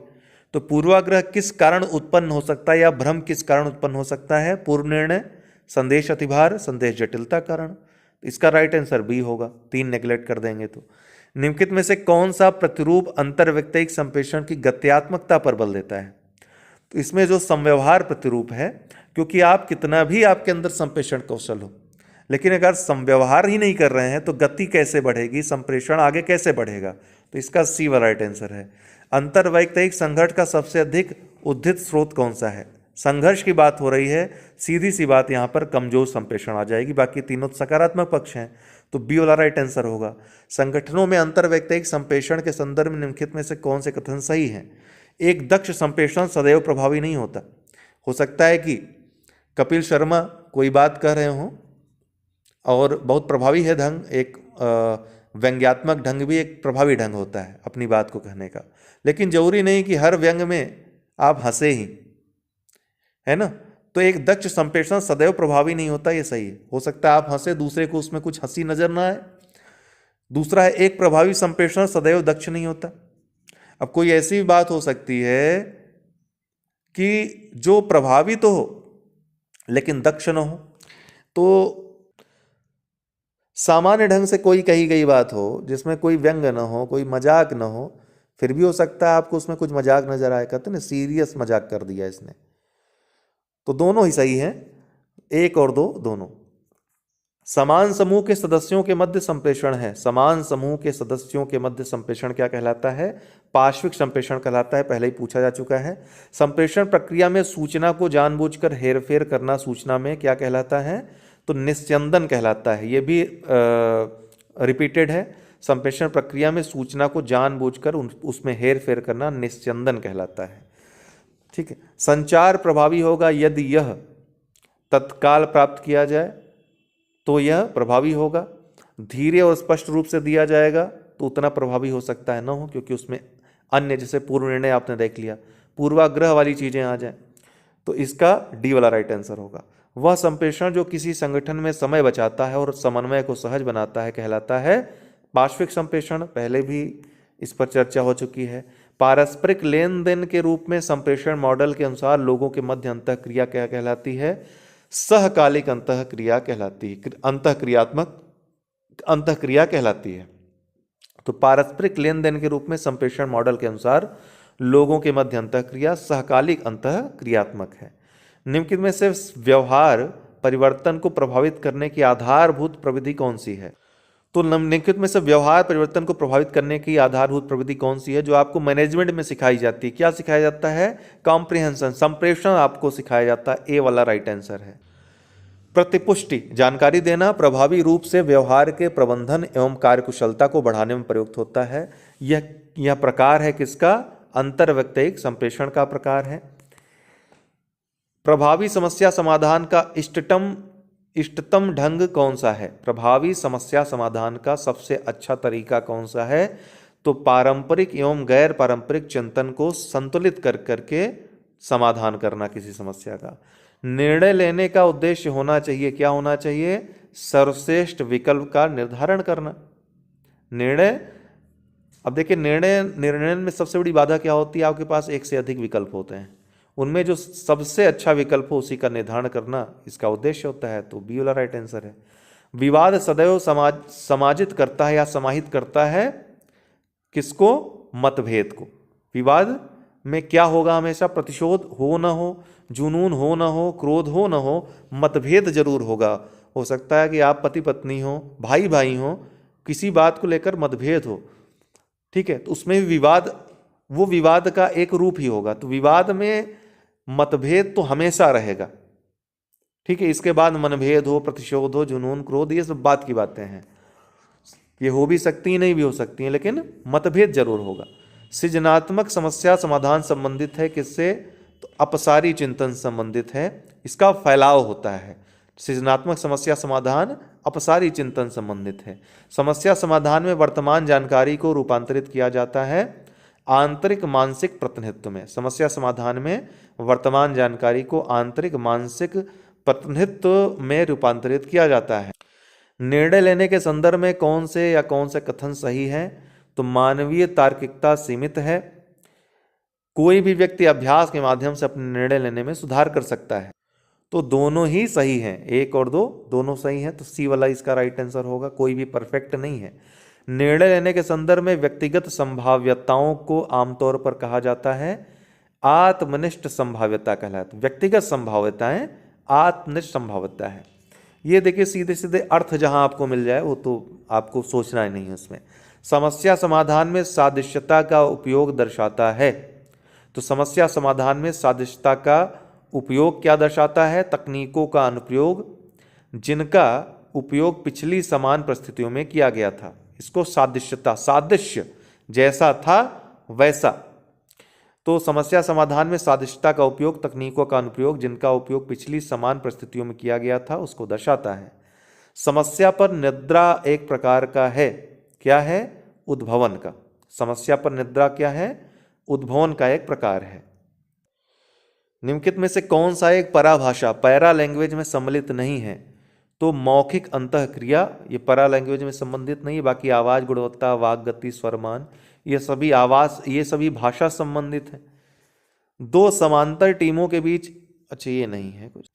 तो पूर्वाग्रह किस कारण उत्पन्न हो सकता है या भ्रम किस कारण उत्पन्न हो सकता है? पूर्व निर्णय, संदेश अतिभार, संदेश जटिलता कारण। इसका राइट आंसर बी होगा। 3 नेग्लेक्ट कर देंगे तो। निम्नलिखित में से कौन सा प्रतिरूप अंतर्वैयक्तिक संप्रेषण की गत्यात्मकता पर बल देता है? तो इसमें जो संव्यवहार प्रतिरूप है, क्योंकि आप कितना भी आपके अंदर संप्रेषण कौशल हो, लेकिन अगर संव्यवहार ही नहीं कर रहे हैं तो गति कैसे बढ़ेगी, संप्रेषण आगे कैसे बढ़ेगा? तो इसका सी वाला राइट आंसर है। अंतर्वैयक्तिक संघर्ष का सबसे अधिक उद्धित स्रोत कौन सा है? संघर्ष की बात हो रही है, सीधी सी बात यहाँ पर कमजोर संप्रेषण आ जाएगी, बाकी तीनों सकारात्मक पक्ष हैं, तो बी वाला राइट आंसर होगा। संगठनों में अंतर्वैयक्तिक संप्रेषण के संदर्भ में निम्नलिखित में से कौन से कथन सही हैं? एक दक्ष संप्रेषण सदैव प्रभावी नहीं होता। हो सकता है कि कपिल शर्मा कोई बात कह रहे हों और बहुत प्रभावी है ढंग, एक व्यंग्यात्मक ढंग भी एक प्रभावी ढंग होता है अपनी बात को कहने का, लेकिन जरूरी नहीं कि हर व्यंग में आप हंसे ही, है ना। तो एक दक्ष संप्रेषण सदैव प्रभावी नहीं होता, ये सही है। हो सकता है आप हंसे, दूसरे को उसमें कुछ हंसी नजर ना आए, दूसरा है एक प्रभावी संप्रेषण सदैव दक्ष नहीं होता। अब कोई ऐसी बात हो सकती है कि जो प्रभावी तो हो लेकिन दक्ष न हो। तो सामान्य ढंग से कोई कही गई बात हो जिसमें कोई व्यंग न हो, कोई मजाक न हो, फिर भी हो सकता है आपको उसमें कुछ मजाक नजर आए, कहते ना सीरियस मजाक कर दिया इसने। तो दोनों ही सही हैं, एक और दो दोनों। समान समूह के सदस्यों के मध्य संप्रेषण है। समान समूह के सदस्यों के मध्य संप्रेषण क्या कहलाता है? पार्श्विक संप्रेषण कहलाता है, पहले ही पूछा जा चुका है। संप्रेषण प्रक्रिया में सूचना को जानबूझकर हेरफेर करना सूचना में क्या कहलाता है? तो निस्यंदन कहलाता है। यह भी रिपीटेड है। संप्रेषण प्रक्रिया में सूचना को जानबूझकर उसमें हेरफेर करना निस्यंदन कहलाता है। ठीक है। संचार प्रभावी होगा यदि यह तत्काल प्राप्त किया जाए तो यह प्रभावी होगा। धीरे और स्पष्ट रूप से दिया जाएगा तो उतना प्रभावी हो सकता है न हो, क्योंकि उसमें अन्य जैसे पूर्व निर्णय आपने देख लिया, पूर्वाग्रह वाली चीजें आ जाए, तो इसका डी वाला राइट आंसर होगा। वह संप्रेषण जो किसी संगठन में समय बचाता है और समन्वय को सहज बनाता है कहलाता है पार्श्विक संप्रेषण। पहले भी इस पर चर्चा हो चुकी है। पारस्परिक लेन देन के रूप में संप्रेषण मॉडल के अनुसार लोगों के मध्य अंतःक्रिया क्या कहलाती है? सहकालिक अंतःक्रिया कहलाती है, अंतःक्रियात्मक अंतःक्रिया कहलाती है। तो पारस्परिक लेन देन के रूप में संप्रेषण मॉडल के अनुसार लोगों के मध्य अंतःक्रिया सहकालिक अंतःक्रियात्मक है। निम्नलिखित में से व्यवहार परिवर्तन को प्रभावित करने की आधारभूत प्रविधि कौन सी है? तो निम्नलिखित में से व्यवहार परिवर्तन को प्रभावित करने की आधारभूत प्रविधि कौन सी है जो आपको मैनेजमेंट में सिखाई जाती है? क्या सिखाया जाता है? कॉम्प्रिहेंशन, संप्रेषण आपको सिखाया जाता है। ए वाला राइट आंसर है। प्रतिपुष्टि, जानकारी देना प्रभावी रूप से व्यवहार के प्रबंधन एवं कार्यकुशलता को बढ़ाने में प्रयुक्त होता है। यह प्रकार है किसका? अंतर्व्यक्तिक संप्रेषण का प्रकार है। प्रभावी समस्या समाधान का इष्टतम ढंग कौन सा है? प्रभावी समस्या समाधान का सबसे अच्छा तरीका कौन सा है? तो पारंपरिक एवं गैर पारंपरिक चिंतन को संतुलित कर करके समाधान करना किसी समस्या का। निर्णय लेने का उद्देश्य होना चाहिए, क्या होना चाहिए? सर्वश्रेष्ठ विकल्प का निर्धारण करना। निर्णय, अब देखिए निर्णय में सबसे बड़ी बाधा क्या होती है? आपके पास एक से अधिक विकल्प होते हैं, उनमें जो सबसे अच्छा विकल्प हो उसी का निर्धारण करना इसका उद्देश्य होता है। तो बी वाला राइट आंसर है। विवाद सदैव समाजित करता है या समाहित करता है किसको? मतभेद को। विवाद में क्या होगा? हमेशा प्रतिशोध हो न हो, जुनून हो न हो, क्रोध हो न हो, मतभेद जरूर होगा। हो सकता है कि आप पति पत्नी हो, भाई भाई हो, किसी बात को लेकर मतभेद हो, ठीक है, तो उसमें विवाद, वो विवाद का एक रूप ही होगा। तो विवाद में मतभेद तो हमेशा रहेगा, ठीक है। इसके बाद मनभेद हो, प्रतिशोध हो, जुनून, क्रोध, ये सब बात की बातें हैं। ये हो भी सकती हैं, नहीं भी हो सकती हैं, लेकिन मतभेद जरूर होगा। सृजनात्मक समस्या समाधान संबंधित है किससे? तो अपसारी चिंतन संबंधित है, इसका फैलाव होता है। सृजनात्मक समस्या समाधान अपसारी चिंतन संबंधित है। समस्या समाधान में वर्तमान जानकारी को रूपांतरित किया जाता है आंतरिक मानसिक प्रतिनिधित्व में। समस्या समाधान में वर्तमान जानकारी को आंतरिक मानसिक प्रतिनिधित्व में रूपांतरित किया जाता है। निर्णय लेने के संदर्भ में कौन से कथन सही है? तो मानवीय तार्किकता सीमित है। कोई भी व्यक्ति अभ्यास के माध्यम से अपने निर्णय लेने में सुधार कर सकता है। तो दोनों ही सही हैं, एक और दो दोनों सही हैं। तो सी वाला इसका राइट आंसर होगा, कोई भी परफेक्ट नहीं है। निर्णय लेने के संदर्भ में व्यक्तिगत संभाव्यताओं को आमतौर पर कहा जाता है आत्मनिष्ठ संभाव्यता कहलाती है। व्यक्तिगत संभाव्यताएं आत्मनिष्ठ संभाव्यता है। ये देखिए सीधे सीधे अर्थ जहां आपको मिल जाए वो तो आपको सोचना ही नहीं है उसमें। समस्या समाधान में सादृश्यता का उपयोग दर्शाता है। तो समस्या समाधान में सादृश्यता का उपयोग क्या दर्शाता है? तकनीकों का अनुप्रयोग जिनका उपयोग पिछली समान परिस्थितियों में किया गया था, इसको सादृश्यता, सादृश्य जैसा था वैसा। तो समस्या समाधान में सादृश्यता का उपयोग तकनीकों का अनुप्रयोग जिनका उपयोग पिछली समान परिस्थितियों में किया गया था उसको दर्शाता है। समस्या पर निद्रा एक प्रकार का है, क्या है? उद्भवन का। समस्या पर निद्रा क्या है? उद्भवन का एक प्रकार है। निम्नलिखित में से कौन सा एक पराभाषा पैरा लैंग्वेज में सम्मिलित नहीं है? तो मौखिक अंतःक्रिया ये पैरा लैंग्वेज में संबंधित नहीं है, बाकी आवाज़ गुणवत्ता, वाक गति, स्वरमान ये सभी ये सभी भाषा संबंधित है। दो समांतर टीमों के बीच, अच्छा ये नहीं है कुछ,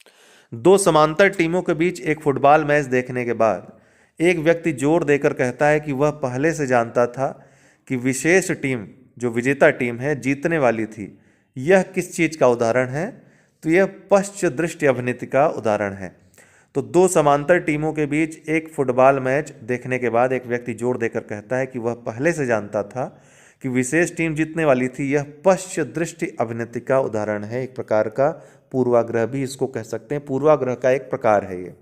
दो समांतर टीमों के बीच एक फुटबॉल मैच देखने के बाद एक व्यक्ति जोर देकर कहता है कि वह पहले से जानता था कि विशेष टीम जो विजेता टीम है जीतने वाली थी। यह किस चीज का उदाहरण है? तो यह पश्च दृष्टि अभिनीति का उदाहरण है। तो दो समांतर टीमों के बीच एक फुटबॉल मैच देखने के बाद एक व्यक्ति जोर देकर कहता है कि वह पहले से जानता था कि विशेष टीम जीतने वाली थी। यह पश्च दृष्टि अभिनीति का उदाहरण है। एक प्रकार का पूर्वाग्रह भी इसको कह सकते हैं, पूर्वाग्रह का एक प्रकार है ये।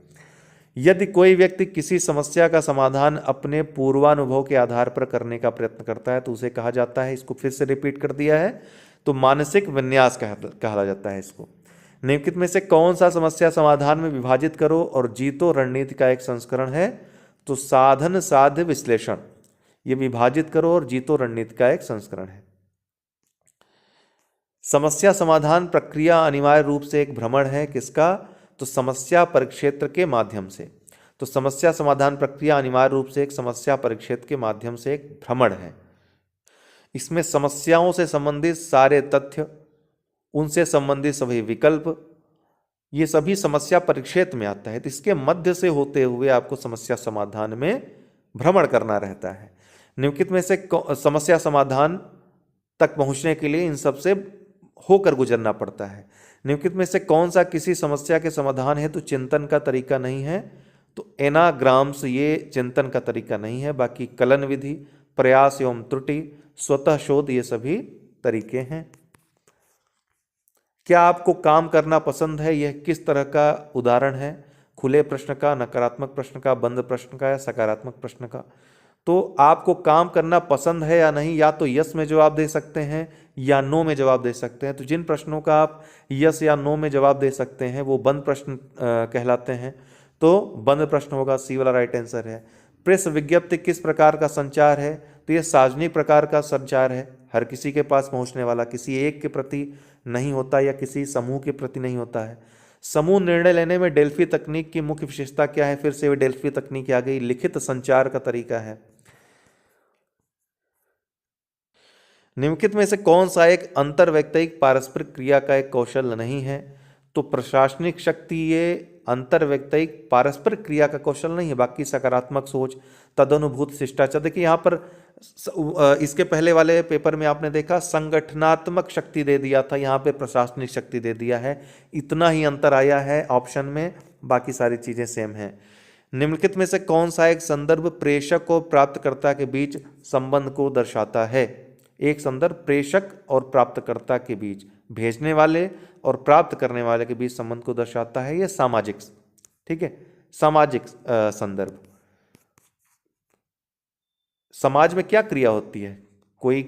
यदि कोई व्यक्ति किसी समस्या का समाधान अपने पूर्वानुभव के आधार पर करने का प्रयत्न करता है तो उसे कहा जाता है, इसको फिर से रिपीट कर दिया है, तो मानसिक विन्यास कहा जाता है इसको। निम्नलिखित में से कौन सा समस्या समाधान में विभाजित करो और जीतो रणनीति का एक संस्करण है? तो साधन साध्य विश्लेषण, ये विभाजित करो और जीतो रणनीति का एक संस्करण है। समस्या समाधान प्रक्रिया अनिवार्य रूप से एक भ्रमण है, किसका? तो समस्या परिक्षेत्र के माध्यम से। तो समस्या समाधान प्रक्रिया अनिवार्य रूप से एक समस्या परिक्षेत्र के माध्यम से एक भ्रमण है। इसमें समस्याओं से संबंधित सारे तथ्य, उनसे संबंधित सभी विकल्प, ये सभी समस्या परिक्षेत्र में आता है। तो इसके मध्य से होते हुए आपको समस्या समाधान में भ्रमण करना रहता है। निम्नलिखित में से समस्या समाधान तक पहुंचने के लिए इन सब से होकर गुजरना पड़ता है। निम्नलिखित में से कौन सा किसी समस्या के समाधान है तो चिंतन का तरीका नहीं है? तो एनाग्राम्स ये चिंतन का तरीका नहीं है, बाकी कलन विधि, प्रयास एवं त्रुटि, स्वतः शोध ये सभी तरीके हैं। क्या आपको काम करना पसंद है? यह किस तरह का उदाहरण है? खुले प्रश्न का, नकारात्मक प्रश्न का, बंद प्रश्न का या सकारात्मक प्रश्न का? तो आपको काम करना पसंद है या नहीं, या तो यस में जवाब दे सकते हैं या नो में जवाब दे सकते हैं। तो जिन प्रश्नों का आप यस या नो में जवाब दे सकते हैं वो बंद प्रश्न कहलाते हैं। तो बंद प्रश्न होगा, सी वाला राइट आंसर है। प्रेस विज्ञप्ति किस प्रकार का संचार है? तो यह सार्वजनिक प्रकार का संचार है, हर किसी के पास पहुंचने वाला, किसी एक के प्रति नहीं होता या किसी समूह के प्रति नहीं होता है। समूह निर्णय लेने में डेल्फी तकनीक की मुख्य विशेषता क्या है? फिर से डेल्फी तकनीक आ गई, लिखित संचार का तरीका है। निम्नलिखित में से कौन सा एक अंतर्वैयक्तिक पारस्परिक क्रिया का एक कौशल नहीं है? तो प्रशासनिक शक्ति ये अंतर्वैयक्तिक पारस्परिक क्रिया का कौशल नहीं है, बाकी सकारात्मक सोच, तदनुभूत शिष्टाचार। देखिए यहाँ पर इसके पहले वाले पेपर में आपने देखा संगठनात्मक शक्ति दे दिया था, यहाँ पे प्रशासनिक शक्ति दे दिया है। इतना ही अंतर आया है ऑप्शन में, बाकी सारी चीजें सेम हैं। निम्नलिखित में से कौन सा एक संदर्भ प्रेषक और प्राप्तकर्ता के बीच संबंध को दर्शाता है? एक संदर्भ प्रेषक और प्राप्तकर्ता के बीच, भेजने वाले और प्राप्त करने वाले के बीच संबंध को दर्शाता है। यह सामाजिक, ठीक है, सामाजिक संदर्भ। समाज में क्या क्रिया होती है? कोई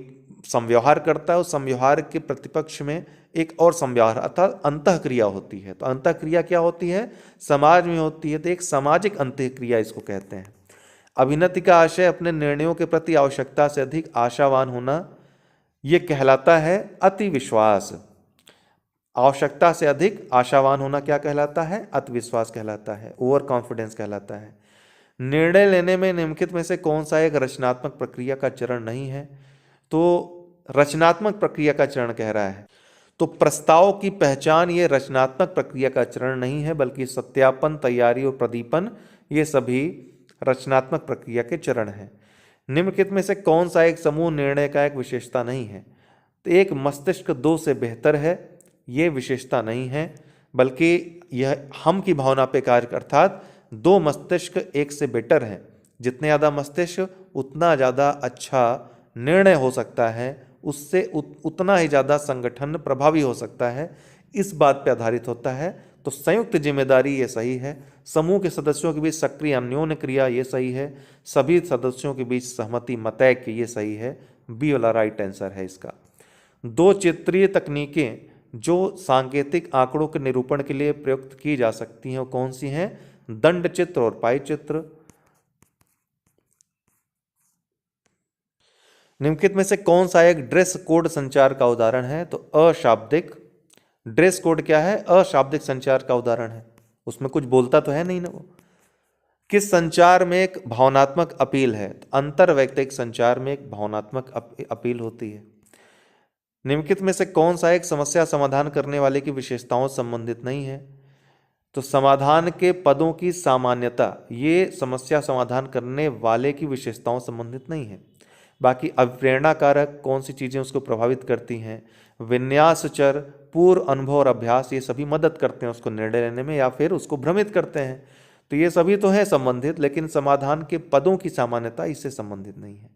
संव्यवहार करता है, उस संव्यवहार के प्रतिपक्ष में एक और संव्यवहार अर्थात अंतःक्रिया होती है। तो अंतःक्रिया क्या होती है? समाज में होती है, तो एक सामाजिक अंतःक्रिया इसको कहते हैं। अभिनति का आशय अपने निर्णयों के प्रति आवश्यकता से अधिक आशावान होना, यह कहलाता है अति विश्वास। आवश्यकता से अधिक आशावान होना क्या कहलाता है? अति विश्वास कहलाता है, ओवर कॉन्फिडेंस कहलाता है। निर्णय लेने में निम्नलिखित में से कौन सा एक रचनात्मक प्रक्रिया का चरण नहीं है? तो रचनात्मक प्रक्रिया का चरण कह रहा है। तो प्रस्ताव की पहचान ये रचनात्मक प्रक्रिया का चरण नहीं है, बल्कि सत्यापन, तैयारी और प्रदीपन ये सभी रचनात्मक प्रक्रिया के चरण हैं। निम्नलिखित में से कौन सा एक समूह निर्णय का एक विशेषता नहीं है? तो एक मस्तिष्क दो से बेहतर है, ये विशेषता नहीं है, बल्कि यह हम की भावना पे कार्य, अर्थात दो मस्तिष्क एक से बेटर है। जितने ज़्यादा मस्तिष्क उतना ज़्यादा अच्छा निर्णय हो सकता है, उससे उतना ही ज़्यादा संगठन प्रभावी हो सकता है, इस बात पे आधारित होता है। तो संयुक्त जिम्मेदारी ये सही है। समूह के सदस्यों के बीच सक्रिय अन्योन्य क्रिया ये सही है। सभी सदस्यों के बीच सहमति मतैक्य ये सही है। बी वाला राइट आंसर है इसका। दो चित्रीय तकनीकें जो सांकेतिक आंकड़ों के निरूपण के लिए प्रयुक्त की जा सकती हैं वो कौन सी हैं? दंड चित्र और पाई चित्र। निम्नलिखित में से कौन सा एक ड्रेस कोड संचार का उदाहरण है? तो अशाब्दिक। ड्रेस कोड क्या है? अशाब्दिक संचार का उदाहरण है। उसमें कुछ बोलता तो है नहीं ना वो, किस संचार में एक भावनात्मक अपील है? अंतर वैयक्तिक संचार में एक भावनात्मक अपील होती है। निम्नलिखित में से कौन सा एक समस्या समाधान करने वाले की विशेषताओं से संबंधित नहीं है? तो समाधान के पदों की सामान्यता, ये समस्या समाधान करने वाले की विशेषताओं से संबंधित नहीं है। बाकी अभिप्रेरणा कारक कौन सी चीज़ें उसको प्रभावित करती हैं, विन्यास चर, पूर्व अनुभव और अभ्यास, ये सभी मदद करते हैं उसको निर्णय लेने में या फिर उसको भ्रमित करते हैं। तो ये सभी तो है संबंधित, लेकिन समाधान के पदों की सामान्यता इससे संबंधित नहीं है।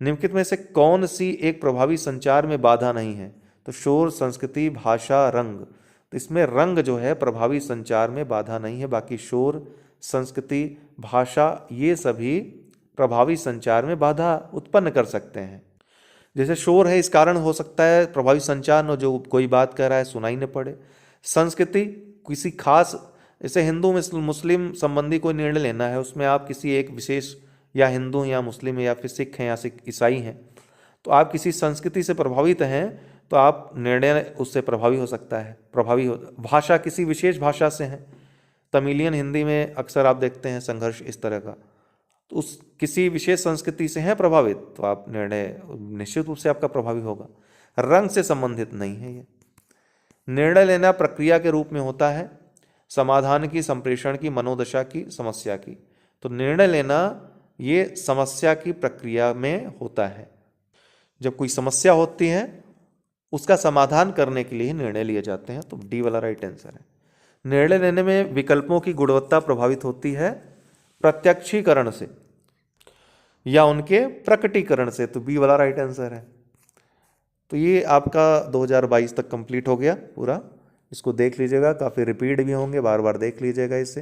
निम्नलिखित में से कौन सी एक प्रभावी संचार में बाधा नहीं है? तो शोर, संस्कृति, भाषा, रंग। तो इसमें रंग जो है प्रभावी संचार में बाधा नहीं है। बाकी शोर, संस्कृति, भाषा, ये सभी प्रभावी संचार में बाधा उत्पन्न कर सकते हैं। जैसे शोर है, इस कारण हो सकता है प्रभावी संचार न जो कोई बात कर रहा है सुनाई न पड़े। संस्कृति, किसी खास, जैसे हिंदू मुस्लिम संबंधी कोई निर्णय लेना है, उसमें आप किसी एक विशेष, या हिंदू या मुस्लिम या फिर सिख हैं या सिख ईसाई हैं, तो आप किसी संस्कृति से प्रभावित हैं तो आप निर्णय उससे प्रभावी हो सकता है, प्रभावी हो। भाषा, किसी विशेष भाषा से हैं, तमिलियन हिंदी में अक्सर आप देखते हैं संघर्ष इस तरह का, तो उस किसी विशेष संस्कृति से हैं प्रभावित तो आप निर्णय निश्चित रूप से आपका प्रभावी होगा। रंग से संबंधित नहीं है ये। निर्णय लेना प्रक्रिया के रूप में होता है, समाधान की, संप्रेषण की, मनोदशा की, समस्या की। तो निर्णय लेना ये समस्या की प्रक्रिया में होता है। जब कोई समस्या होती है उसका समाधान करने के लिए ही निर्णय लिए जाते हैं। तो डी वाला राइट आंसर है। निर्णय लेने में विकल्पों की गुणवत्ता प्रभावित होती है प्रत्यक्षीकरण से या उनके प्रकटीकरण से। तो बी वाला राइट आंसर है। तो ये आपका 2022 तक कंप्लीट हो गया पूरा। इसको देख लीजिएगा, काफ़ी रिपीट भी होंगे, बार बार देख लीजिएगा इसे।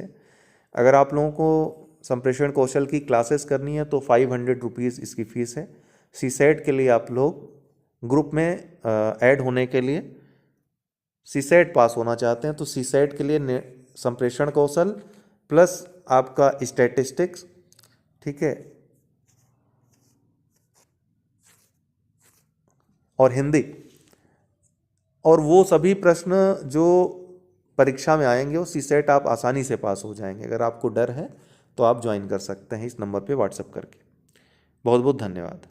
अगर आप लोगों को संप्रेषण कौशल की क्लासेस करनी है तो 500 रुपीज़ इसकी फ़ीस है। सीसेट के लिए आप लोग ग्रुप में ऐड होने के लिए, सीसेट पास होना चाहते हैं तो सीसेट के लिए संप्रेषण कौशल प्लस आपका स्टैटिस्टिक्स, ठीक है, और हिंदी, और वो सभी प्रश्न जो परीक्षा में आएंगे वो सीसेट आप आसानी से पास हो जाएंगे। अगर आपको डर है तो आप ज्वाइन कर सकते हैं इस नंबर पे व्हाट्सएप करके। बहुत बहुत धन्यवाद।